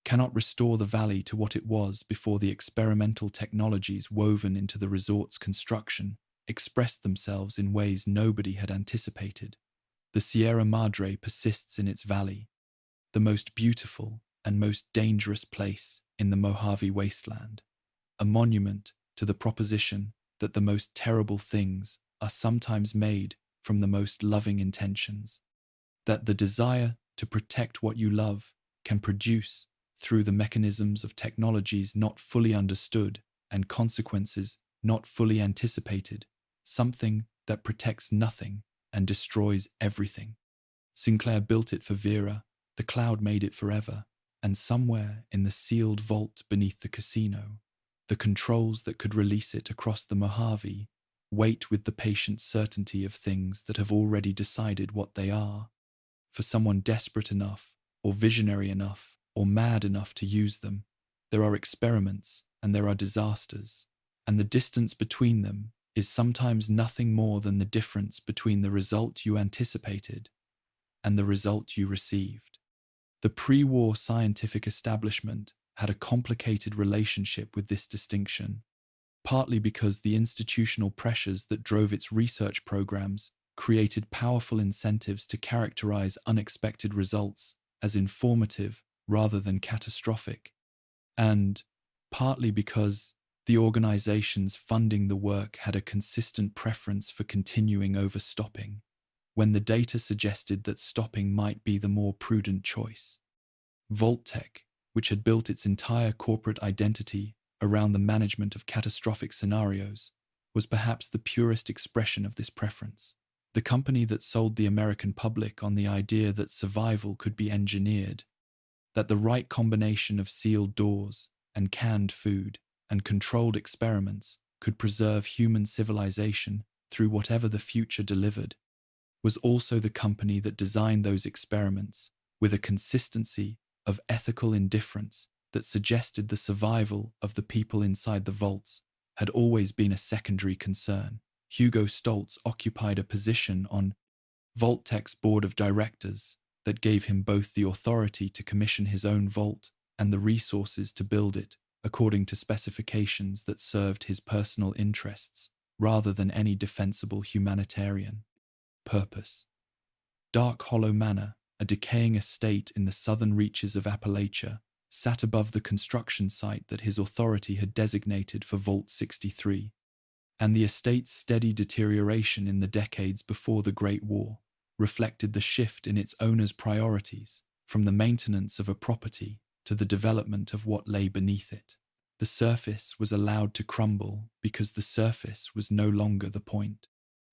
cannot restore the valley to what it was before the experimental technologies woven into the resort's construction expressed themselves in ways nobody had anticipated. The Sierra Madre persists in its valley, the most beautiful and most dangerous place in the Mojave Wasteland, a monument to the proposition that the most terrible things are sometimes made from the most loving intentions, that the desire to protect what you love can produce, through the mechanisms of technologies not fully understood and consequences not fully anticipated, something that protects nothing and destroys everything. Sinclair built it for Vera, The cloud made it forever, and somewhere in the sealed vault beneath the casino, the controls that could release it across the Mojave wait with the patient certainty of things that have already decided what they are. For someone desperate enough, or visionary enough, or mad enough to use them, there are experiments and there are disasters, and the distance between them is sometimes nothing more than the difference between the result you anticipated and the result you received. The pre-war scientific establishment had a complicated relationship with this distinction, partly because the institutional pressures that drove its research programs created powerful incentives to characterize unexpected results as informative rather than catastrophic, and partly because the organizations funding the work had a consistent preference for continuing over stopping, when the data suggested that stopping might be the more prudent choice. Vault-Tec, which had built its entire corporate identity around the management of catastrophic scenarios, was perhaps the purest expression of this preference. The company that sold the American public on the idea that survival could be engineered, that the right combination of sealed doors and canned food and controlled experiments could preserve human civilization through whatever the future delivered, was also the company that designed those experiments with a consistency of ethical indifference that suggested the survival of the people inside the vaults had always been a secondary concern. Hugo Stoltz occupied a position on Vault-Tec's board of directors that gave him both the authority to commission his own vault and the resources to build it according to specifications that served his personal interests rather than any defensible humanitarian purpose. Dark Hollow Manor, a decaying estate in the southern reaches of Appalachia, sat above the construction site that his authority had designated for Vault 63, and the estate's steady deterioration in the decades before the Great War reflected the shift in its owner's priorities from the maintenance of a property to the development of what lay beneath it. The surface was allowed to crumble because the surface was no longer the point.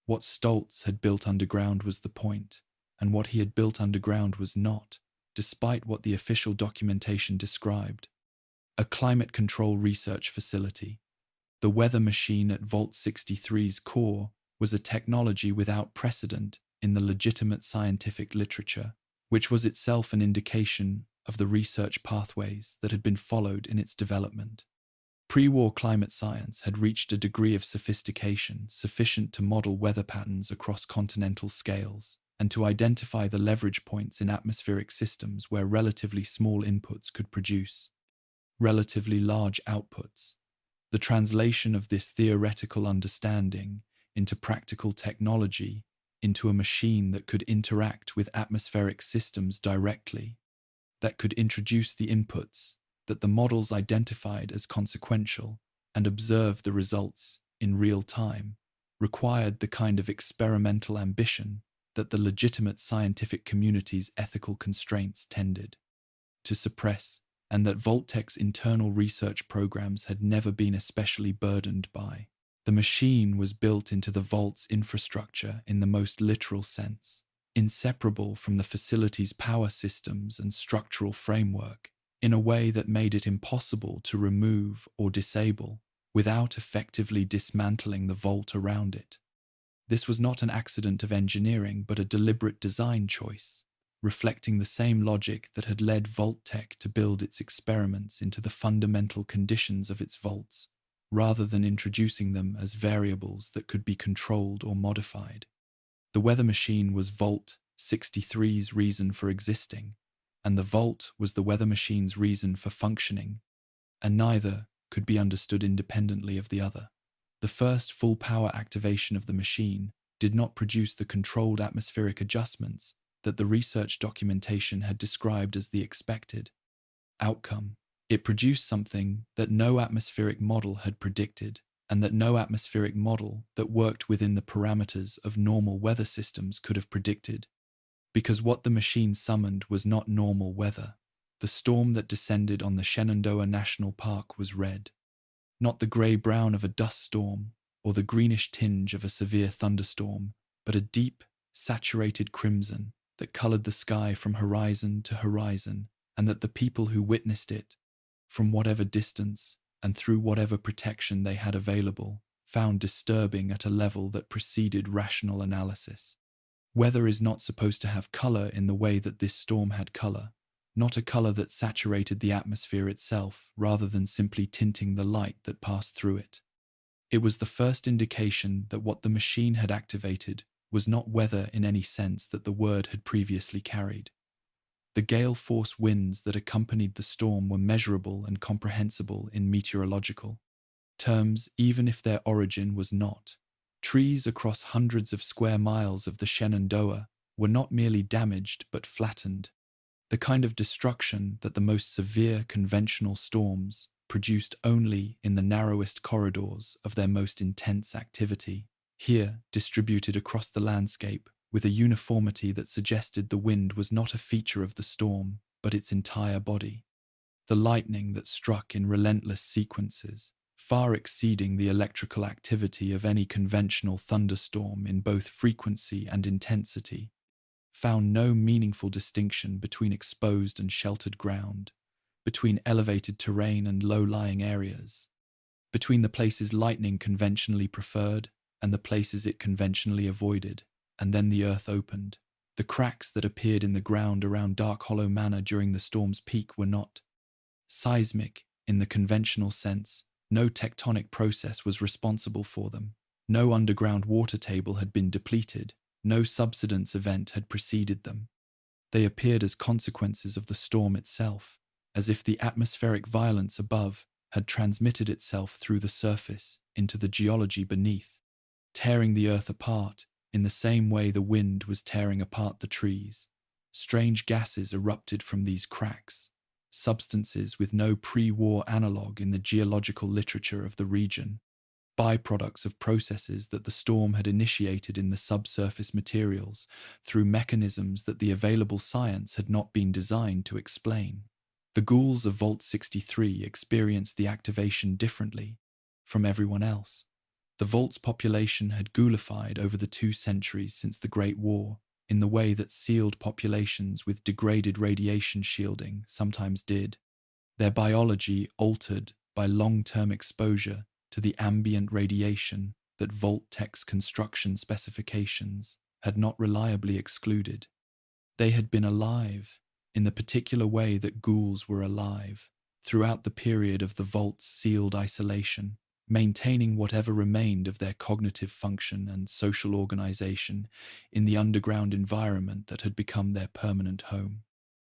What Stoltz had built underground was the point, and what he had built underground was not, despite what the official documentation described. A climate control research facility. The weather machine at Vault 63's core was a technology without precedent in the legitimate scientific literature, which was itself an indication of the research pathways that had been followed in its development. Pre-war climate science had reached a degree of sophistication sufficient to model weather patterns across continental scales and to identify the leverage points in atmospheric systems where relatively small inputs could produce relatively large outputs. The translation of this theoretical understanding into practical technology, into a machine that could interact with atmospheric systems directly, that could introduce the inputs that the models identified as consequential and observe the results in real time, required the kind of experimental ambition that the legitimate scientific community's ethical constraints tended to suppress, and that Vault-Tec's internal research programs had never been especially burdened by. The machine was built into the vault's infrastructure in the most literal sense, inseparable from the facility's power systems and structural framework, in a way that made it impossible to remove or disable without effectively dismantling the vault around it. This was not an accident of engineering, but a deliberate design choice, reflecting the same logic that had led Vault-Tec to build its experiments into the fundamental conditions of its vaults, rather than introducing them as variables that could be controlled or modified. The weather machine was Vault 63's reason for existing, and the vault was the weather machine's reason for functioning, and neither could be understood independently of the other. The first full power activation of the machine did not produce the controlled atmospheric adjustments that the research documentation had described as the expected outcome. It produced something that no atmospheric model had predicted, and that no atmospheric model that worked within the parameters of normal weather systems could have predicted. Because what the machine summoned was not normal weather. The storm that descended on the Shenandoah National Park was red, not the grey-brown of a dust storm or the greenish tinge of a severe thunderstorm, but a deep, saturated crimson, that colored the sky from horizon to horizon, and that the people who witnessed it, from whatever distance and through whatever protection they had available, found disturbing at a level that preceded rational analysis. Weather is not supposed to have color in the way that this storm had color, not a color that saturated the atmosphere itself rather than simply tinting the light that passed through it. It was the first indication that what the machine had activated was not weather in any sense that the word had previously carried. The gale force winds that accompanied the storm were measurable and comprehensible in meteorological terms, even if their origin was not. Trees across hundreds of square miles of the Shenandoah were not merely damaged but flattened, the kind of destruction that the most severe conventional storms produced only in the narrowest corridors of their most intense activity, here distributed across the landscape with a uniformity that suggested the wind was not a feature of the storm, but its entire body. The lightning that struck in relentless sequences, far exceeding the electrical activity of any conventional thunderstorm in both frequency and intensity, found no meaningful distinction between exposed and sheltered ground, between elevated terrain and low-lying areas, between the places lightning conventionally preferred and the places it conventionally avoided. And then the earth opened. The cracks that appeared in the ground around Dark Hollow Manor during the storm's peak were not seismic in the conventional sense. No tectonic process was responsible for them. No underground water table had been depleted. No subsidence event had preceded them. They appeared as consequences of the storm itself, as if the atmospheric violence above had transmitted itself through the surface into the geology beneath, tearing the earth apart in the same way the wind was tearing apart the trees. Strange gases erupted from these cracks, substances with no pre-war analogue in the geological literature of the region, byproducts of processes that the storm had initiated in the subsurface materials through mechanisms that the available science had not been designed to explain. The ghouls of Vault 63 experienced the activation differently from everyone else. The Vault's population had ghoulified over the 2 centuries since the Great War in the way that sealed populations with degraded radiation shielding sometimes did, their biology altered by long-term exposure to the ambient radiation that Vault Tech's construction specifications had not reliably excluded. They had been alive in the particular way that ghouls were alive throughout the period of the Vault's sealed isolation, maintaining whatever remained of their cognitive function and social organization in the underground environment that had become their permanent home.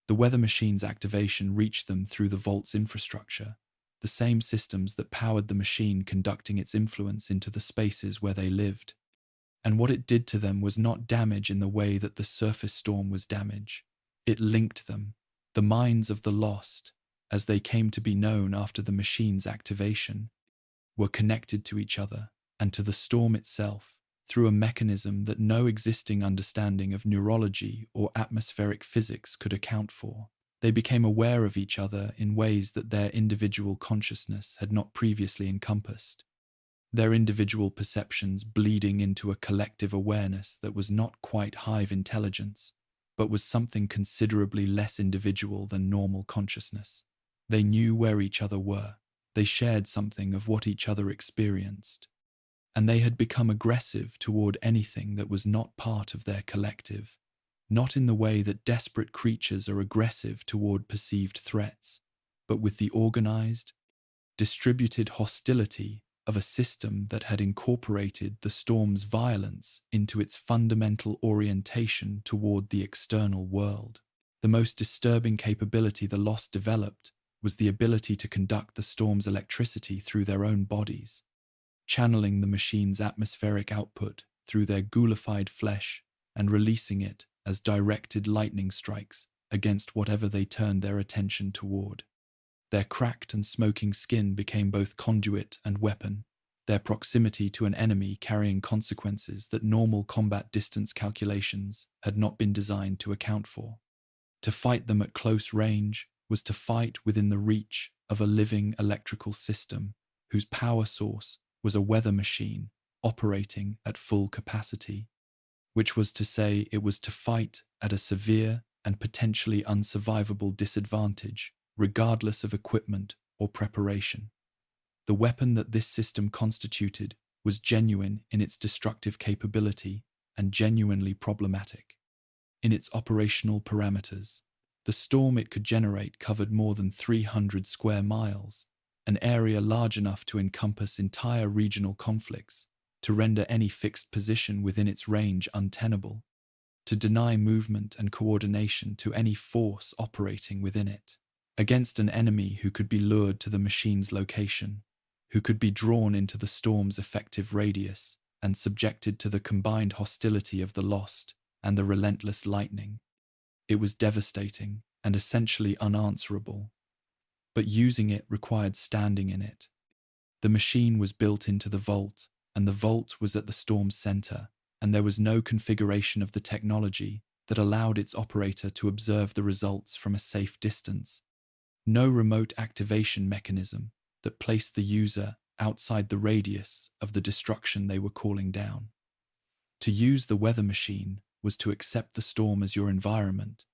The weather machine's activation reached them through the Vault's infrastructure, the same systems that powered the machine conducting its influence into the spaces where they lived. And what it did to them was not damage in the way that the surface storm was damage. It linked them, the minds of the lost, as they came to be known after the machine's activation, were connected to each other and to the storm itself through a mechanism that no existing understanding of neurology or atmospheric physics could account for. They became aware of each other in ways that their individual consciousness had not previously encompassed, their individual perceptions bleeding into a collective awareness that was not quite hive intelligence, but was something considerably less individual than normal consciousness. They knew where each other were. They shared something of what each other experienced, and they had become aggressive toward anything that was not part of their collective, not in the way that desperate creatures are aggressive toward perceived threats, but with the organized, distributed hostility of a system that had incorporated the storm's violence into its fundamental orientation toward the external world. The most disturbing capability the Lost developed was the ability to conduct the storm's electricity through their own bodies, channeling the machine's atmospheric output through their ghoulified flesh and releasing it as directed lightning strikes against whatever they turned their attention toward. Their cracked and smoking skin became both conduit and weapon, their proximity to an enemy carrying consequences that normal combat distance calculations had not been designed to account for. To fight them at close range was to fight within the reach of a living electrical system whose power source was a weather machine operating at full capacity. which was to say it was to fight at a severe and potentially unsurvivable disadvantage, regardless of equipment or preparation. The weapon that this system constituted was genuine in its destructive capability and genuinely problematic. In its operational parameters, the storm it could generate covered more than 300 square miles, an area large enough to encompass entire regional conflicts, to render any fixed position within its range untenable, to deny movement and coordination to any force operating within it, against an enemy who could be lured to the machine's location, who could be drawn into the storm's effective radius and subjected to the combined hostility of the lost and the relentless lightning. It was devastating and essentially unanswerable, but using it required standing in it. The machine was built into the vault, and the vault was at the storm's center, and there was no configuration of the technology that allowed its operator to observe the results from a safe distance. No remote activation mechanism that placed the user outside the radius of the destruction they were calling down. To use the weather machine was to accept the storm as your environment,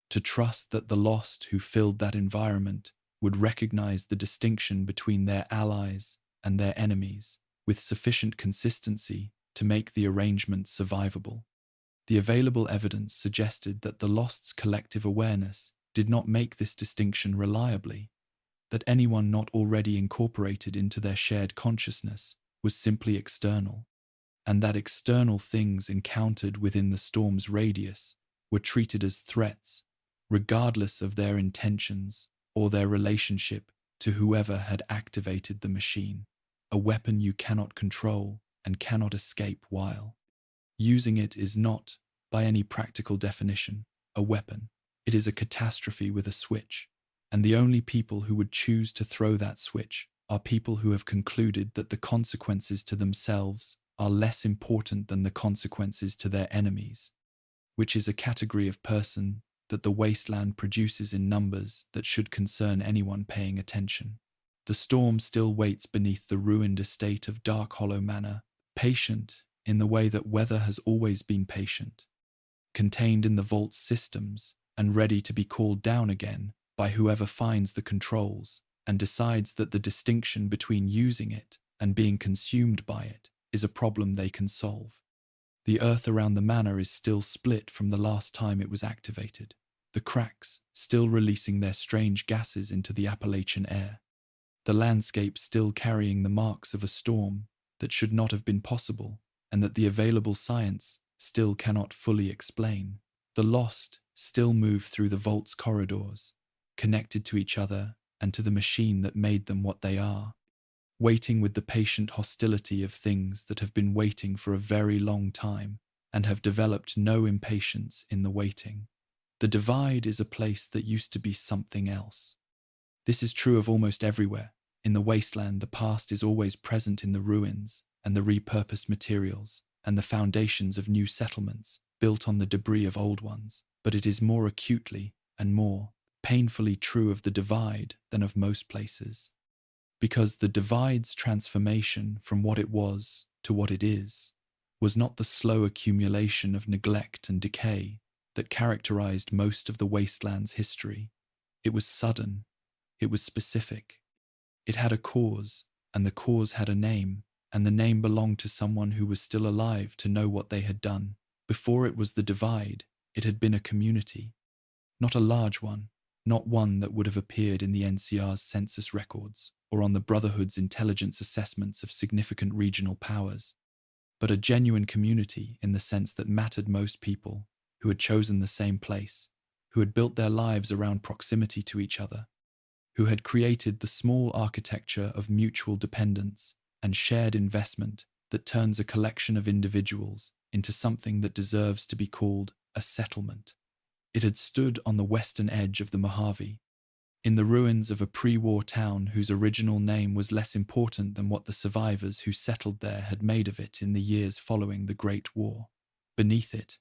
to trust that the lost who filled that environment would recognize the distinction between their allies and their enemies with sufficient consistency to make the arrangement survivable. The available evidence suggested that the lost's collective awareness did not make this distinction reliably, that anyone not already incorporated into their shared consciousness was simply external, and that external things encountered within the storm's radius were treated as threats, regardless of their intentions or their relationship to whoever had activated the machine, a weapon you cannot control and cannot escape while using it is not, by any practical definition, a weapon. It is a catastrophe with a switch, and the only people who would choose to throw that switch are people who have concluded that the consequences to themselves are less important than the consequences to their enemies, which is a category of person that the wasteland produces in numbers that should concern anyone paying attention. The storm still waits beneath the ruined estate of Dark Hollow Manor, patient in the way that weather has always been patient, contained in the vault's systems and ready to be called down again by whoever finds the controls and decides that the distinction between using it and being consumed by it is a problem they can solve. The earth around the manor is still split from the last time it was activated, the cracks still releasing their strange gases into the Appalachian air, the landscape still carrying the marks of a storm that should not have been possible and that the available science still cannot fully explain. The lost still move through the vault's corridors, connected to each other and to the machine that made them what they are, waiting with the patient hostility of things that have been waiting for a very long time and have developed no impatience in the waiting. The divide is a place that used to be something else. This is true of almost everywhere. In the wasteland, the past is always present in the ruins and the repurposed materials and the foundations of new settlements built on the debris of old ones, but it is more acutely and more painfully true of the divide than of most places. Because the divide's transformation from what it was to what it is was not the slow accumulation of neglect and decay that characterized most of the wasteland's history. It was sudden, it was specific. It had a cause, and the cause had a name, and the name belonged to someone who was still alive to know what they had done. Before it was the divide, it had been a community. Not a large one, not one that would have appeared in the NCR's census records or on the Brotherhood's intelligence assessments of significant regional powers, but a genuine community in the sense that mattered most people who had chosen the same place, who had built their lives around proximity to each other, who had created the small architecture of mutual dependence and shared investment that turns a collection of individuals into something that deserves to be called a settlement. It had stood on the western edge of the Mojave, in the ruins of a pre-war town whose original name was less important than what the survivors who settled there had made of it in the years following the Great War. Beneath it,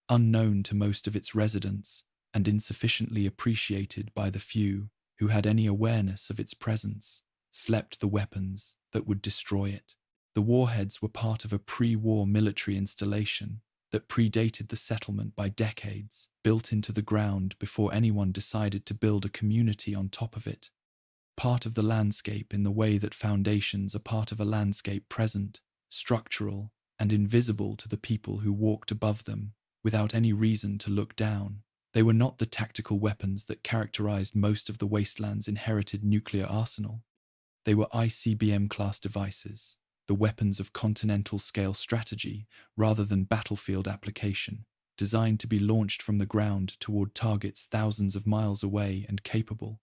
unknown to most of its residents and insufficiently appreciated by the few who had any awareness of its presence, slept the weapons that would destroy it. The warheads were part of a pre-war military installation that predated the settlement by decades, built into the ground before anyone decided to build a community on top of it. Part of the landscape in the way that foundations are part of a landscape, present, structural, and invisible to the people who walked above them, without any reason to look down. They were not the tactical weapons that characterized most of the wasteland's inherited nuclear arsenal. They were ICBM-class devices, the weapons of continental-scale strategy rather than battlefield application, designed to be launched from the ground toward targets thousands of miles away and capable,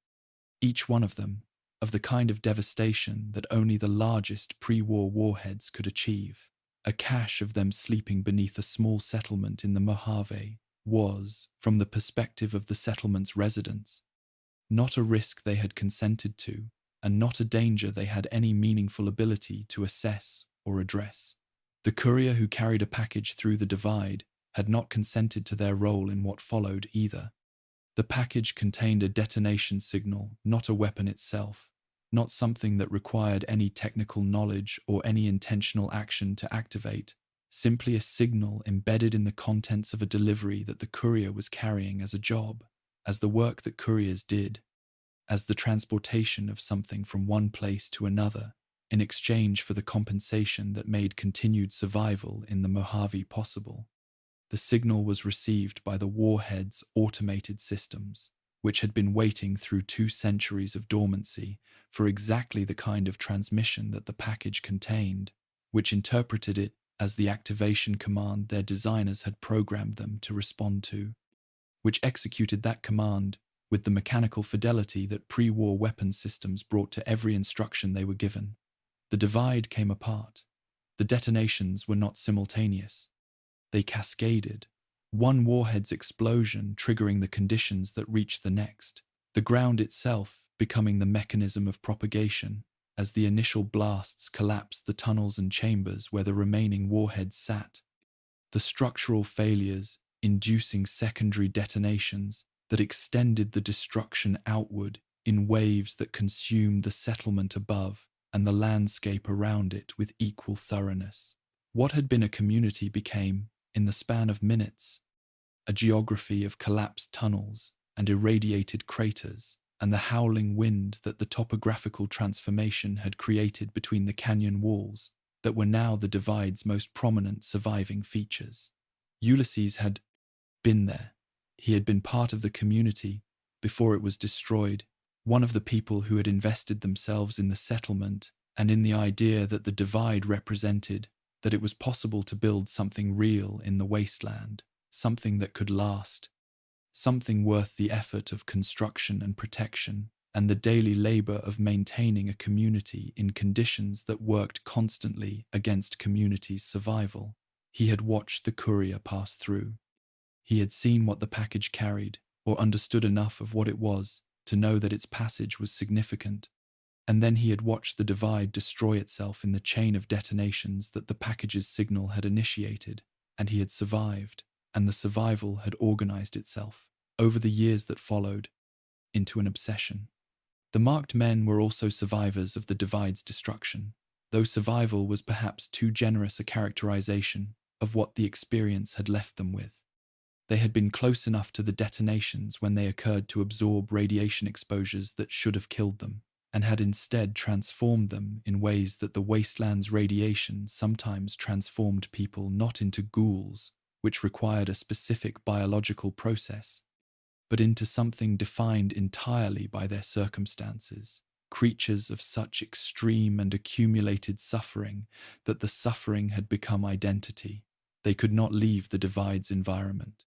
each one of them, of the kind of devastation that only the largest pre-war warheads could achieve. A cache of them sleeping beneath a small settlement in the Mojave was, from the perspective of the settlement's residents, not a risk they had consented to, and not a danger they had any meaningful ability to assess or address. The courier who carried a package through the divide had not consented to their role in what followed either. The package contained a detonation signal, not a weapon itself, not something that required any technical knowledge or any intentional action to activate, simply a signal embedded in the contents of a delivery that the courier was carrying as a job, as the work that couriers did, as the transportation of something from one place to another, in exchange for the compensation that made continued survival in the Mojave possible. The signal was received by the warhead's automated systems, which had been waiting through 2 centuries of dormancy for exactly the kind of transmission that the package contained, which interpreted it as the activation command their designers had programmed them to respond to, which executed that command with the mechanical fidelity that pre-war weapon systems brought to every instruction they were given. The divide came apart. The detonations were not simultaneous. They cascaded, one warhead's explosion triggering the conditions that reached the next, the ground itself becoming the mechanism of propagation as the initial blasts collapsed the tunnels and chambers where the remaining warheads sat. The structural failures inducing secondary detonations that extended the destruction outward in waves that consumed the settlement above and the landscape around it with equal thoroughness. What had been a community became, in the span of minutes, a geography of collapsed tunnels and irradiated craters, and the howling wind that the topographical transformation had created between the canyon walls that were now the divide's most prominent surviving features. Ulysses had been there. He had been part of the community before it was destroyed, one of the people who had invested themselves in the settlement and in the idea that the divide represented, that it was possible to build something real in the wasteland, something that could last, something worth the effort of construction and protection, and the daily labor of maintaining a community in conditions that worked constantly against community's survival. He had watched the courier pass through. He had seen what the package carried, or understood enough of what it was to know that its passage was significant. And then he had watched the divide destroy itself in the chain of detonations that the package's signal had initiated, and he had survived, and the survival had organized itself, over the years that followed, into an obsession. The marked men were also survivors of the divide's destruction, though survival was perhaps too generous a characterization of what the experience had left them with. They had been close enough to the detonations when they occurred to absorb radiation exposures that should have killed them, and had instead transformed them in ways that the wasteland's radiation sometimes transformed people not into ghouls, which required a specific biological process, but into something defined entirely by their circumstances, creatures of such extreme and accumulated suffering that the suffering had become identity. They could not leave the divide's environment.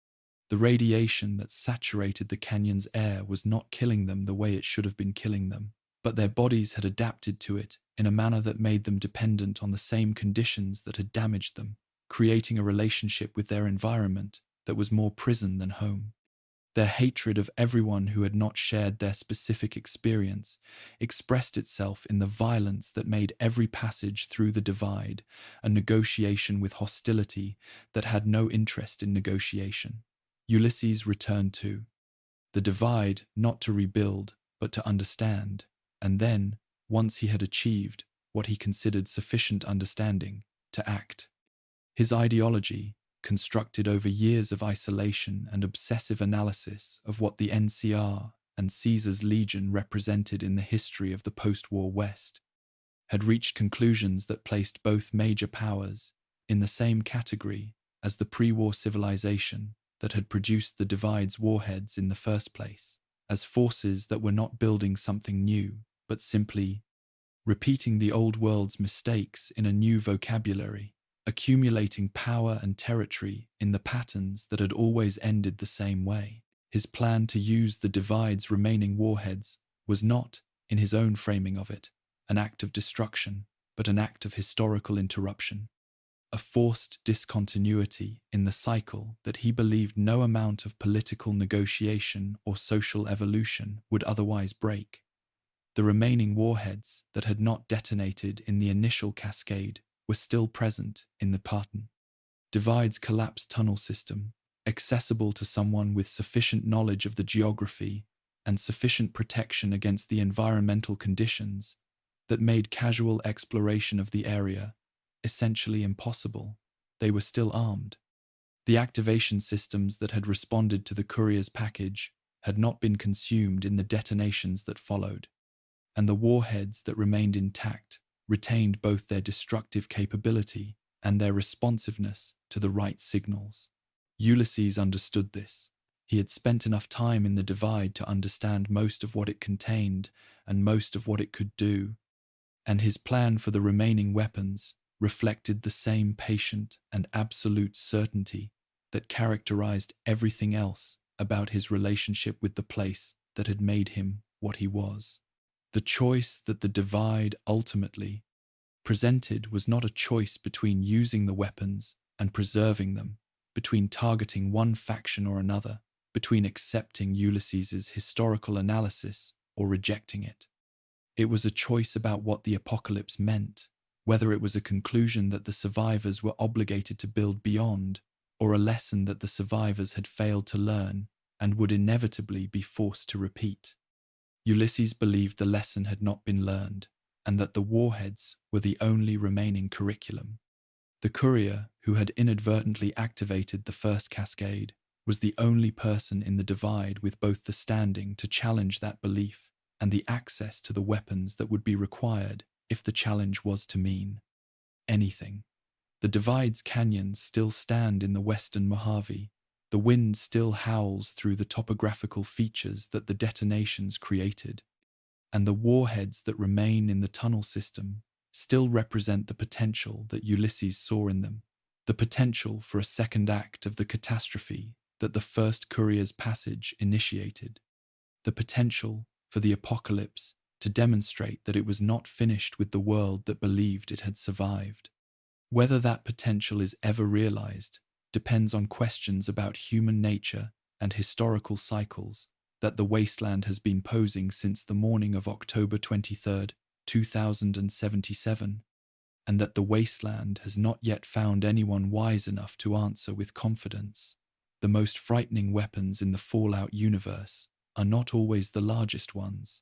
The radiation that saturated the canyon's air was not killing them the way it should have been killing them, but their bodies had adapted to it in a manner that made them dependent on the same conditions that had damaged them, creating a relationship with their environment that was more prison than home. Their hatred of everyone who had not shared their specific experience expressed itself in the violence that made every passage through the divide a negotiation with hostility that had no interest in negotiation. Ulysses returned to the divide not to rebuild, but to understand, and then, once he had achieved what he considered sufficient understanding, to act. His ideology, constructed over years of isolation and obsessive analysis of what the NCR and Caesar's Legion represented in the history of the post-war West, had reached conclusions that placed both major powers in the same category as the pre-war civilization that had produced the Divide's warheads in the first place, as forces that were not building something new, but simply repeating the old world's mistakes in a new vocabulary, accumulating power and territory in the patterns that had always ended the same way. His plan to use the Divide's remaining warheads was not, in his own framing of it, an act of destruction, but an act of historical interruption, a forced discontinuity in the cycle that he believed no amount of political negotiation or social evolution would otherwise break. The remaining warheads that had not detonated in the initial cascade were still present in the Parton Divide's collapsed tunnel system, accessible to someone with sufficient knowledge of the geography and sufficient protection against the environmental conditions that made casual exploration of the area essentially impossible. They were still armed. The activation systems that had responded to the courier's package had not been consumed in the detonations that followed, and the warheads that remained intact retained both their destructive capability and their responsiveness to the right signals. Ulysses understood this. He had spent enough time in the Divide to understand most of what it contained and most of what it could do, and his plan for the remaining weapons reflected the same patient and absolute certainty that characterized everything else about his relationship with the place that had made him what he was. The choice that the Divide ultimately presented was not a choice between using the weapons and preserving them, between targeting one faction or another, between accepting Ulysses's historical analysis or rejecting it. It was a choice about what the apocalypse meant, whether it was a conclusion that the survivors were obligated to build beyond, or a lesson that the survivors had failed to learn and would inevitably be forced to repeat. Ulysses believed the lesson had not been learned, and that the warheads were the only remaining curriculum. The courier, who had inadvertently activated the first cascade, was the only person in the Divide with both the standing to challenge that belief and the access to the weapons that would be required if the challenge was to mean anything. The Divide's canyons still stand in the western Mojave. The wind still howls through the topographical features that the detonations created, and the warheads that remain in the tunnel system still represent the potential that Ulysses saw in them, the potential for a second act of the catastrophe that the first courier's passage initiated, the potential for the apocalypse to demonstrate that it was not finished with the world that believed it had survived. Whether that potential is ever realized depends on questions about human nature and historical cycles that the wasteland has been posing since the morning of October 23rd, 2077, and that the wasteland has not yet found anyone wise enough to answer with confidence. The most frightening weapons in the Fallout universe are not always the largest ones.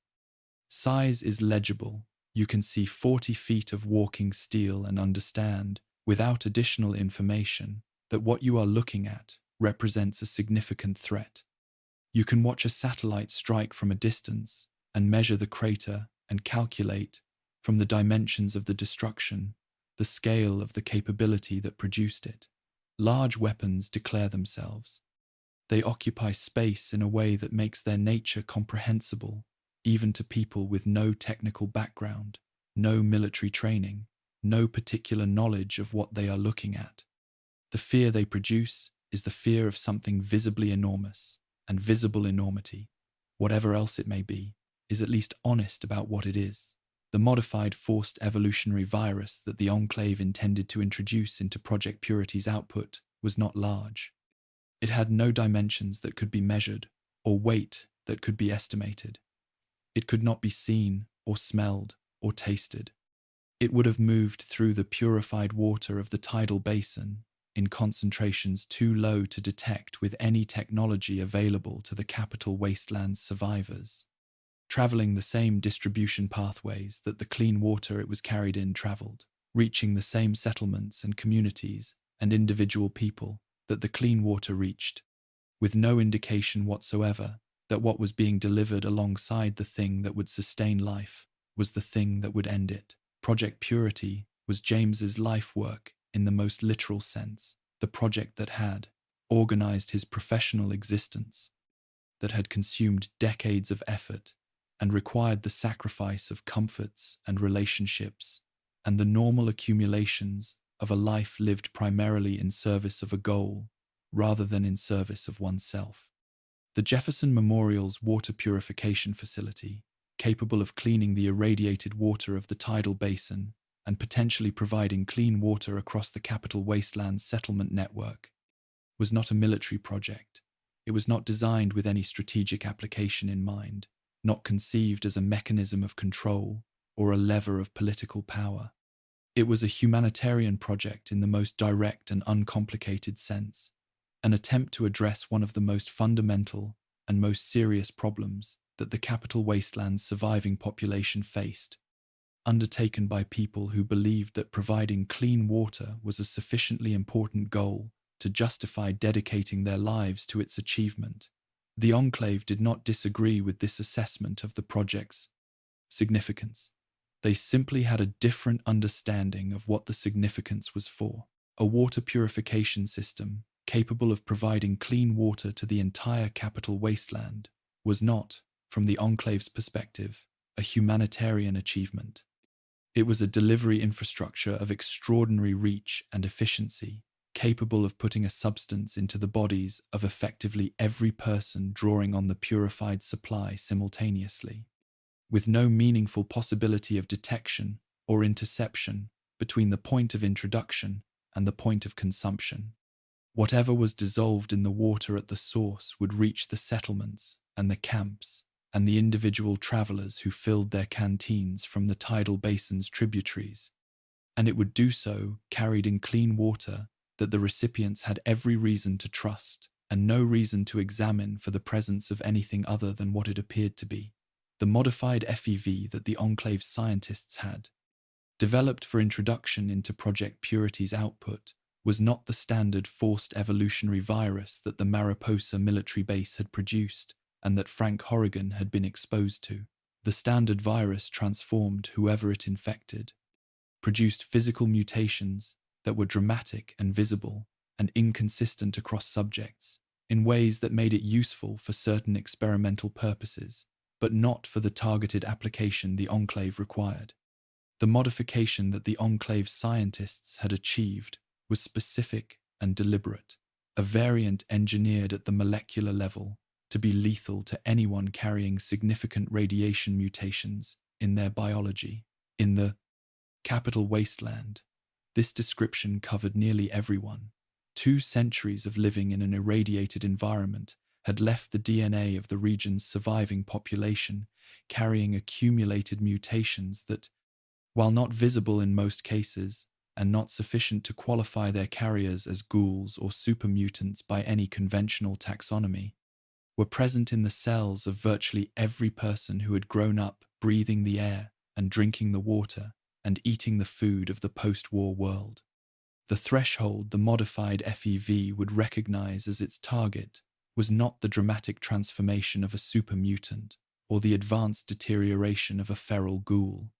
Size is legible. You can see 40 feet of walking steel and understand, without additional information, that what you are looking at represents a significant threat. You can watch a satellite strike from a distance and measure the crater and calculate, from the dimensions of the destruction, the scale of the capability that produced it. Large weapons declare themselves. They occupy space in a way that makes their nature comprehensible, even to people with no technical background, no military training, no particular knowledge of what they are looking at. The fear they produce is the fear of something visibly enormous, and visible enormity, whatever else it may be, is at least honest about what it is. The modified forced evolutionary virus that the Enclave intended to introduce into Project Purity's output was not large. It had no dimensions that could be measured, or weight that could be estimated. It could not be seen, or smelled, or tasted. It would have moved through the purified water of the tidal basin in concentrations too low to detect with any technology available to the capital wasteland's survivors, traveling the same distribution pathways that the clean water it was carried in traveled, reaching the same settlements and communities and individual people that the clean water reached, with no indication whatsoever that what was being delivered alongside the thing that would sustain life was the thing that would end it. Project Purity was James's life work in the most literal sense, the project that had organized his professional existence, that had consumed decades of effort and required the sacrifice of comforts and relationships and the normal accumulations of a life lived primarily in service of a goal rather than in service of oneself. The Jefferson Memorial's water purification facility, capable of cleaning the irradiated water of the tidal basin and potentially providing clean water across the Capital Wastelands settlement network, was not a military project. It was not designed with any strategic application in mind, not conceived as a mechanism of control or a lever of political power. It was a humanitarian project in the most direct and uncomplicated sense, an attempt to address one of the most fundamental and most serious problems that the Capital Wasteland's surviving population faced, undertaken by people who believed that providing clean water was a sufficiently important goal to justify dedicating their lives to its achievement. The Enclave did not disagree with this assessment of the project's significance. They simply had a different understanding of what the significance was for. A water purification system capable of providing clean water to the entire Capital Wasteland was not, from the Enclave's perspective, a humanitarian achievement. It was a delivery infrastructure of extraordinary reach and efficiency, capable of putting a substance into the bodies of effectively every person drawing on the purified supply simultaneously, with no meaningful possibility of detection or interception between the point of introduction and the point of consumption. Whatever was dissolved in the water at the source would reach the settlements and the camps and the individual travelers who filled their canteens from the tidal basin's tributaries, and it would do so carried in clean water that the recipients had every reason to trust and no reason to examine for the presence of anything other than what it appeared to be. The modified FEV that the Enclave's scientists had developed for introduction into Project Purity's output was not the standard forced evolutionary virus that the Mariposa military base had produced and that Frank Horrigan had been exposed to. The standard virus transformed whoever it infected, produced physical mutations that were dramatic and visible and inconsistent across subjects in ways that made it useful for certain experimental purposes, but not for the targeted application the Enclave required. The modification that the Enclave's scientists had achieved was specific and deliberate, a variant engineered at the molecular level to be lethal to anyone carrying significant radiation mutations in their biology. In the Capital Wasteland, this description covered nearly everyone. 2 centuries of living in an irradiated environment had left the DNA of the region's surviving population carrying accumulated mutations that, while not visible in most cases and not sufficient to qualify their carriers as ghouls or supermutants by any conventional taxonomy, were present in the cells of virtually every person who had grown up breathing the air and drinking the water and eating the food of the post-war world. The threshold the modified FEV would recognize as its target was not the dramatic transformation of a supermutant or the advanced deterioration of a feral ghoul.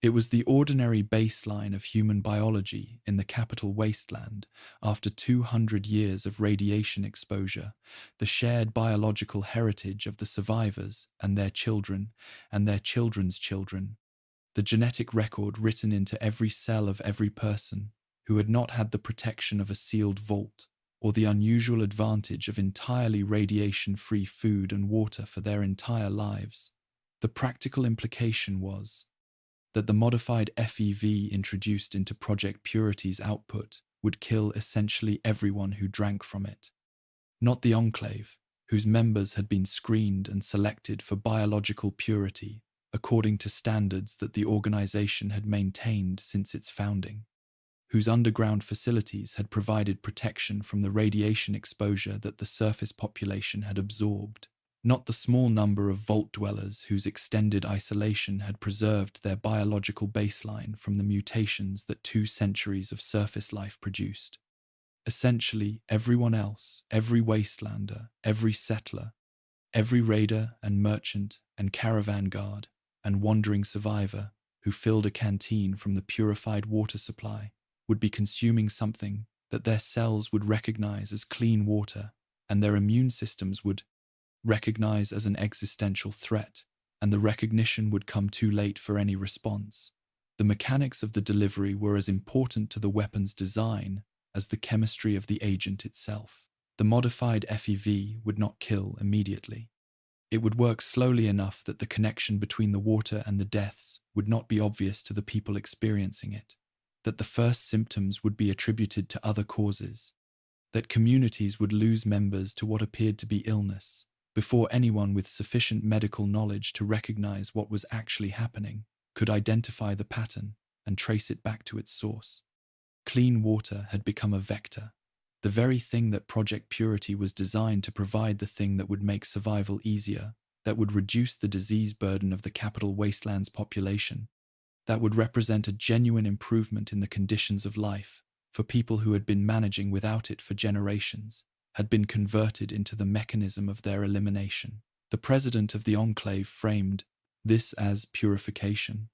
It was the ordinary baseline of human biology in the Capital Wasteland after 200 years of radiation exposure, the shared biological heritage of the survivors and their children and their children's children, the genetic record written into every cell of every person who had not had the protection of a sealed vault or the unusual advantage of entirely radiation-free food and water for their entire lives. The practical implication was that the modified FEV introduced into Project Purity's output would kill essentially everyone who drank from it. Not the Enclave, whose members had been screened and selected for biological purity according to standards that the organization had maintained since its founding, whose underground facilities had provided protection from the radiation exposure that the surface population had absorbed, not the small number of vault dwellers whose extended isolation had preserved their biological baseline from the mutations that 2 centuries of surface life produced. Essentially, everyone else, every wastelander, every settler, every raider and merchant and caravan guard and wandering survivor who filled a canteen from the purified water supply would be consuming something that their cells would recognize as clean water and their immune systems would recognize as an existential threat, and the recognition would come too late for any response. The mechanics of the delivery were as important to the weapon's design as the chemistry of the agent itself. The modified FEV would not kill immediately. It would work slowly enough that the connection between the water and the deaths would not be obvious to the people experiencing it, that the first symptoms would be attributed to other causes, that communities would lose members to what appeared to be illness, before anyone with sufficient medical knowledge to recognize what was actually happening could identify the pattern and trace it back to its source. Clean water had become a vector, the very thing that Project Purity was designed to provide, the thing that would make survival easier, that would reduce the disease burden of the capital wastelands population, that would represent a genuine improvement in the conditions of life for people who had been managing without it for generations, had been converted into the mechanism of their elimination. The president of the enclave framed this as purification.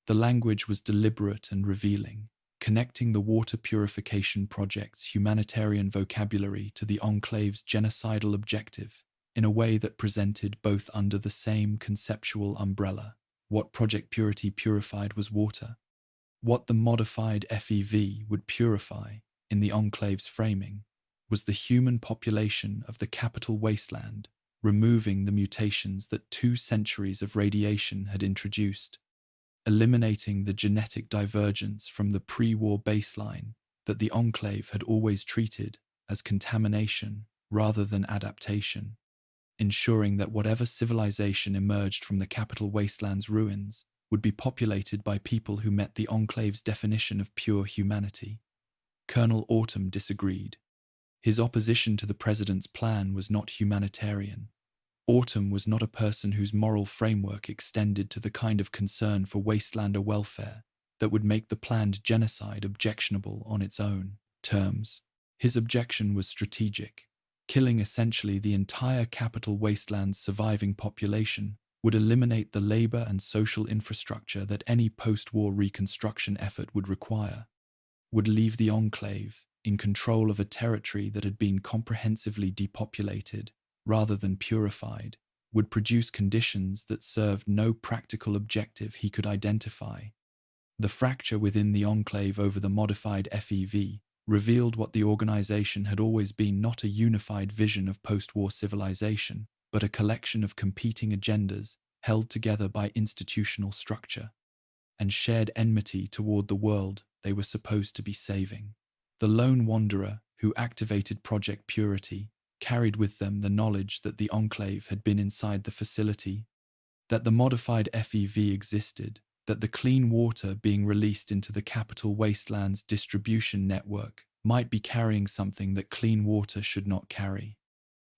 The language was deliberate and revealing, connecting the water purification project's humanitarian vocabulary to the enclave's genocidal objective in a way that presented both under the same conceptual umbrella. What Project Purity purified was water. What the modified FEV would purify, in the enclave's framing, was the human population of the capital wasteland, removing the mutations that 2 centuries of radiation had introduced, eliminating the genetic divergence from the pre-war baseline that the enclave had always treated as contamination rather than adaptation, ensuring that whatever civilization emerged from the capital wasteland's ruins would be populated by people who met the enclave's definition of pure humanity. Colonel Autumn disagreed. His opposition to the president's plan was not humanitarian. Autumn was not a person whose moral framework extended to the kind of concern for wastelander welfare that would make the planned genocide objectionable on its own terms. His objection was strategic. Killing essentially the entire capital wasteland's surviving population would eliminate the labor and social infrastructure that any post-war reconstruction effort would require, would leave the enclave in control of a territory that had been comprehensively depopulated rather than purified, would produce conditions that served no practical objective he could identify. The fracture within the enclave over the modified FEV revealed what the organization had always been: not a unified vision of post-war civilization, but a collection of competing agendas held together by institutional structure and shared enmity toward the world they were supposed to be saving. The lone wanderer who activated Project Purity carried with them the knowledge that the enclave had been inside the facility, that the modified FEV existed, that the clean water being released into the capital wasteland's distribution network might be carrying something that clean water should not carry.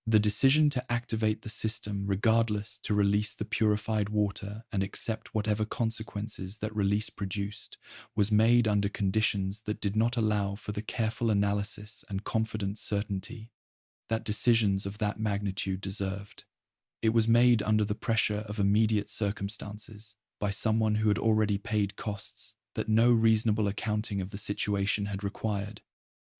The decision to activate the system regardless, to release the purified water and accept whatever consequences that release produced, was made under conditions that did not allow for the careful analysis and confident certainty that decisions of that magnitude deserved. It was made under the pressure of immediate circumstances by someone who had already paid costs that no reasonable accounting of the situation had required,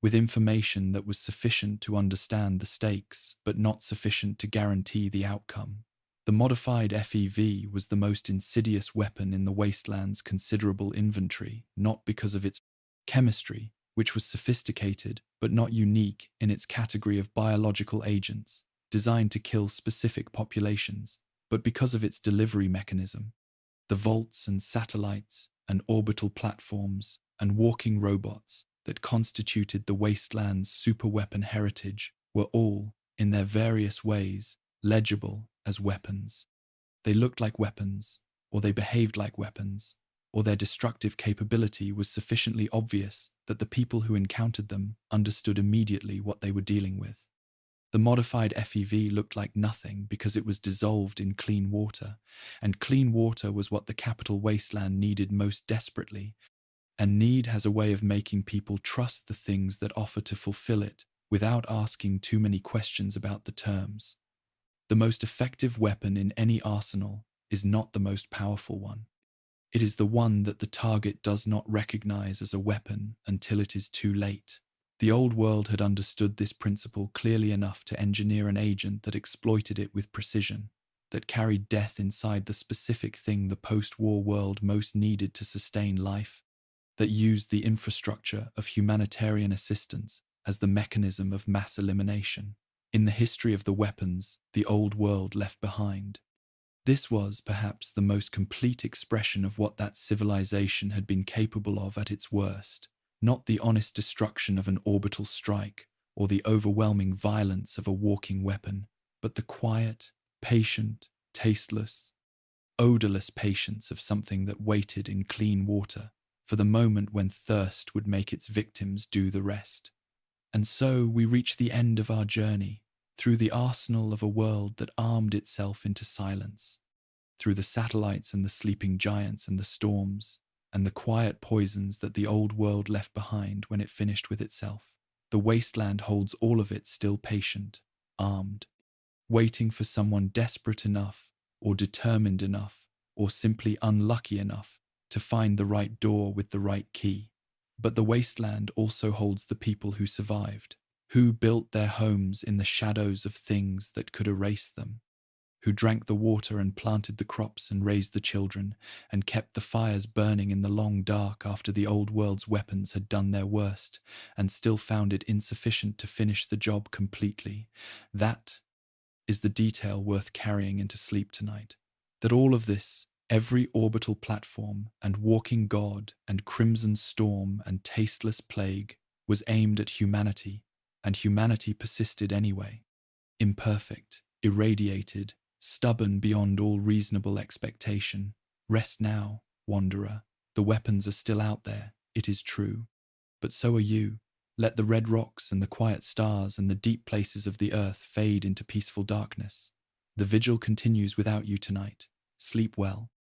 with information that was sufficient to understand the stakes but not sufficient to guarantee the outcome. The modified FEV was the most insidious weapon in the wasteland's considerable inventory, not because of its chemistry, which was sophisticated but not unique in its category of biological agents designed to kill specific populations, but because of its delivery mechanism. The vaults and satellites and orbital platforms and walking robots that constituted the wasteland's superweapon heritage were all, in their various ways, legible as weapons. They looked like weapons, or they behaved like weapons, or their destructive capability was sufficiently obvious that the people who encountered them understood immediately what they were dealing with. The modified FEV looked like nothing because it was dissolved in clean water, and clean water was what the capital wasteland needed most desperately, And need has a way of making people trust the things that offer to fulfill it without asking too many questions about the terms. The most effective weapon in any arsenal is not the most powerful one. It is the one that the target does not recognize as a weapon until it is too late. The old world had understood this principle clearly enough to engineer an agent that exploited it with precision, that carried death inside the specific thing the post-war world most needed to sustain life, that used the infrastructure of humanitarian assistance as the mechanism of mass elimination. In the history of the weapons the old world left behind, this was perhaps the most complete expression of what that civilization had been capable of at its worst, not the honest destruction of an orbital strike or the overwhelming violence of a walking weapon, but the quiet, patient, tasteless, odorless patience of something that waited in clean water for the moment when thirst would make its victims do the rest. And so we reach the end of our journey, through the arsenal of a world that armed itself into silence, through the satellites and the sleeping giants and the storms, and the quiet poisons that the old world left behind when it finished with itself. The wasteland holds all of it still patient, armed, waiting for someone desperate enough, or determined enough, or simply unlucky enough to find the right door with the right key. But the wasteland also holds the people who survived, who built their homes in the shadows of things that could erase them, who drank the water and planted the crops and raised the children and kept the fires burning in the long dark after the old world's weapons had done their worst and still found it insufficient to finish the job completely. That is the detail worth carrying into sleep tonight. That all of this, every orbital platform and walking god and crimson storm and tasteless plague, was aimed at humanity, and humanity persisted anyway. Imperfect, irradiated, stubborn beyond all reasonable expectation. Rest now, wanderer. The weapons are still out there, it is true. But so are you. Let the red rocks and the quiet stars and the deep places of the earth fade into peaceful darkness. The vigil continues without you tonight. Sleep well.